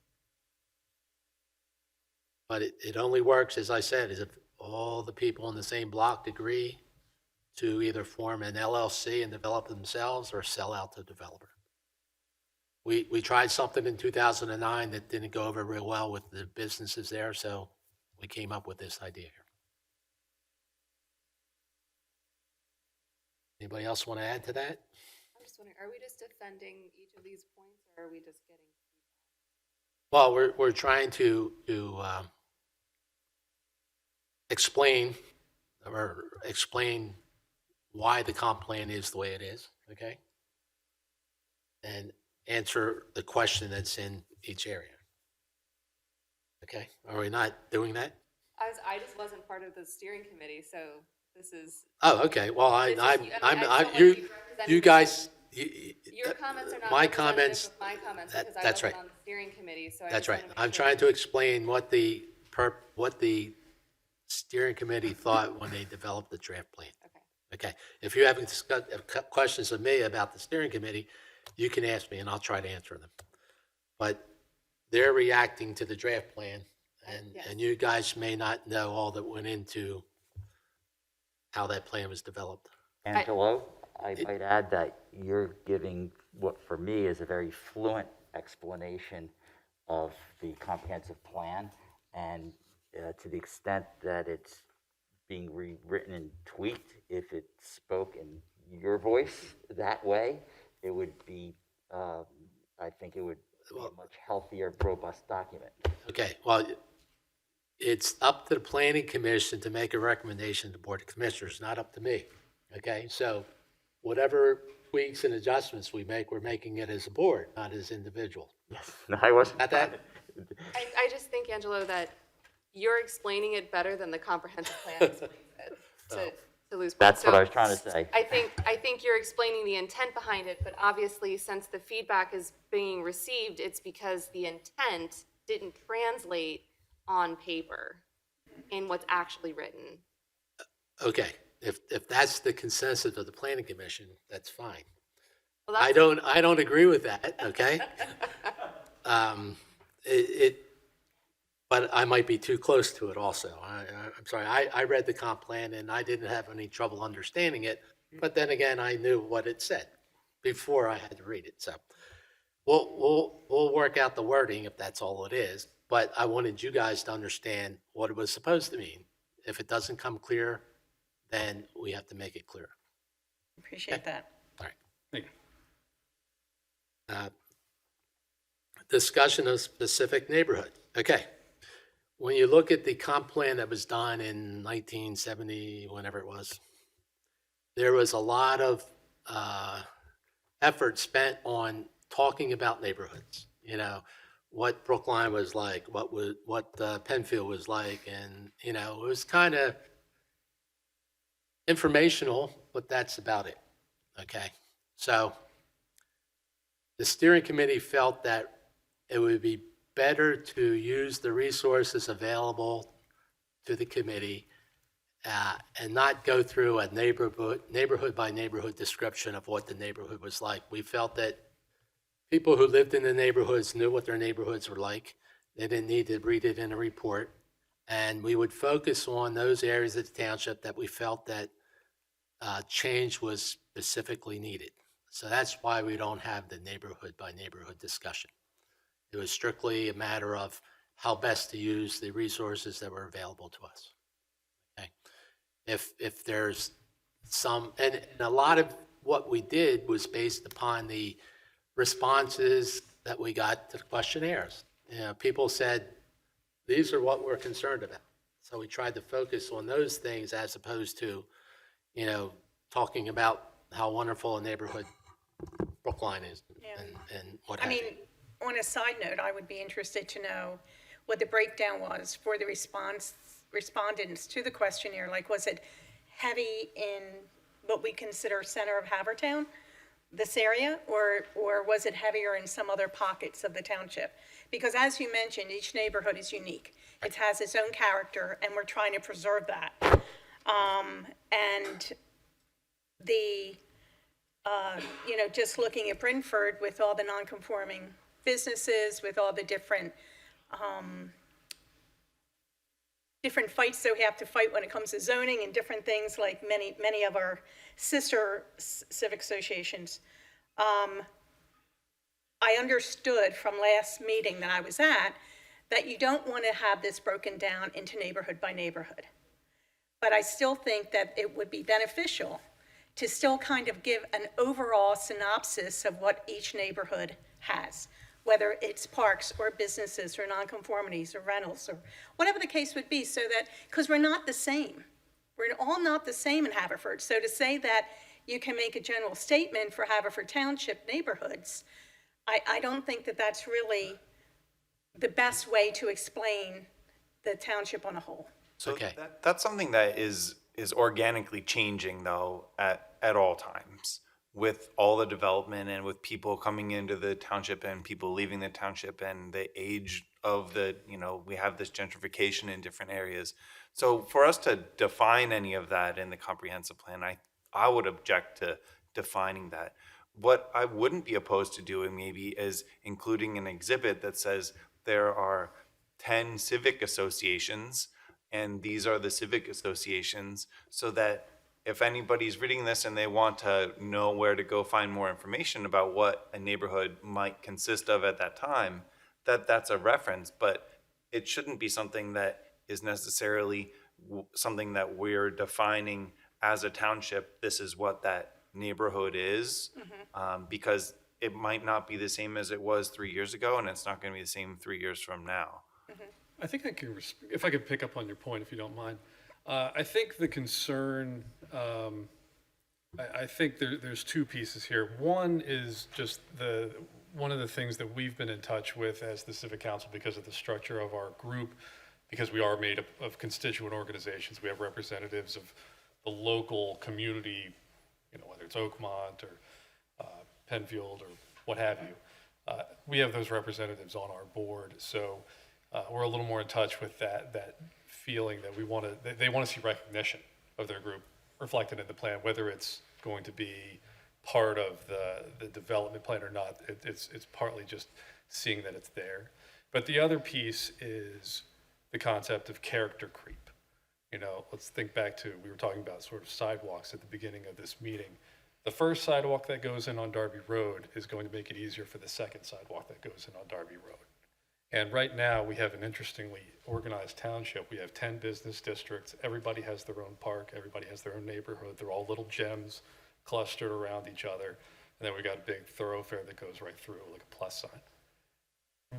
But it only works, as I said, is if all the people in the same block agree to either form an LLC and develop themselves or sell out to a developer. We tried something in 2009 that didn't go over real well with the businesses there, so we came up with this idea here. Anybody else want to add to that? I'm just wondering, are we just defending each of these points, or are we just getting? Well, we're trying to explain why the comp plan is the way it is, okay? And answer the question that's in each area. Okay, are we not doing that? I just wasn't part of the steering committee, so this is. Oh, okay, well, you guys. Your comments are not my representative comments. of my comments because That's I right. wasn't on the steering committee, so. That's right. I'm trying to explain what the steering committee thought when they developed the draft plan. Okay. If you have questions of me about the steering committee, you can ask me and I'll try to answer them. But they're reacting to the draft plan, and you guys may not know all that went into how that plan was developed. Angelo, I might add that you're giving what for me is a very fluent explanation of the comprehensive plan, and to the extent that it's being rewritten and tweaked, if it spoke in your voice that way, it would be, I think it would be a much healthier, robust document. Okay, well, it's up to the planning commission to make a recommendation to the board of commissioners, not up to me. Okay, so whatever tweaks and adjustments we make, we're making it as a board, not as individuals. No, I wasn't. Got that? I just think, Angelo, that you're explaining it better than the comprehensive plan explains it, to lose. That's what I was trying to say. I think you're explaining the intent behind it, but obviously, since the feedback is being received, it's because the intent didn't translate on paper in what's actually written. Okay, if that's the consensus of the planning commission, that's fine. Well, I don't agree with that, okay? But I might be too close to it also. I'm sorry, I read the comp plan and I didn't have any trouble understanding it, but then again, I knew what it said before I had to read it, so. We'll work out the wording if that's all it is, but I wanted you guys to understand what it was supposed to mean. If it doesn't come clear, then we have to make it clear. Appreciate that. All right. Thank you. Discussion of specific neighborhood. Okay. When you look at the comp plan that was done in 1970, whenever it was, there was a lot of effort spent on talking about neighborhoods. You know, what Brookline was like, what Penfield was like, and you know, it was kind of informational, but that's about it. Okay, so the steering committee felt that it would be better to use the resources available to the committee and not go through a neighborhood by neighborhood description of what the neighborhood was like. We felt that people who lived in the neighborhoods knew what their neighborhoods were like. They didn't need to read it in a report. And we would focus on those areas of the township that we felt that change was specifically needed. So that's why we don't have the neighborhood by neighborhood discussion. It was strictly a matter of how best to use the resources that were available to us. Okay. If there's some, and a lot of what we did was based upon the responses that we got to the questionnaires. You know, people said, these are what we're concerned about. So we tried to focus on those things as opposed to, you know, talking about how wonderful a neighborhood Brookline is and what have you. On a side note, I would be interested to know what the breakdown was for the respondents to the questionnaire. Like, was it heavy in what we consider center of Havertown, this area, or was it heavier in some other pockets of the township? Because as you mentioned, each neighborhood is unique. It has its own character, and we're trying to preserve that. And the, you know, just looking at Brentford with all the non-conforming businesses, with all the different fights that we have to fight when it comes to zoning and different things, like many of our sister civic associations. I understood from last meeting that I was at that you don't want to have this broken down into neighborhood by neighborhood. But I still think that it would be beneficial to still kind of give an overall synopsis of what each neighborhood has, whether it's parks or businesses or nonconformities or rentals or whatever the case would be, so that, because we're not the same. We're all not the same in Haverford. So to say that you can make a general statement for Haverford Township neighborhoods, I don't think that that's really the best way to explain the township on a whole. So that's something that is organically changing though at all times, with all the development and with people coming into the township and people leaving the township and the age of the, you know, we have this gentrification in different areas. So for us to define any of that in the comprehensive plan, I would object to defining that. What I wouldn't be opposed to doing maybe is including an exhibit that says there are 10 civic associations and these are the civic associations, so that if anybody's reading this and they want to know where to go find more information about what a neighborhood might consist of at that time, that's a reference, but it shouldn't be something that is necessarily something that we're defining as a township. This is what that neighborhood is, because it might not be the same as it was 3 years ago, and it's not going to be the same 3 years from now. I think I can, if I could pick up on your point, if you don't mind. I think the concern I think there's two pieces here. One is just one of the things that we've been in touch with as the Civic Council because of the structure of our group, because we are made up of constituent organizations. We have representatives of the local community, whether it's Oakmont or Penfield or what have you. We have those representatives on our board, so we're a little more in touch with that feeling that they want to see recognition of their group reflected in the plan, whether it's going to be part of the development plan or not. It's partly just seeing that it's there. But the other piece is the concept of character creep. Let's think back to, we were talking about sort of sidewalks at the beginning of this meeting. The first sidewalk that goes in on Darby Road is going to make it easier for the second sidewalk that goes in on Darby Road. And right now, we have an interestingly organized township. We have 10 business districts. Everybody has their own park. Everybody has their own neighborhood. They're all little gems clustered around each other. And then we got a big thoroughfare that goes right through, like a plus sign.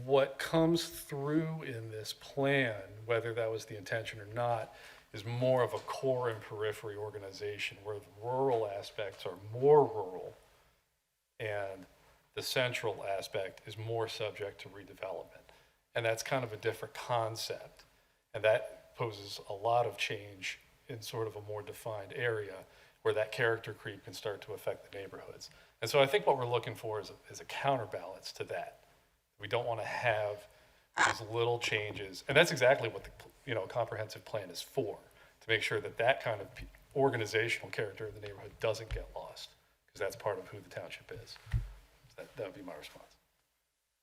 What comes through in this plan, whether that was the intention or not, is more of a core and periphery organization where the rural aspects are more rural and the central aspect is more subject to redevelopment. And that's kind of a different concept. And that poses a lot of change in sort of a more defined area where that character creep can start to affect the neighborhoods. And so I think what we're looking for is a counterbalance to that. We don't want to have these little changes. And that's exactly what the comprehensive plan is for, to make sure that kind of organizational character of the neighborhood doesn't get lost, because that's part of who the township is. So that would be my response.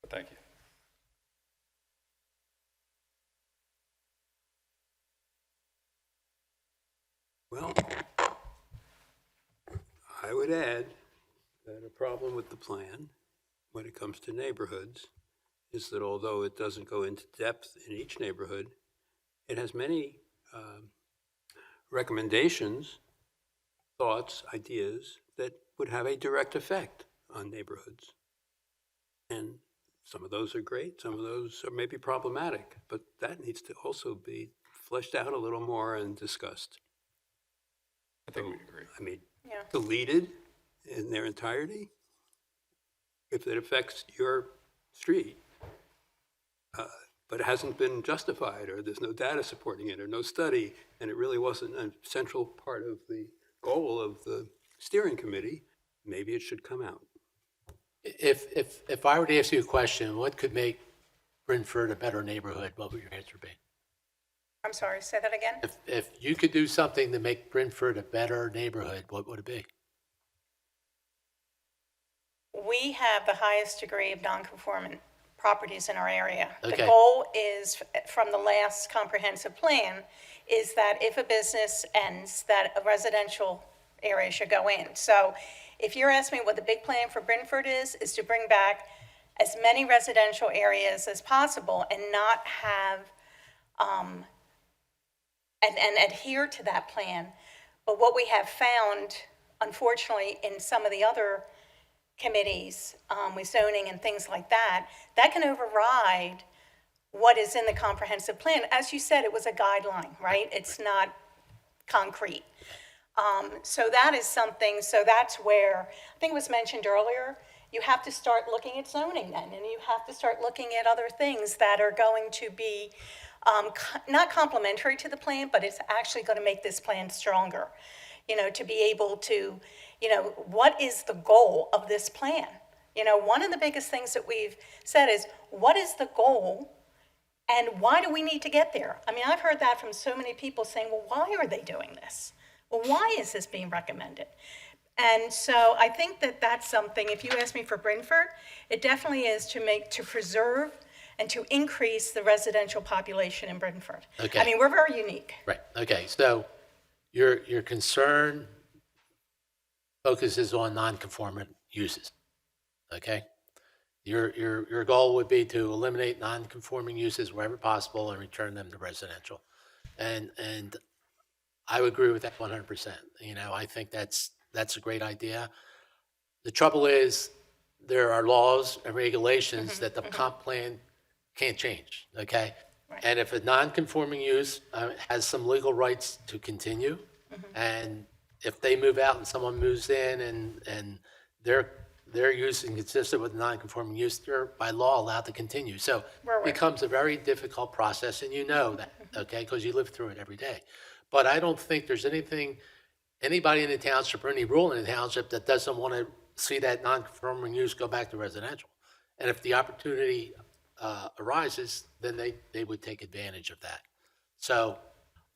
But thank you. Well, I would add that a problem with the plan when it comes to neighborhoods is that although it doesn't go into depth in each neighborhood, it has many recommendations, thoughts, ideas that would have a direct effect on neighborhoods. And some of those are great, some of those are maybe problematic, but that needs to also be fleshed out a little more and discussed. I think we'd agree. I mean, Yeah. deleted in their entirety, if it affects your street, but it hasn't been justified, or there's no data supporting it, or no study, and it really wasn't a central part of the goal of the steering committee, maybe it should come out. If I were to ask you a question, what could make Brentford a better neighborhood, what would your answer be? I'm sorry, say that again? If you could do something to make Brentford a better neighborhood, what would it be? We have the highest degree of non-conforming properties in our area. The Okay. goal is, from the last comprehensive plan, is that if a business ends, that a residential area should go in. So if you're asking me what the big plan for Brentford is to bring back as many residential areas as possible and not have, and adhere to that plan. But what we have found, unfortunately, in some of the other committees with zoning and things like that, that can override what is in the comprehensive plan. As you said, it was a guideline, right? It's not concrete. So that is something, so that's where, I think it was mentioned earlier, you have to start looking at zoning then, and you have to start looking at other things that are going to be not complementary to the plan, but it's actually going to make this plan stronger, to be able to, what is the goal of this plan? One of the biggest things that we've said is, what is the goal and why do we need to get there? I mean, I've heard that from so many people saying, well, why are they doing this? Well, why is this being recommended? And so I think that that's something, if you ask me for Brentford, it definitely is to preserve and to increase the residential population in Brentford. Okay. I mean, we're very unique. Right, okay, so your concern focuses on non-conformant uses, okay? Your goal would be to eliminate non-conforming uses wherever possible and return them to residential. And I would agree with that 100%. I think that's a great idea. The trouble is, there are laws and regulations that the comp plan can't change, okay? Right. And if a non-conforming use has some legal rights to continue, and if they move out and someone moves in and their use is consistent with non-conforming use, they're by law allowed to continue. So it becomes a very difficult process, and you know that, okay, because you live through it every day. But I don't think there's anybody in the township or any rule in the township that doesn't want to see that non-conforming use go back to residential. And if the opportunity arises, then they would take advantage of that. So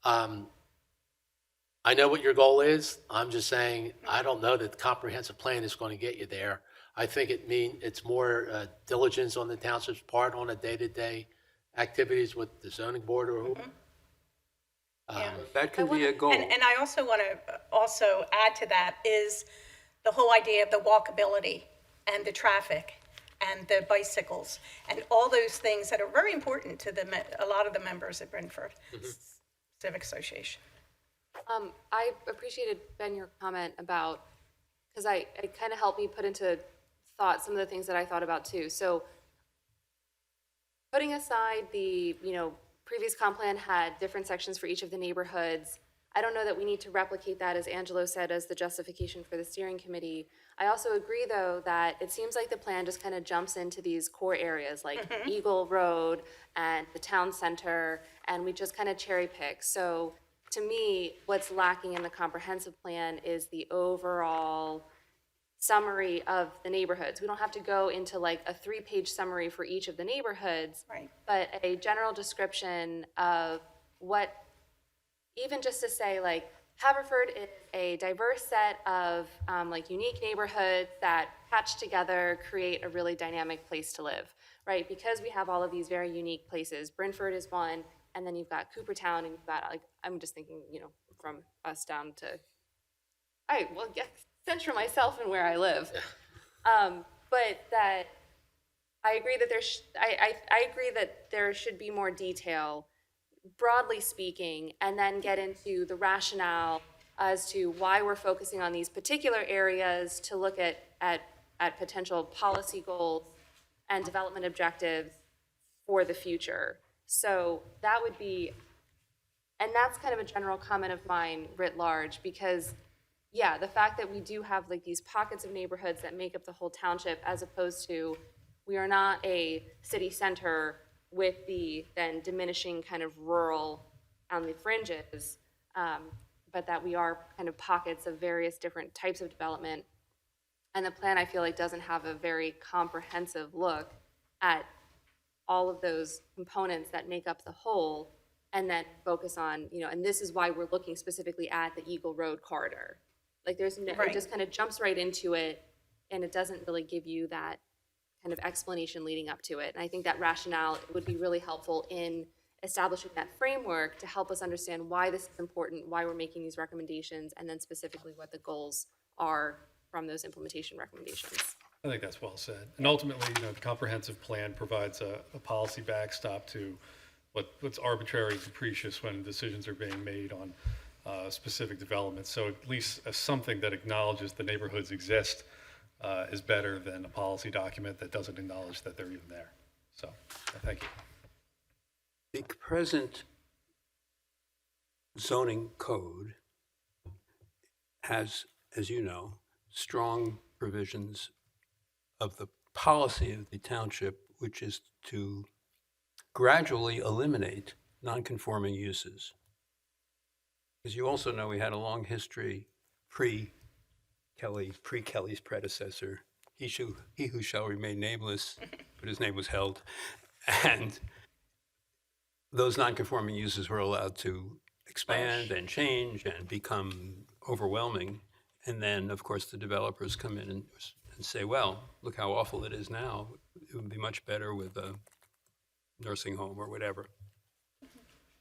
I know what your goal is. I'm just saying, I don't know that the comprehensive plan is going to get you there. I think it's more diligence on the township's part on a day-to-day activities with the zoning board or whoever. That can be a goal. And I also want to add to that is the whole idea of the walkability and the traffic and the bicycles and all those things that are very important to a lot of the members at Brentford Civic Association. I appreciated, Ben, your comment about, because it kind of helped me put into thought some of the things that I thought about too. So putting aside the, previous comp plan had different sections for each of the neighborhoods. I don't know that we need to replicate that, as Angelo said, as the justification for the steering committee. I also agree, though, that it seems like the plan just kind of jumps into these core areas like Eagle Road and the town center, and we just kind of cherry pick. So to me, what's lacking in the comprehensive plan is the overall summary of the neighborhoods. We don't have to go into like a 3-page summary for each of the neighborhoods, but a general description of what, even just to say like Haverford is a diverse set of like unique neighborhoods that patch together create a really dynamic place to live, right? Because we have all of these very unique places. Brentford is one, and then you've got Coopertown, and you've got, like, I'm just thinking, from us down to, center myself and where I live. But that, I agree that I agree that there should be more detail, broadly speaking, and then get into the rationale as to why we're focusing on these particular areas to look at potential policy goals and development objectives for the future. So that would be, and that's kind of a general comment of mine writ large, because yeah, the fact that we do have like these pockets of neighborhoods that make up the whole township, as opposed to we are not a city center with the then diminishing kind of rural on the fringes, but that we are kind of pockets of various different types of development. And the plan, I feel like, doesn't have a very comprehensive look at all of those components that make up the whole, and then focus on, and this is why we're looking specifically at the Eagle Road corridor. Like there's no, it just kind of jumps right into it, and it doesn't really give you that kind of explanation leading up to it. And I think that rationale would be really helpful in establishing that framework to help us understand why this is important, why we're making these recommendations, and then specifically what the goals are from those implementation recommendations. I think that's well said. And ultimately, the comprehensive plan provides a policy backstop to what's arbitrary and capricious when decisions are being made on specific developments. So at least something that acknowledges the neighborhoods exist is better than a policy document that doesn't acknowledge that they're even there. So thank you. The present zoning code has, as you know, strong provisions of the policy of the township, which is to gradually eliminate nonconforming uses. As you also know, we had a long history pre-Kelly's predecessor, he who shall remain nameless, but his name was held. And those nonconforming uses were allowed to expand and change and become overwhelming. And then, of course, the developers come in and say, well, look how awful it is now. It would be much better with a nursing home or whatever.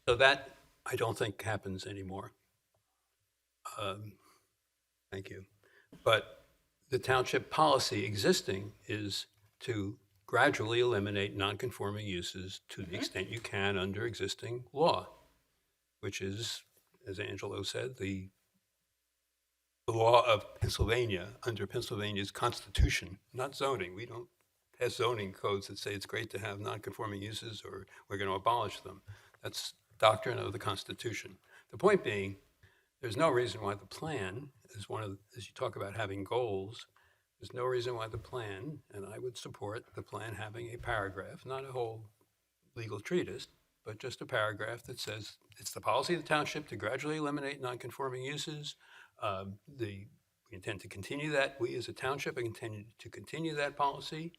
So that, I don't think, happens anymore. Thank you. But the township policy existing is to gradually eliminate nonconforming uses to the extent you can under existing law, which is, as Angelo said, the law of Pennsylvania under Pennsylvania's Constitution, not zoning. We don't have zoning codes that say it's great to have nonconforming uses or we're going to abolish them. That's doctrine of the Constitution. The point being there's no reason why the plan is as you talk about having goals, there's no reason why the plan, and I would support the plan having a paragraph, not a whole legal treatise, but just a paragraph that says it's the policy of the township to gradually eliminate nonconforming uses. We intend to continue that. We as a township intend to continue that policy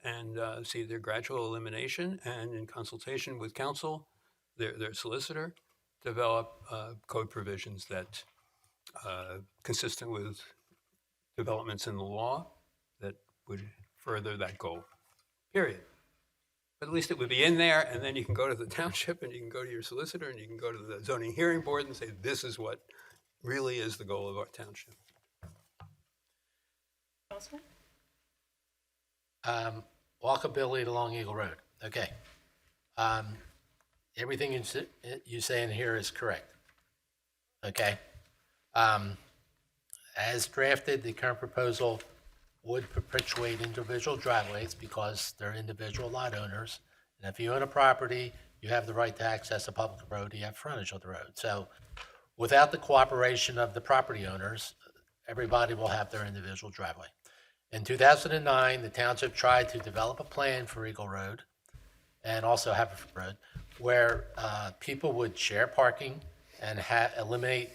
and see their gradual elimination, and in consultation with counsel, their solicitor, develop code provisions that consistent with developments in the law that would further that goal, period. But at least it would be in there, and then you can go to the township, and you can go to your solicitor, and you can go to the zoning hearing board and say, this is what really is the goal of our township. Councilman? Walkability along Eagle Road. Okay. Everything you say in here is correct. Okay. As drafted, the current proposal would perpetuate individual driveways because they're individual lot owners. And if you own a property, you have the right to access a public road, you have frontage on the road. So without the cooperation of the property owners, everybody will have their individual driveway. In 2009, the township tried to develop a plan for Eagle Road and also Haverford Road where people would share parking and eliminate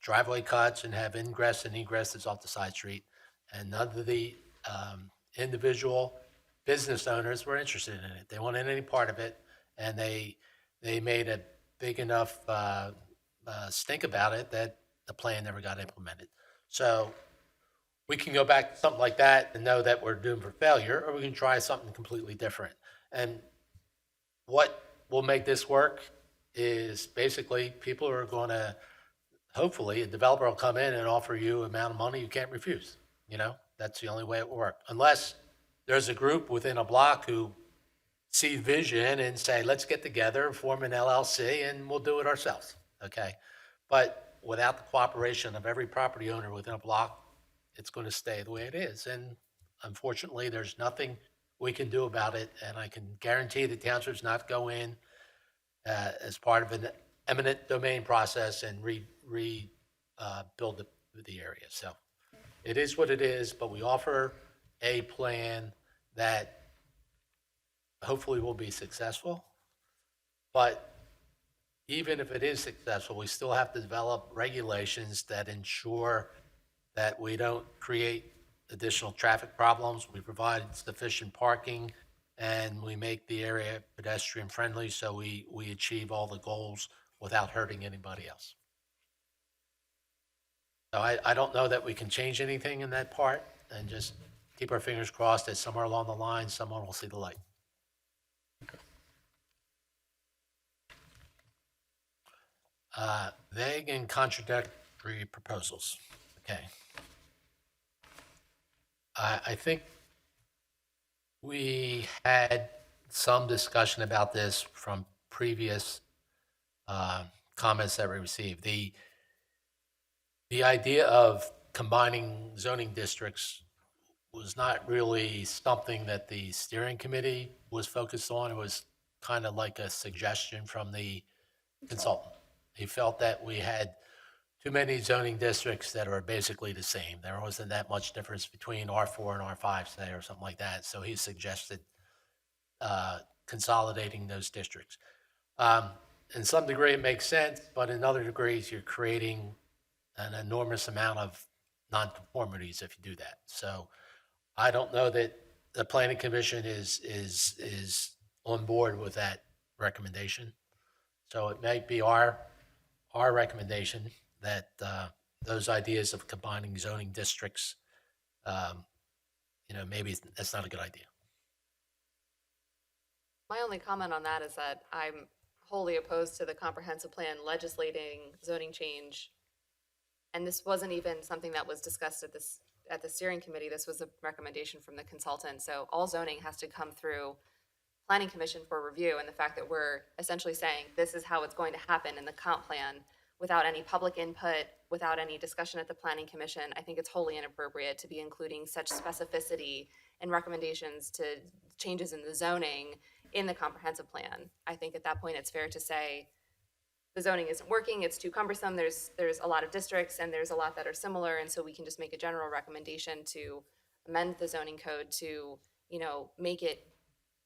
driveway cuts and have ingress and egresses off the side street. And none of the individual business owners were interested in it. They wanted any part of it, and they made a big enough stink about it that the plan never got implemented. So we can go back to something like that and know that we're doomed for failure, or we can try something completely different. And what will make this work is basically people are going to, hopefully, a developer will come in and offer you an amount of money you can't refuse. You know, that's the only way it will work. Unless there's a group within a block who see vision and say, let's get together, form an LLC, and we'll do it ourselves, okay? But without the cooperation of every property owner within a block, it's going to stay the way it is. And unfortunately, there's nothing we can do about it, and I can guarantee the township's not go in as part of an eminent domain process and rebuild the area. So it is what it is, but we offer a plan that hopefully will be successful. But even if it is successful, we still have to develop regulations that ensure that we don't create additional traffic problems. We provide sufficient parking, and we make the area pedestrian friendly so we achieve all the goals without hurting anybody else. So I don't know that we can change anything in that part, and just keep our fingers crossed that somewhere along the line, someone will see the light. Vague and contradictory proposals. Okay. I think we had some discussion about this from previous comments that we received. The idea of combining zoning districts was not really something that the steering committee was focused on. It was kind of like a suggestion from the consultant. He felt that we had too many zoning districts that are basically the same. There wasn't that much difference between R4 and R5, say, or something like that. So he suggested consolidating those districts. In some degree, it makes sense, but in other degrees, you're creating an enormous amount of nonconformities if you do that. So I don't know that the Planning Commission is on board with that recommendation. So it might be our recommendation that those ideas of combining zoning districts, maybe that's not a good idea. My only comment on that is that I'm wholly opposed to the comprehensive plan legislating zoning change. And this wasn't even something that was discussed at the steering committee. This was a recommendation from the consultant. So all zoning has to come through Planning Commission for review. And the fact that we're essentially saying this is how it's going to happen in the comp plan without any public input, without any discussion at the Planning Commission, I think it's wholly inappropriate to be including such specificity and recommendations to changes in the zoning in the comprehensive plan. I think at that point it's fair to say the zoning isn't working, it's too cumbersome, there's a lot of districts and there's a lot that are similar, and so we can just make a general recommendation to amend the zoning code to, you know, make it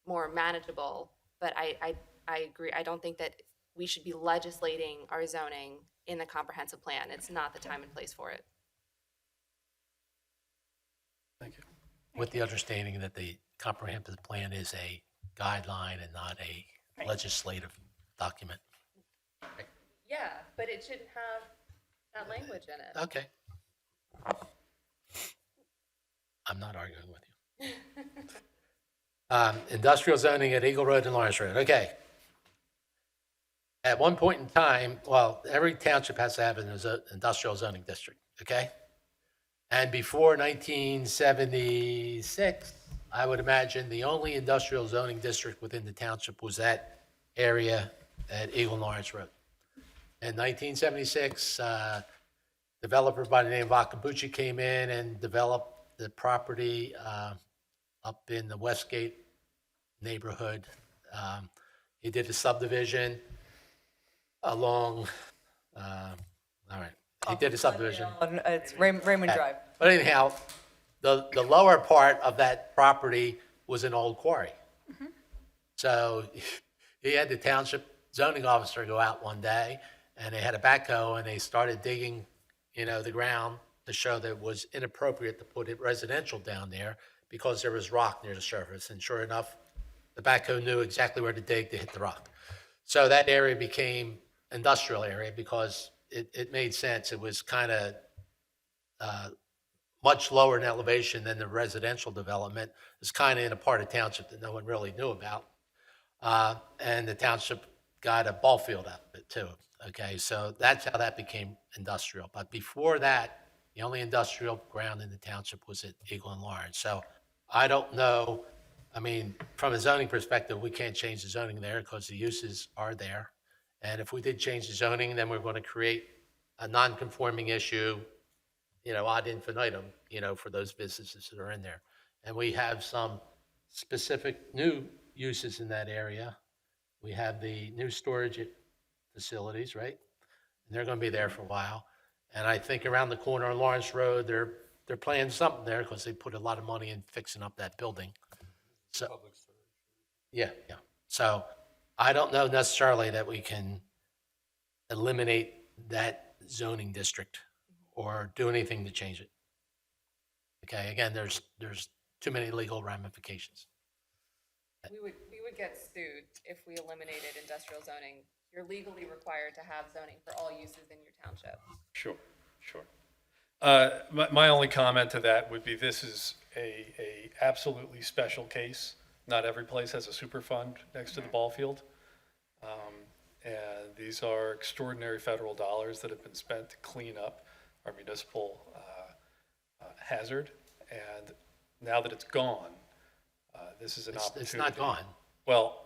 more manageable. But I agree, I don't think that we should be legislating our zoning in the comprehensive plan. It's not the time and place for it. With the understanding that the comprehensive plan is a guideline and not a legislative document. Yeah, but it shouldn't have that language in it. Okay. I'm not arguing with you. Industrial zoning at Eagle Road and Lawrence Road. Okay. At one point in time, well, every township has to have an industrial zoning district, okay? And before 1976, I would imagine the only industrial zoning district within the township was that area at Eagle and Lawrence Road. In 1976, developer by the name of Akabuchi came in and developed the property up in the Westgate neighborhood. He did a subdivision along, all right, he did a subdivision. It's Raymond Drive. But anyhow, the lower part of that property was an old quarry. So he had the township zoning officer go out one day, and they had a backhoe, and they started digging, you know, the ground to show that it was inappropriate to put it residential down there because there was rock near the surface. And sure enough, the backhoe knew exactly where to dig to hit the rock. So that area became industrial area because it made sense. It was kind of much lower in elevation than the residential development. It's kind of in a part of township that no one really knew about. And the township got a ball field out of it too. Okay, so that's how that became industrial. But before that, the only industrial ground in the township was at Eagle and Lawrence. So I don't know. I mean, from a zoning perspective, we can't change the zoning there because the uses are there. And if we did change the zoning, then we're going to create a non-conforming issue, you know, ad infinitum, you know, for those businesses that are in there. And we have some specific new uses in that area. We have the new storage facilities, right? And they're going to be there for a while. And I think around the corner on Lawrence Road, they're playing something there because they put a lot of money in fixing up that building. So, yeah. So I don't know necessarily that we can eliminate that zoning district or do anything to change it. Okay, again, there's too many legal ramifications. We would get sued if we eliminated industrial zoning. You're legally required to have zoning for all uses in your township. Sure. My only comment to that would be this is a absolutely special case. Not every place has a super fund next to the ball field. And these are extraordinary federal dollars that have been spent to clean up our municipal hazard. And now that it's gone, this is an opportunity. It's not gone. Well,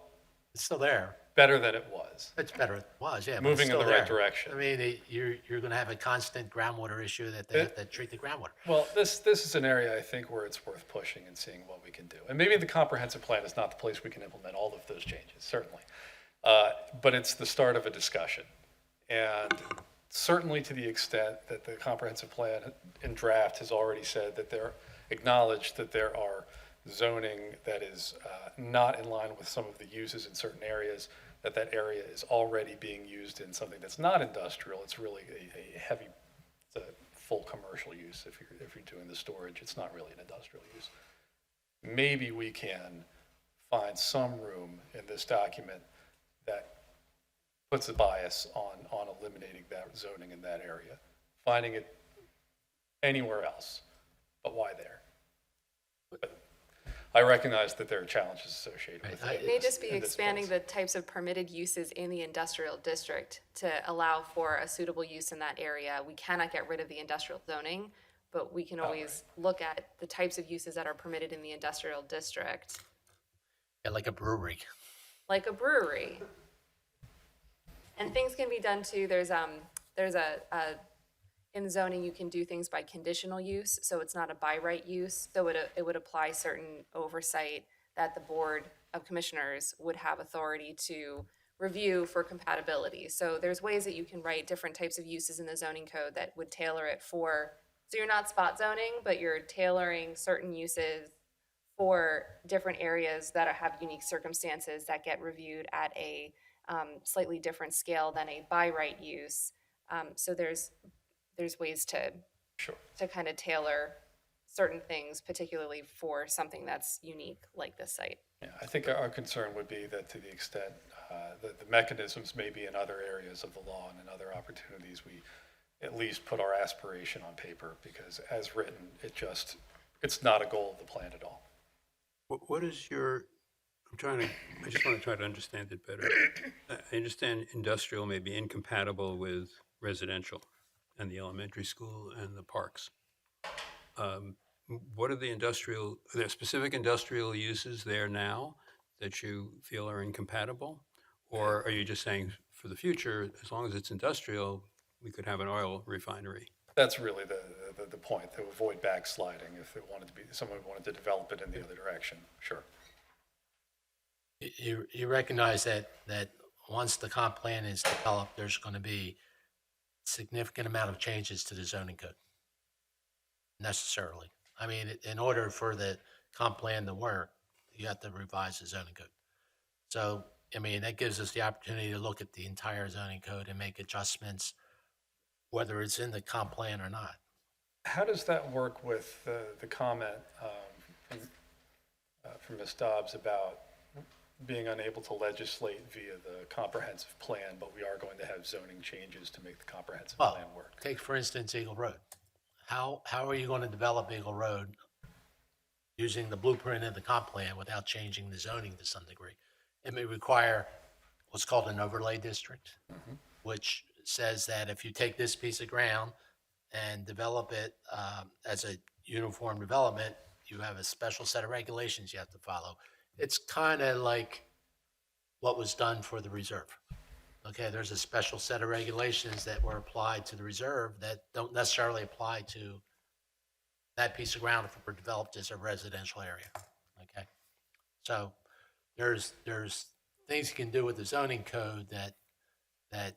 it's still there. Better than it was. It's better than it was, yeah. but it's Moving in still the right there. direction. I mean, you're going to have a constant groundwater issue that they have to treat the groundwater. Well, this is an area I think where it's worth pushing and seeing what we can do. And maybe the comprehensive plan is not the place we can implement all of those changes, certainly. But it's the start of a discussion. And certainly to the extent that the comprehensive plan in draft has already said that they're acknowledged that there are zoning that is not in line with some of the uses in certain areas, that area is already being used in something that's not industrial. It's really a heavy, it's a full commercial use if you're doing the storage. It's not really an industrial use. Maybe we can find some room in this document that puts a bias on eliminating that zoning in that area, finding it anywhere else, but why there? But I recognize that there are challenges associated with it. It may just be expanding the types of permitted uses in the industrial district to allow for a suitable use in that area. We cannot get rid of the industrial zoning, but we can always look at the types of uses that are permitted in the industrial district. Yeah, like a brewery. Like a brewery. And things can be done too. There's in zoning, you can do things by conditional use, so it's not a by right use. So it would apply certain oversight that the Board of Commissioners would have authority to review for compatibility. So there's ways that you can write different types of uses in the zoning code that would tailor it for, so you're not spot zoning, but you're tailoring certain uses for different areas that have unique circumstances that get reviewed at a slightly different scale than a by right use. So there's ways to kind of tailor certain things, particularly for something that's unique like this site. Yeah, I think our concern would be that to the extent that the mechanisms may be in other areas of the law and in other opportunities, we at least put our aspiration on paper, because as written, it's not a goal of the plan at all. What is your, I just want to try to understand it better. I understand industrial may be incompatible with residential and the elementary school and the parks. What are the industrial, are there specific industrial uses there now that you feel are incompatible? Or are you just saying for the future, as long as it's industrial, we could have an oil refinery? That's really the point, to avoid backsliding if it wanted to be, someone wanted to develop it in the other direction, sure. You recognize that once the comp plan is developed, there's going to be significant amount of changes to the zoning code, necessarily. I mean, in order for the comp plan to work, you have to revise the zoning code. So, I mean, that gives us the opportunity to look at the entire zoning code and make adjustments, whether it's in the comp plan or not. How does that work with the comment from Ms. Dobbs about being unable to legislate via the comprehensive plan, but we are going to have zoning changes to make the comprehensive plan work? Take, for instance, Eagle Road. How are you going to develop Eagle Road using the blueprint of the comp plan without changing the zoning to some degree? It may require what's called an overlay district, which says that if you take this piece of ground and develop it as a uniform development, you have a special set of regulations you have to follow. It's kind of like what was done for the reserve. Okay, there's a special set of regulations that were applied to the reserve that don't necessarily apply to that piece of ground if it were developed as a residential area. Okay, so there's things you can do with the zoning code that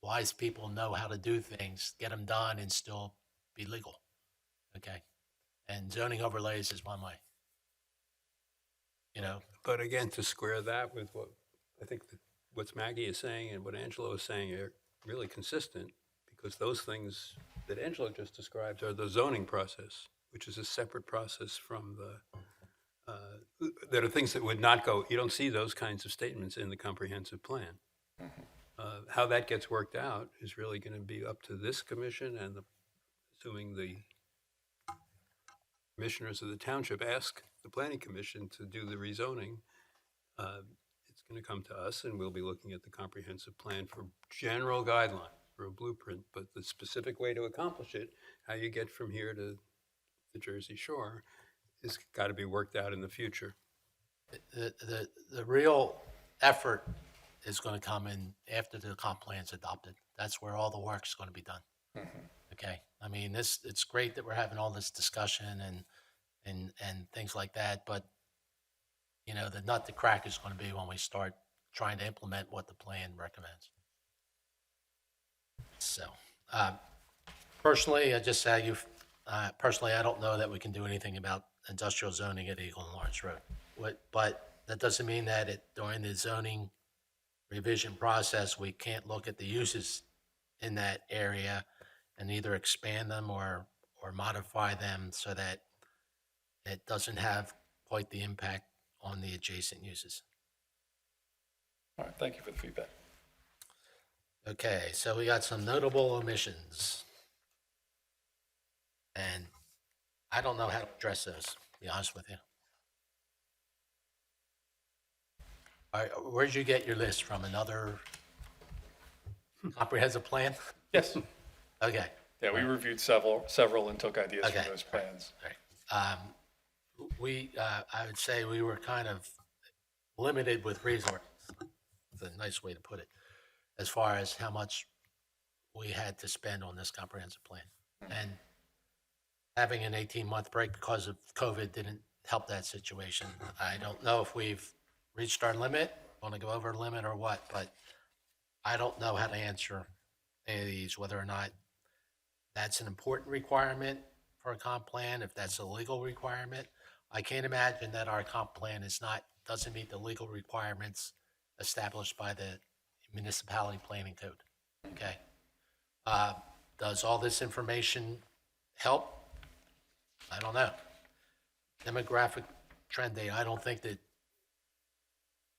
wise people know how to do things, get them done, and still be legal. Okay, and zoning overlays is one way. You know, But again, to square that with what I think what Maggie is saying and what Angelo is saying are really consistent, because those things that Angelo just described are the zoning process, which is a separate process from that are things that would not go, you don't see those kinds of statements in the comprehensive plan. How that gets worked out is really going to be up to this commission, and assuming the commissioners of the township ask the planning commission to do the rezoning, it's going to come to us, and we'll be looking at the comprehensive plan for general guidelines, for a blueprint, but the specific way to accomplish it, how you get from here to the Jersey Shore, has got to be worked out in the future. the real effort is going to come in after the comp plan's adopted. That's where all the work's going to be done. Okay, I mean, it's great that we're having all this discussion and things like that, but you know, the nut to crack is going to be when we start trying to implement what the plan recommends. So, personally, I just say personally, I don't know that we can do anything about industrial zoning at Eagle and Lawrence Road. But that doesn't mean that during the zoning revision process, we can't look at the uses in that area and either expand them or modify them so that it doesn't have quite the impact on the adjacent uses. All right, thank you for the feedback. Okay, so we got some notable omissions. And I don't know how to address those, to be honest with you. All right, where'd you get your list from? Another comprehensive plan? Yes. Okay. Yeah, we reviewed several and took ideas from those plans. Right. I would say we were kind of limited with resources. That's a nice way to put it, as far as how much we had to spend on this comprehensive plan. And having an 18-month break because of COVID didn't help that situation. I don't know if we've reached our limit, going to go over the limit or what, but I don't know how to answer any of these, whether or not that's an important requirement for a comp plan, if that's a legal requirement. I can't imagine that our comp plan doesn't meet the legal requirements established by the municipality planning code, okay? Does all this information help? I don't know. Demographic trend data, I don't think that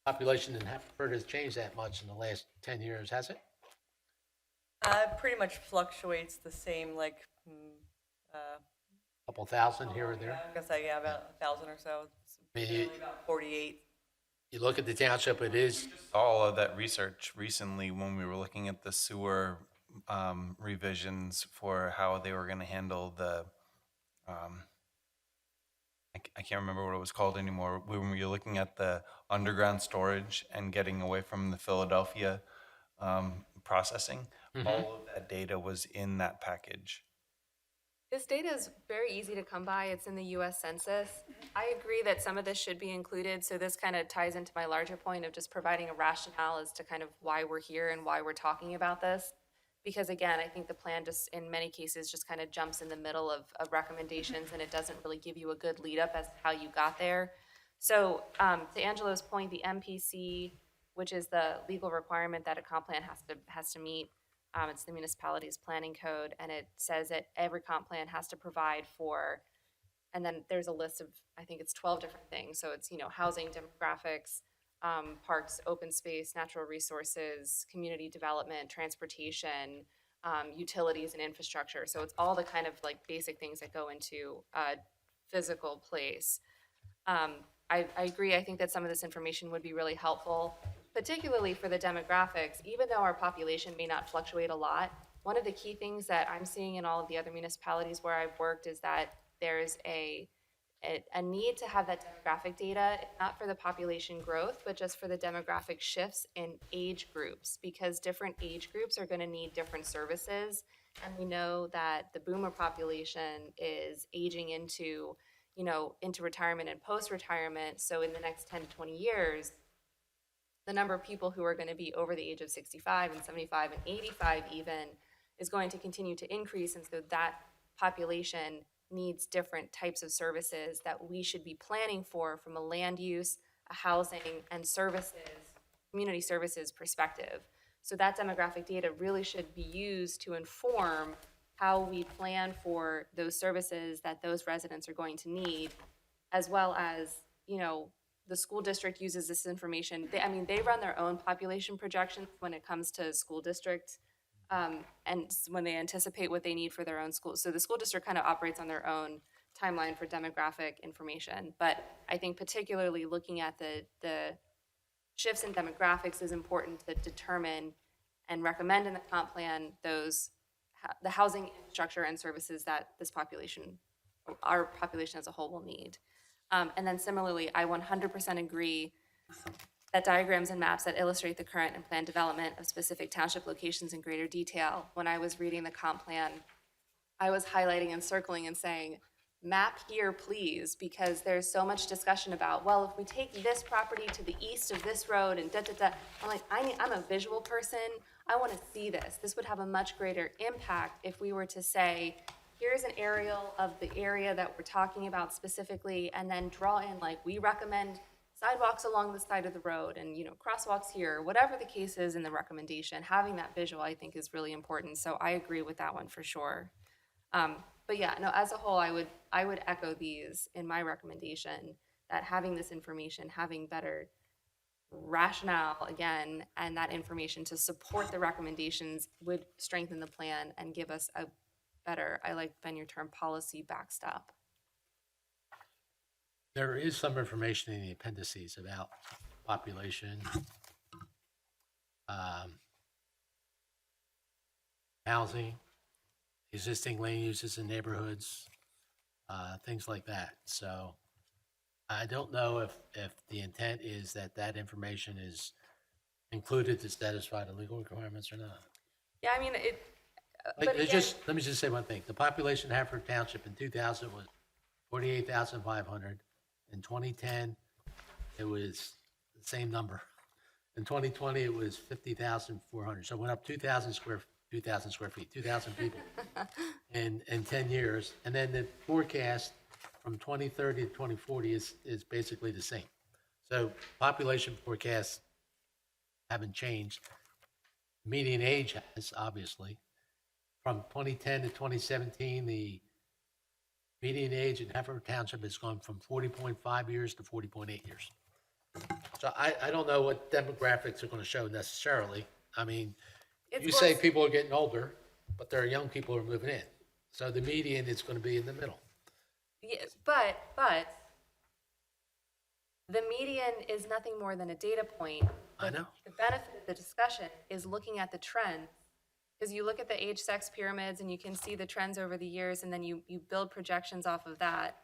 population in Haverford has changed that much in the last 10 years, has it? Pretty much fluctuates the same, like, Couple thousand here or there? I'm gonna say, yeah, about 1,000 or so. It's I mean, generally about 48. You look at the township, it is, All of that research recently when we were looking at the sewer revisions for how they were going to handle the, I can't remember what it was called anymore. When we were looking at the underground storage and getting away from the Philadelphia processing, all of that data was in that package. This data is very easy to come by. It's in the US Census. I agree that some of this should be included, so this kind of ties into my larger point of just providing a rationale as to kind of why we're here and why we're talking about this. Because again, I think the plan just, in many cases, just kind of jumps in the middle of recommendations, and it doesn't really give you a good lead up as to how you got there. So to Angelo's point, the MPC, which is the legal requirement that a comp plan has to meet, it's the municipality's planning code, and it says that every comp plan has to provide for, and then there's a list of, I think it's 12 different things. So it's, housing, demographics, parks, open space, natural resources, community development, transportation, utilities and infrastructure. So it's all the kind of like basic things that go into a physical place. I agree. I think that some of this information would be really helpful, particularly for the demographics. Even though our population may not fluctuate a lot, one of the key things that I'm seeing in all of the other municipalities where I've worked is that there's a need to have that demographic data, not for the population growth, but just for the demographic shifts in age groups, because different age groups are going to need different services. And we know that the boomer population is aging into retirement and post-retirement. So in the next 10 to 20 years, the number of people who are going to be over the age of 65 and 75 and 85 even is going to continue to increase. And so that population needs different types of services that we should be planning for from a land use, a housing, and services, community services perspective. So that demographic data really should be used to inform how we plan for those services that those residents are going to need, as well as, the school district uses this information. They run their own population projections when it comes to school districts, and when they anticipate what they need for their own schools. So the school district kind of operates on their own timeline for demographic information. But I think particularly looking at the shifts in demographics is important to determine and recommend in the comp plan the housing infrastructure and services that our population as a whole will need. And then similarly, I 100% agree that diagrams and maps that illustrate the current and planned development of specific township locations in greater detail. When I was reading the comp plan, I was highlighting and circling and saying, map here, please, because there's so much discussion about, well, if we take this property to the east of this road and da-da-da. I'm like, I'm a visual person. I want to see this. This would have a much greater impact if we were to say, here's an aerial of the area that we're talking about specifically, and then draw in, like, we recommend sidewalks along the side of the road and, crosswalks here, whatever the case is in the recommendation. Having that visual, I think, is really important. So I agree with that one for sure. But yeah, no, as a whole, I would echo these in my recommendation, that having this information, having better rationale again, and that information to support the recommendations would strengthen the plan and give us a better, I like, Ben, your term, policy backstop. there is some information in the appendices about population, housing, existing land uses in neighborhoods, things like that. So I don't know if the intent is that information is included to satisfy the legal requirements or not. Yeah, I mean, Let me just say one thing. The population of Haverford Township in 2000 was 48,500. In 2010, it was the same number. In 2020, it was 50,400. So it went up 2,000 square feet, 2,000 people in 10 years. And then the forecast from 2030 to 2040 is basically the same. So population forecasts haven't changed. Median age has, obviously. From 2010 to 2017, the median age in Haverford Township has gone from 40.5 years to 40.8 years. So I don't know what demographics are going to show necessarily. I mean, you say people are getting older, but there are young people who are moving in. So the median is going to be in the middle. Yeah, but the median is nothing more than a data point. I know. The benefit of the discussion is looking at the trend, because you look at the age-sex pyramids and you can see the trends over the years, and then you build projections off of that.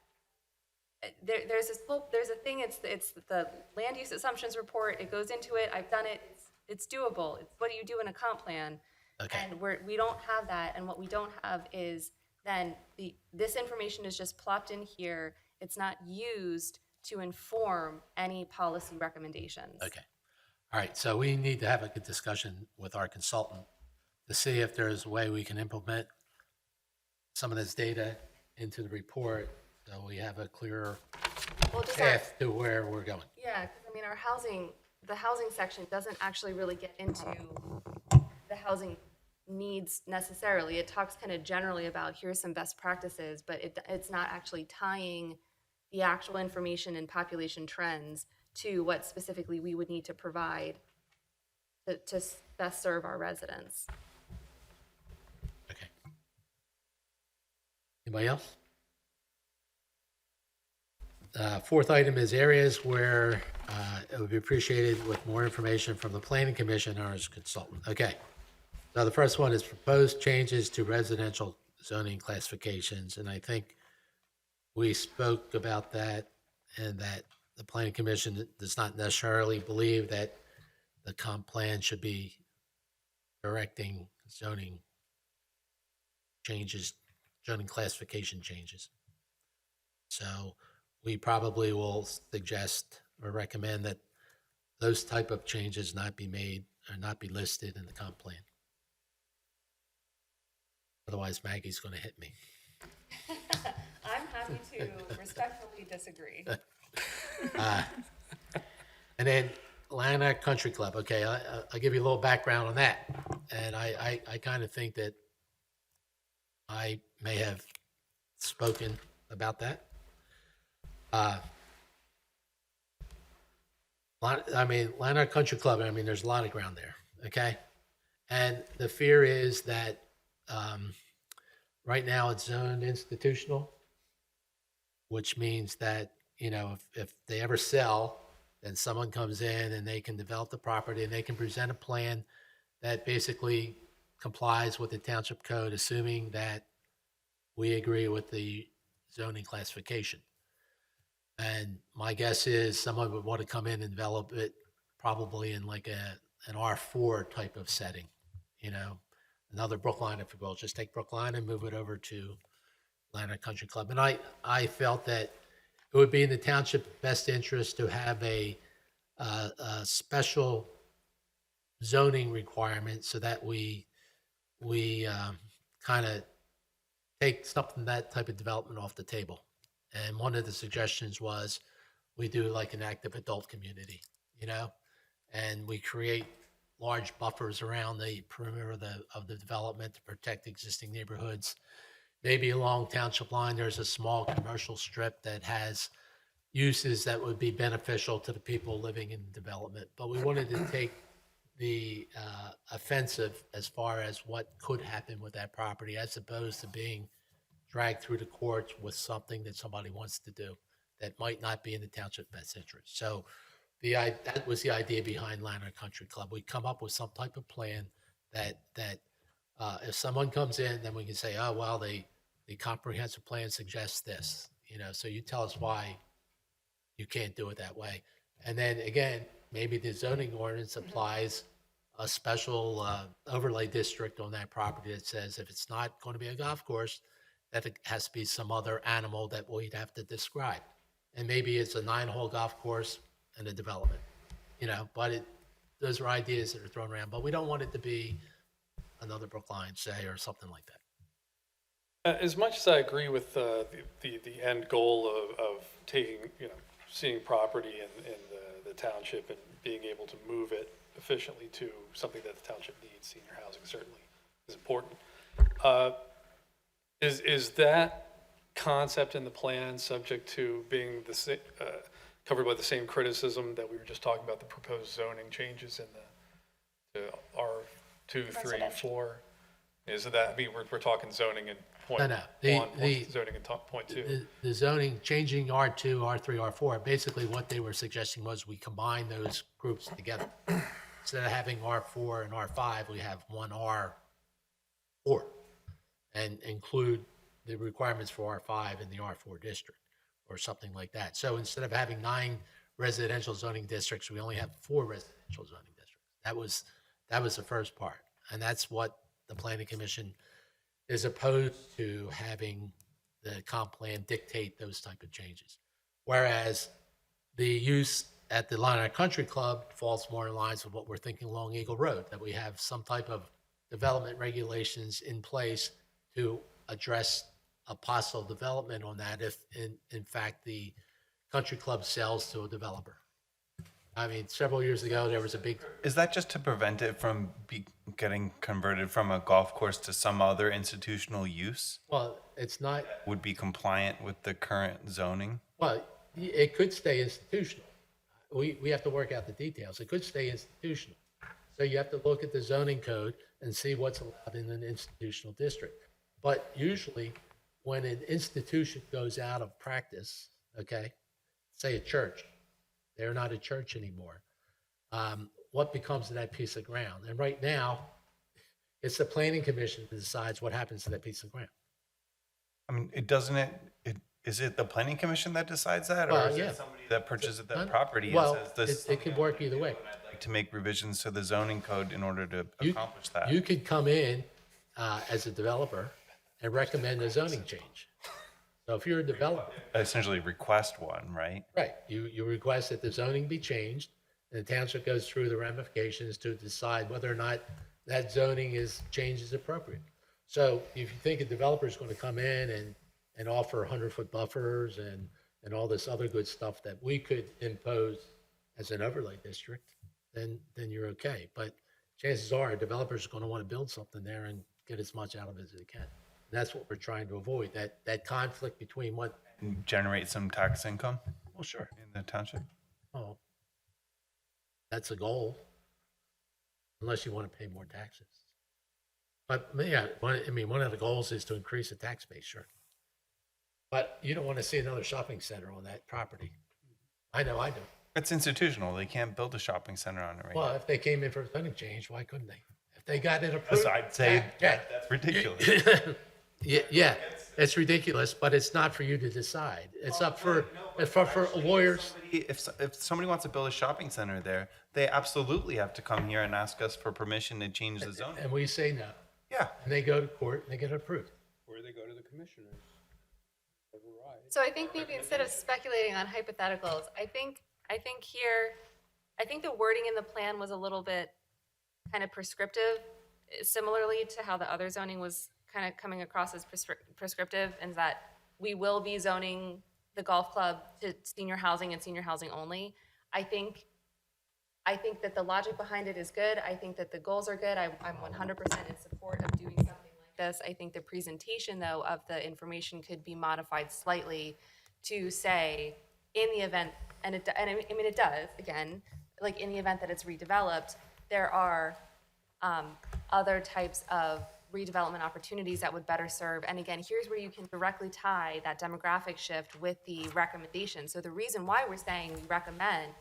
There's a thing, it's the land use assumptions report, it goes into it, I've done it, it's doable. It's what do you do in a comp plan? Okay. And we don't have that, and what we don't have is then this information is just plopped in here. It's not used to inform any policy recommendations. Okay. All right. So we need to have a good discussion with our consultant to see if there's a way we can implement some of this data into the report so we have a clearer path to where we're going. Yeah, because I mean, the housing section doesn't actually really get into the housing needs necessarily. It talks kind of generally about here's some best practices, but it's not actually tying the actual information and population trends to what specifically we would need to provide to best serve our residents. Okay. Anybody else? Fourth item is areas where it would be appreciated with more information from the Planning Commission or as consultant. Okay. Now, the first one is proposed changes to residential zoning classifications, and I think we spoke about that and that the Planning Commission does not necessarily believe that the comp plan should be directing zoning changes, zoning classification changes. So we probably will suggest or recommend that those type of changes not be made or not be listed in the comp plan. Otherwise, Maggie's going to hit me. I'm happy to respectfully disagree. And then Lanark Country Club. Okay, I'll give you a little background on that. And I kind of think that I may have spoken about that. Lanark Country Club, there's a lot of ground there, okay? And the fear is that right now it's zoned institutional, which means that, if they ever sell, then someone comes in and they can develop the property and they can present a plan that basically complies with the township code, assuming that we agree with the zoning classification. And my guess is someone would want to come in and develop it probably in like an R4 type of setting, another Brookline, if you will. Just take Brookline and move it over to Lanark Country Club. And I felt that it would be in the township's best interest to have a special zoning requirement so that we kind of take something, that type of development off the table. And one of the suggestions was we do like an active adult community, and we create large buffers around the perimeter of the development to protect existing neighborhoods. Maybe along township line, there's a small commercial strip that has uses that would be beneficial to the people living in the development. But we wanted to take the offensive as far as what could happen with that property, as opposed to being dragged through the courts with something that somebody wants to do that might not be in the township's best interest. So that was the idea behind Lanark Country Club. We come up with some type of plan that if someone comes in, then we can say, oh, well, the comprehensive plan suggests this, so you tell us why you can't do it that way. And then again, maybe the zoning ordinance applies a special overlay district on that property that says if it's not going to be a golf course, that it has to be some other animal that we'd have to describe. And maybe it's a 9-hole golf course and a development, but those are ideas that are thrown around, but we don't want it to be another Brookline, say, or something like that. As much as I agree with the end goal of taking, seeing property in the township and being able to move it efficiently to something that the township needs, senior housing certainly is important. Is that concept in the plan subject to being covered by the same criticism that we were just talking about, the proposed zoning changes in the R2, 3, 4? Is that, we're talking zoning in point No, no. one, zoning in point two. The zoning, changing R2, R3, R4, basically what they were suggesting was we combine those groups together. Instead of having R4 and R5, we have one R4 and include the requirements for R5 in the R4 district or something like that. So instead of having 9 residential zoning districts, we only have 4 residential zoning districts. That was the first part. And that's what the Planning Commission is opposed to, having the comp plan dictate those type of changes. Whereas the use at the Line Country Club falls more in lines with what we're thinking along Eagle Road, that we have some type of development regulations in place to address a possible development on that if in fact the country club sells to a developer. I mean, several years ago, there was a big... Is that just to prevent it from getting converted from a golf course to some other institutional use? Well, it's not... Would be compliant with the current zoning? Well, it could stay institutional. We have to work out the details. It could stay institutional. So you have to look at the zoning code and see what's allowed in an institutional district. But usually, when an institution goes out of practice, okay, say a church, they're not a church anymore. What becomes of that piece of ground? And right now, it's the Planning Commission that decides what happens to that piece of ground. I mean, is it the Planning Commission that decides that? Or Well, is yeah. it somebody that purchases that property Well, and says this? it could work either way. I'd like to make revisions to the zoning code in order to accomplish that. You could come in as a developer and recommend a zoning change. So if you're a developer, Essentially request one, right? right, you request that the zoning be changed, and the township goes through the ramifications to decide whether or not that zoning change is appropriate. So if you think a developer is going to come in and offer 100-foot buffers and all this other good stuff that we could impose as an overlay district, then you're okay. But chances are a developer's going to want to build something there and get as much out of it as they can. And that's what we're trying to avoid, that conflict between what... Generate some tax income Well, sure. in the township? Oh, that's a goal, unless you want to pay more taxes. But yeah, one of the goals is to increase the tax base, sure. But you don't want to see another shopping center on that property. I know I do. It's institutional. They can't build a shopping center on it right Well, now. if they came in for a zoning change, why couldn't they? If they got it approved. So I'd say yeah. that's ridiculous. Yeah, it's ridiculous, but it's not for you to decide. It's up for lawyers. If somebody wants to build a shopping center there, they absolutely have to come here and ask us for permission to change the zoning. And we say no. Yeah. And they go to court and they get it approved. Or they go to the commissioners. So I think maybe instead of speculating on hypotheticals, I think the wording in the plan was a little bit kind of prescriptive, similarly to how the other zoning was kind of coming across as prescriptive, and that we will be zoning the golf club to senior housing and senior housing only. I think that the logic behind it is good. I think that the goals are good. I'm 100% in support of doing something like this. I think the presentation, though, of the information could be modified slightly to say, in the event, and I mean it does, again, like in the event that it's redeveloped, there are other types of redevelopment opportunities that would better serve. And again, here's where you can directly tie that demographic shift with the recommendation. So the reason why we're saying we recommend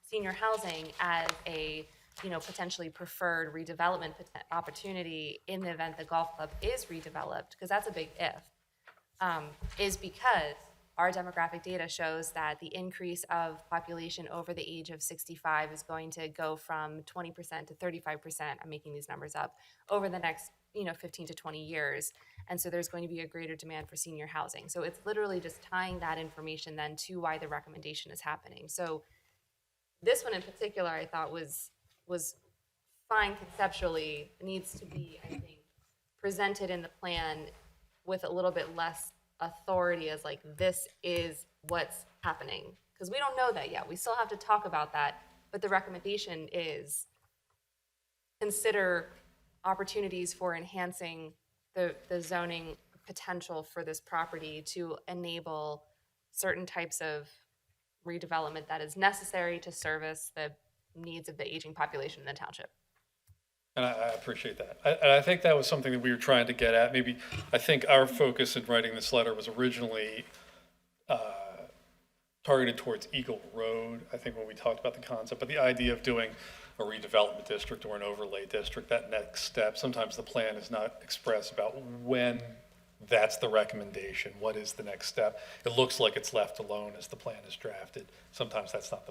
senior housing as a potentially preferred redevelopment opportunity in the event the golf club is redeveloped, because that's a big if, is because our demographic data shows that the increase of population over the age of 65 is going to go from 20% to 35%, I'm making these numbers up, over the next 15 to 20 years. And so there's going to be a greater demand for senior housing. So it's literally just tying that information then to why the recommendation is happening. So this one in particular, I thought was was fine conceptually, needs to be, I think, presented in the plan with a little bit less authority as like, this is what's happening. Because we don't know that yet. We still have to talk about that. But the recommendation is consider opportunities for enhancing the zoning potential for this property to enable certain types of redevelopment that is necessary to service the needs of the aging population in the township. And I appreciate that. And I think that was something that we were trying to get at. Maybe, I think our focus in writing this letter was originally targeted towards Eagle Road, I think, when we talked about the concept, but the idea of doing a redevelopment district or an overlay district, that next step, sometimes the plan is not expressed about when that's the recommendation, what is the next step. It looks like it's left alone as the plan is drafted. Sometimes that's not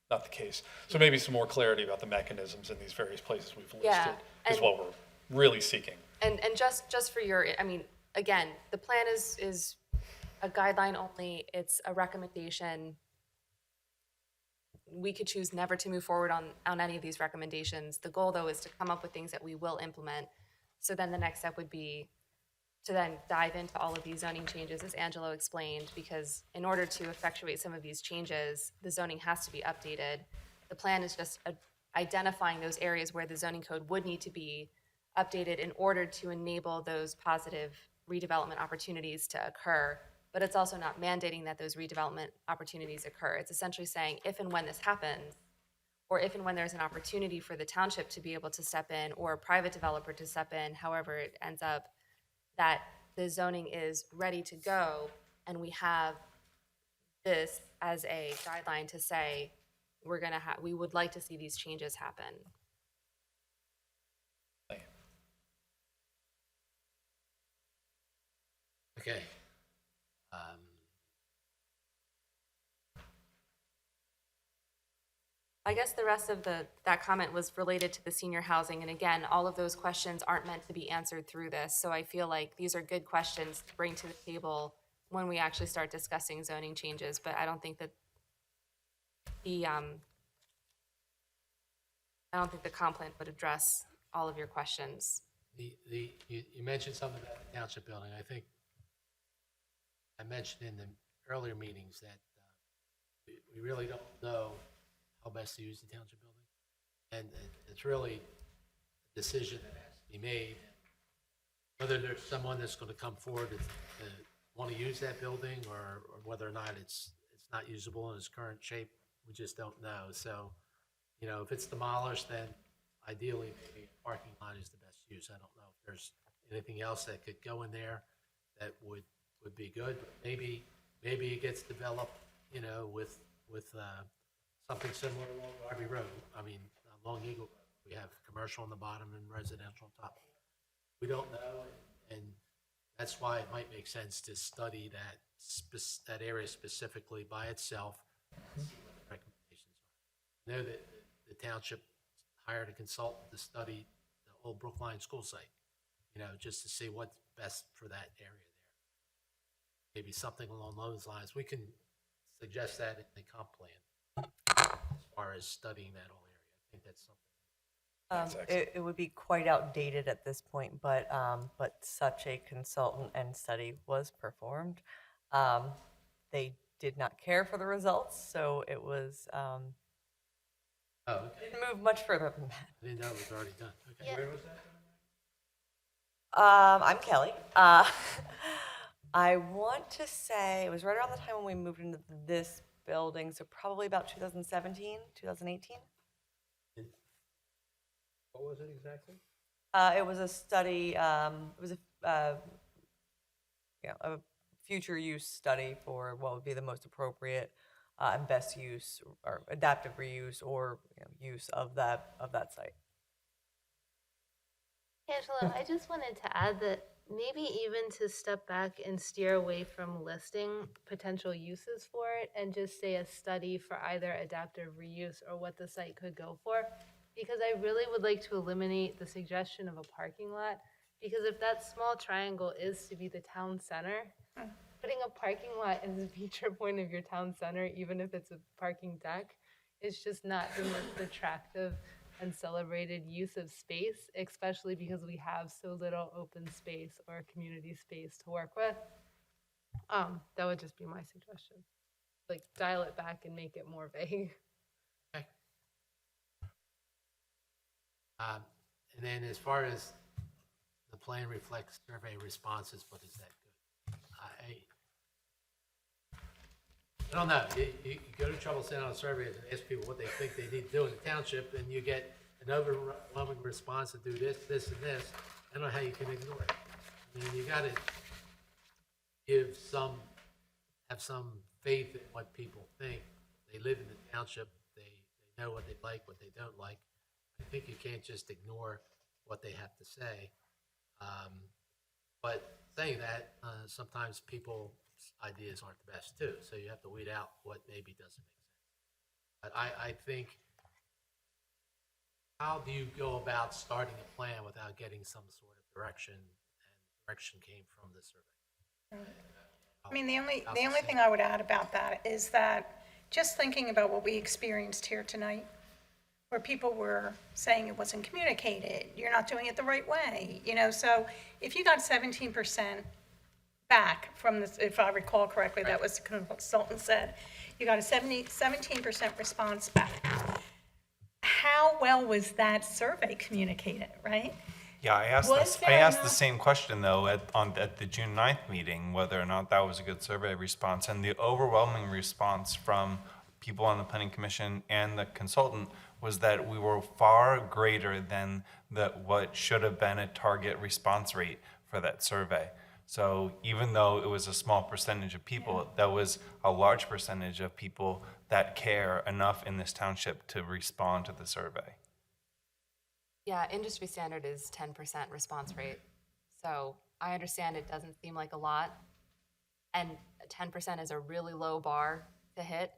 the case. So maybe some more clarity about the mechanisms in these various places we've listed is what we're really seeking. And just for your, I mean, again, the plan is a guideline only, it's a recommendation. We could choose never to move forward on any of these recommendations. The goal, though, is to come up with things that we will implement. So then the next step would be to then dive into all of these zoning changes, as Angelo explained, because in order to effectuate some of these changes, the zoning has to be updated. The plan is just identifying those areas where the zoning code would need to be updated in order to enable those positive redevelopment opportunities to occur. But it's also not mandating that those redevelopment opportunities occur. It's essentially saying if and when this happens, or if and when there's an opportunity for the township to be able to step in, or a private developer to step in, however it ends up, that the zoning is ready to go, and we have this as a guideline to say we would like to see these changes happen. Okay. I guess the rest of that comment was related to the senior housing, and again, all of those questions aren't meant to be answered through this, so I feel like these are good questions to bring to the table when we actually start discussing zoning changes, but I don't think that the comp plan would address all of your questions. You mentioned something about the township building. I think I mentioned in the earlier meetings that we really don't know how best to use the township building. And it's really a decision that has to be made. Whether there's someone that's going to come forward to want to use that building, or whether or not it's not usable in its current shape, we just don't know. So, if it's demolished, then ideally maybe a parking lot is the best use. I don't know if there's anything else that could go in there that would be good. But maybe it gets developed, with something similar along Darby Road. I mean, along Eagle Road, we have commercial on the bottom and residential on top. We don't know, and that's why it might make sense to study that area specifically by itself, and see what the recommendations are. I know that the township hired a consultant to study the old Brookline school site, just to see what's best for that area there. Maybe something along those lines. We can suggest that in the comp plan as far as studying that whole area. I think that's something. It would be quite outdated at this point, but such a consultant and study was performed. They did not care for the results, so it was, didn't move much further than that. I didn't know it was already done. Okay. Where was that? I'm Kelly. I want to say it was right around the time when we moved into this building, so probably about 2017, 2018. What was it exactly? It was a study, it was a future use study for what would be the most appropriate and best use or adaptive reuse or use of that site. Angela, I just wanted to add that maybe even to step back and steer away from listing potential uses for it and just say a study for either adaptive reuse or what the site could go for. Because I really would like to eliminate the suggestion of a parking lot, because if that small triangle is to be the town center, putting a parking lot as a feature point of your town center, even if it's a parking deck, is just not the most attractive and celebrated use of space, especially because we have so little open space or community space to work with. That would just be my suggestion. Like dial it back and make it more vague. And then as far as the plan reflects survey responses, what is that good? I don't know. You go to trouble sending out surveys and ask people what they think they need to do in the township, and you get an overwhelming response to do this, this, and this. I don't know how you can ignore it. I mean, you got to have some faith in what people think. They live in the township. They know what they like, what they don't like. I think you can't just ignore what they have to say. But saying that, sometimes people's ideas aren't the best too. So you have to weed out what maybe doesn't make sense. But I think, how do you go about starting a plan without getting some sort of direction? And direction came from the survey. I mean, the only thing I would add about that is that just thinking about what we experienced here tonight, where people were saying it wasn't communicated, you're not doing it the right way, so if you got 17% back from this, if I recall correctly, that was the consultant said, you got a 17% response back. How well was that survey communicated, right? Yeah, I asked Was this. there I asked the enough- same question though at the June 9th meeting, whether or not that was a good survey response, and the overwhelming response from people on the planning commission and the consultant was that we were far greater than what should have been a target response rate for that survey. So even though it was a small percentage of people, that was a large percentage of people that care enough in this township to respond to the survey. Yeah, industry standard is 10% response rate. So I understand it doesn't seem like a lot, and 10% is a really low bar to hit.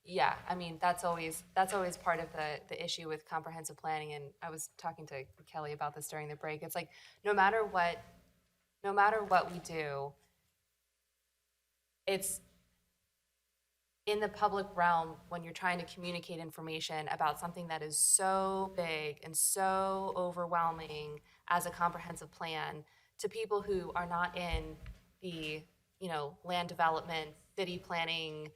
Yeah, I mean, that's always part of the issue with comprehensive planning. And I was talking to Kelly about this during the break. It's like, no matter what we do, it's in the public realm when you're trying to communicate information about something that is so big and so overwhelming as a comprehensive plan to people who are not in the, land development, city planning,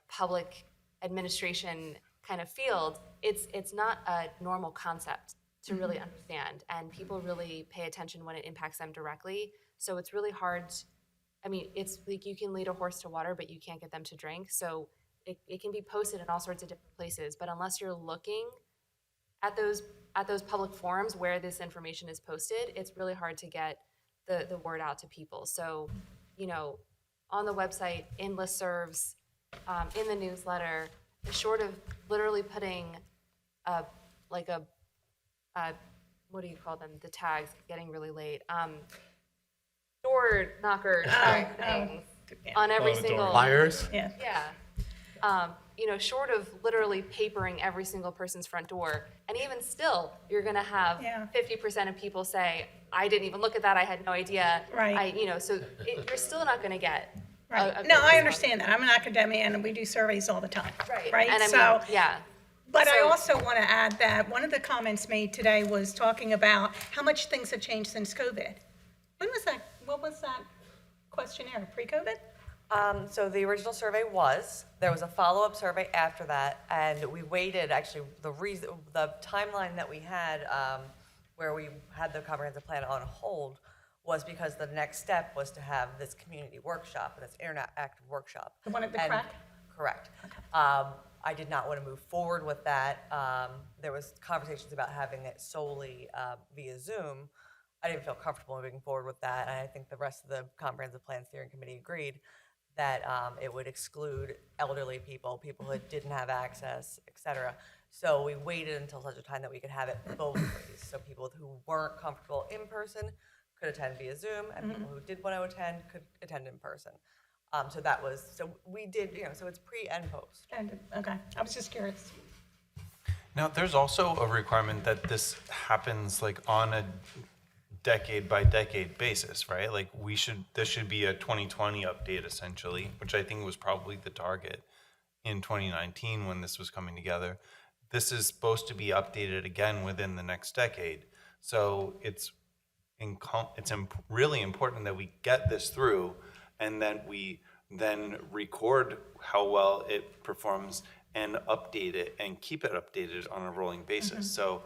public administration kind of field, it's not a normal concept to really understand, and people really pay attention when it impacts them directly. So it's really hard. I mean, it's like you can lead a horse to water, but you can't get them to drink. So it can be posted in all sorts of different places, but unless you're looking at those public forums where this information is posted, it's really hard to get the word out to people. So, on the website, in listservs, in the newsletter, short of literally putting what do you call them? The tags, it's getting really late. Door knocker type things on every single Flyers? Yeah. Yeah. Short of literally papering every single person's front door, and even still, you're going to have 50% of people say, "I didn't even look at that. I had no idea." Right. You're still not going to get. Right. a No, good I response. understand that. I'm an academician and we do surveys all the time. Right. Right. And I So, mean, yeah. but I So- also want to add that one of the comments made today was talking about how much things have changed since COVID. When was that? What was that questionnaire? Pre-COVID? So the original survey there was a follow-up survey after that, and we waited, actually, the timeline that we had, where we had the comprehensive plan on hold, was because the next step was to have this community workshop, this interactive workshop. The one at the And- crack? Correct. I did not want to move forward with that. There was conversations about having it solely via Zoom. I didn't feel comfortable moving forward with that, and I think the rest of the comprehensive plan steering committee agreed that it would exclude elderly people who didn't have access, et cetera. So we waited until such a time that we could have it both ways. So people who weren't comfortable in person could attend via Zoom, and people who did want to attend could attend in person. So we did, so it's pre and post. Okay, I was just curious. Now, there's also a requirement that this happens like on a decade by decade basis, right? Like this should be a 2020 update essentially, which I think was probably the target. in 2019 when this was coming together. This is supposed to be updated again within the next decade. So it's really important that we get this through and that we then record how well it performs and update it and keep it updated on a rolling basis. So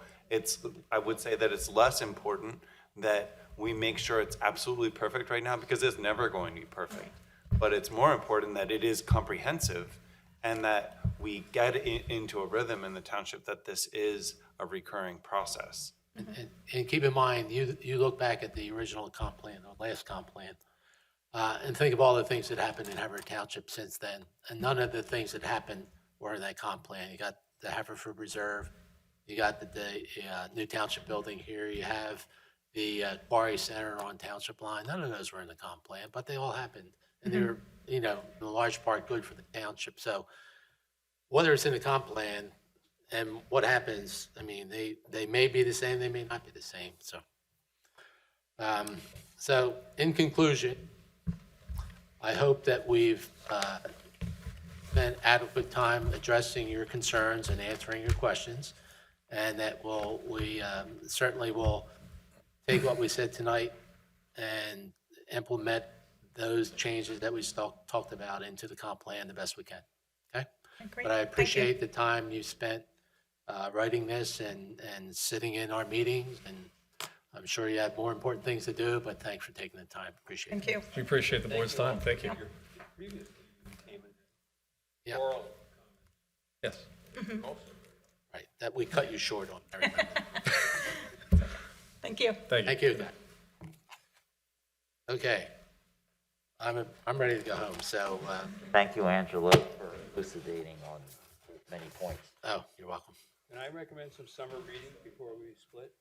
I would say that it's less important that we make sure it's absolutely perfect right now, because it's never going to be perfect. But it's more important that it is comprehensive and that we get into a rhythm in the township that this is a recurring process. And keep in mind, you look back at the original comp plan, or last comp plan, and think of all the things that happened in Haverford Township since then. And none of the things that happened were in that comp plan. You got the Haverford Reserve, you got the new township building here, you have the Quarry Center on Township Line. None of those were in the comp plan, but they all happened. And they were, in large part good for the township. So whether it's in the comp plan and what happens, I mean, they may be the same, they may not be the same. So in conclusion, I hope that we've spent adequate time addressing your concerns and answering your questions, and that we certainly will take what we said tonight and implement those changes that we talked about into the comp plan the best we can. Okay? Great. But I Thank you. appreciate the time you spent writing this and sitting in our meetings, and I'm sure you have more important things to do, but thanks for taking the time. Appreciate it. Thank you. We appreciate the board's time. Thank you. Yeah. Yes. Right, that we cut you short on. I remember. Thank you. Thank you. Thank you. Okay. I'm ready to go home, so, Thank you, Angelo, for elucidating on many points. oh, you're welcome. Can I recommend some summer reading before we split?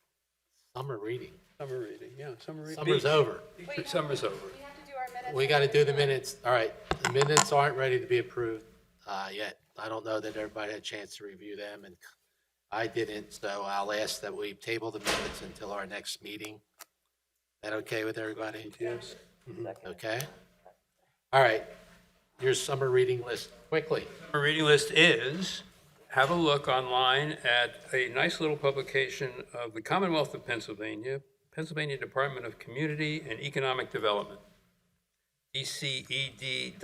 Summer reading. Summer reading, yeah, summer reading. Summer's over. Summer's over. We have to do our minutes. We got to do the minutes. All right, the minutes aren't ready to be approved yet. I don't know that everybody had a chance to review them, and I didn't, so I'll ask that we table the minutes until our next meeting. Is that okay with everybody? Yes. Okay? All right, your summer reading list, quickly. Our reading list is, have a look online at a nice little publication of the Commonwealth of Pennsylvania, Pennsylvania Department of Community and Economic Development, eced.pa.gov.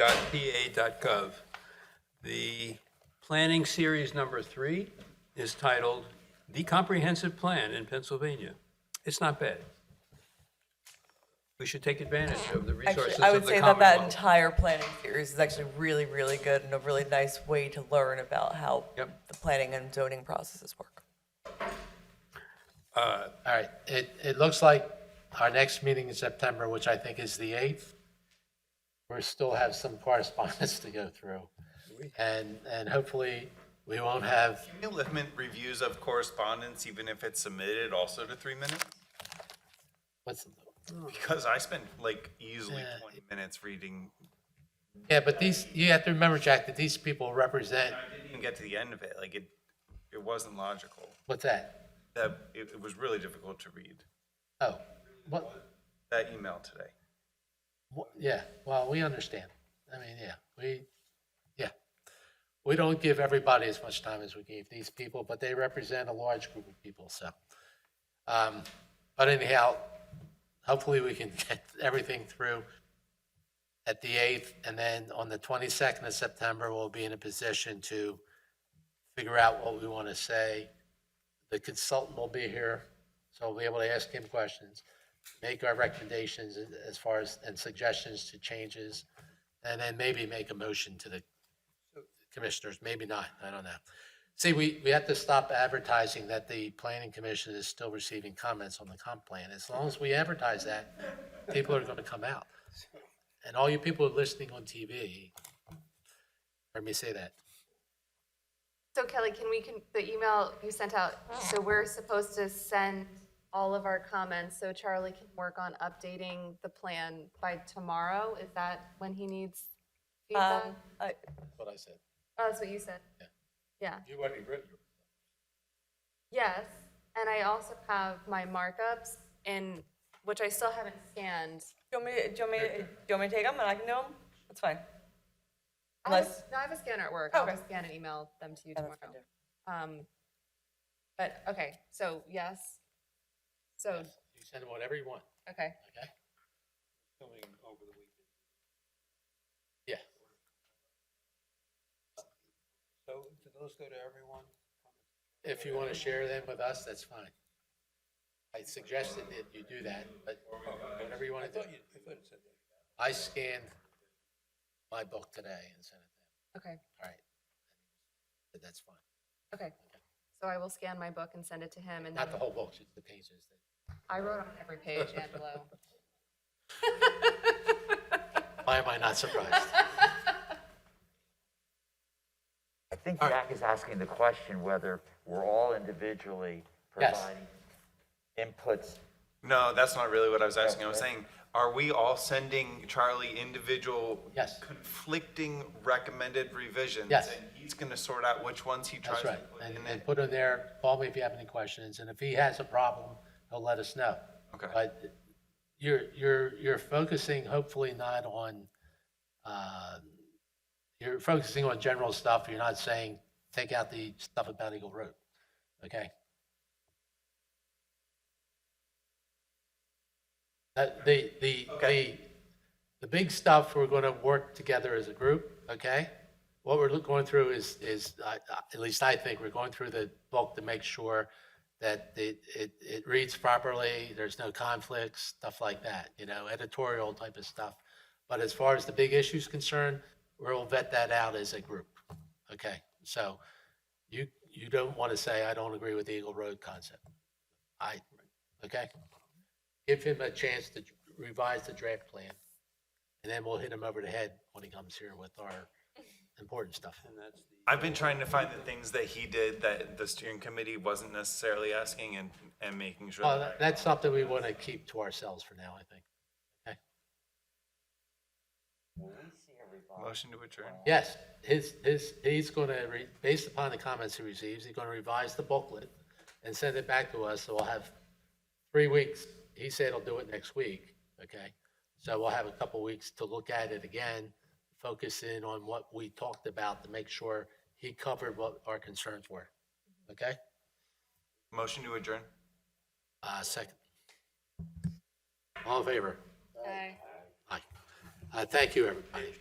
The planning series number 3 is titled The Comprehensive Plan in Pennsylvania. It's not bad. We should take advantage of the resources Actually, I of would the say Commonwealth. that entire planning series is actually really, really good and a really nice way to learn about how Yep. the planning and zoning processes work. All right, it looks like our next meeting in September, which I think is the 8th, we still have some correspondence to go through. And hopefully, we won't have, Can you limit reviews of correspondence, even if it's submitted, also to 3 minutes? Because I spent like easily 20 minutes reading. yeah, but you have to remember, Jack, that these people represent, I didn't even get to the end of it. Like it wasn't logical. what's that? That it was really difficult to read. Oh, what? That email today. Yeah, well, we understand. I mean, we don't give everybody as much time as we gave these people, but they represent a large group of people, so. But anyhow, hopefully we can get everything through at the 8th, and then on the 22nd of September, we'll be in a position to figure out what we want to say. The consultant will be here, so we'll be able to ask him questions, make our recommendations as far as, and suggestions to changes, and then maybe make a motion to the commissioners, maybe not, I don't know. See, we have to stop advertising that the planning commission is still receiving comments on the comp plan. As long as we advertise that, people are going to come out. And all you people listening on TV, heard me say that. So Kelly, the email you sent out, so we're supposed to send all of our comments, so Charlie can work on updating the plan by tomorrow? Is that when he needs feedback? That's what I said. Oh, that's what you said? Yeah. You already written. Yes, and I also have my markups, which I still haven't scanned. Do you want me to take them and I can do them? That's fine. No, I have a scanner at work. Oh. I'll go scan and email them to you tomorrow. But, okay, so yes. So, You send them whatever you want, okay. okay? Filming over the weekend. Yeah. So do those go to everyone? If you want to share them with us, that's fine. I suggested that you do that, but whatever you want to do. I thought it said that. I scanned my book today and sent it to him. Okay, All right. But that's fine. okay. So I will scan my book and send it to him, and then Not the whole book, just the pages. I wrote on every page, Angelo. Why am I not surprised? I think Jack is asking the question whether we're all individually Yes. providing inputs. No, that's not really what I was asking. I was saying, are we all sending Charlie individual Yes. conflicting recommended revisions? Yes. And he's gonna sort out which ones he tries That's to right. put And in and it? put it there, call me if you have any questions, and if he has a problem, he'll let us know. Okay. But you're focusing hopefully not on, you're focusing on general stuff. You're not saying, take out the stuff about Eagle Road, okay? The big stuff, we're going to work together as a group, okay? What we're going through is at least I think, we're going through the book to make sure that it reads properly, there's no conflicts, stuff like that, editorial type of stuff. But as far as the big issues concerned, we'll vet that out as a group, okay? So you don't want to say, I don't agree with the Eagle Road concept. Okay? Give him a chance to revise the draft plan, and then we'll hit him over the head when he comes here with our important stuff. And that's the. I've been trying to find the things that he did that the steering committee wasn't necessarily asking and making sure Well, that. that's something we want to keep to ourselves for now, I think. Okay? Motion to adjourn. Yes, he's going to, based upon the comments he receives, he's going to revise the booklet and send it back to us, so we'll have 3 weeks. He said he'll do it next week, okay? So we'll have a couple weeks to look at it again, focus in on what we talked about to make sure he covered what our concerns were, okay? Motion to adjourn. Second. All in favor? Okay. Aye. Thank you, everybody.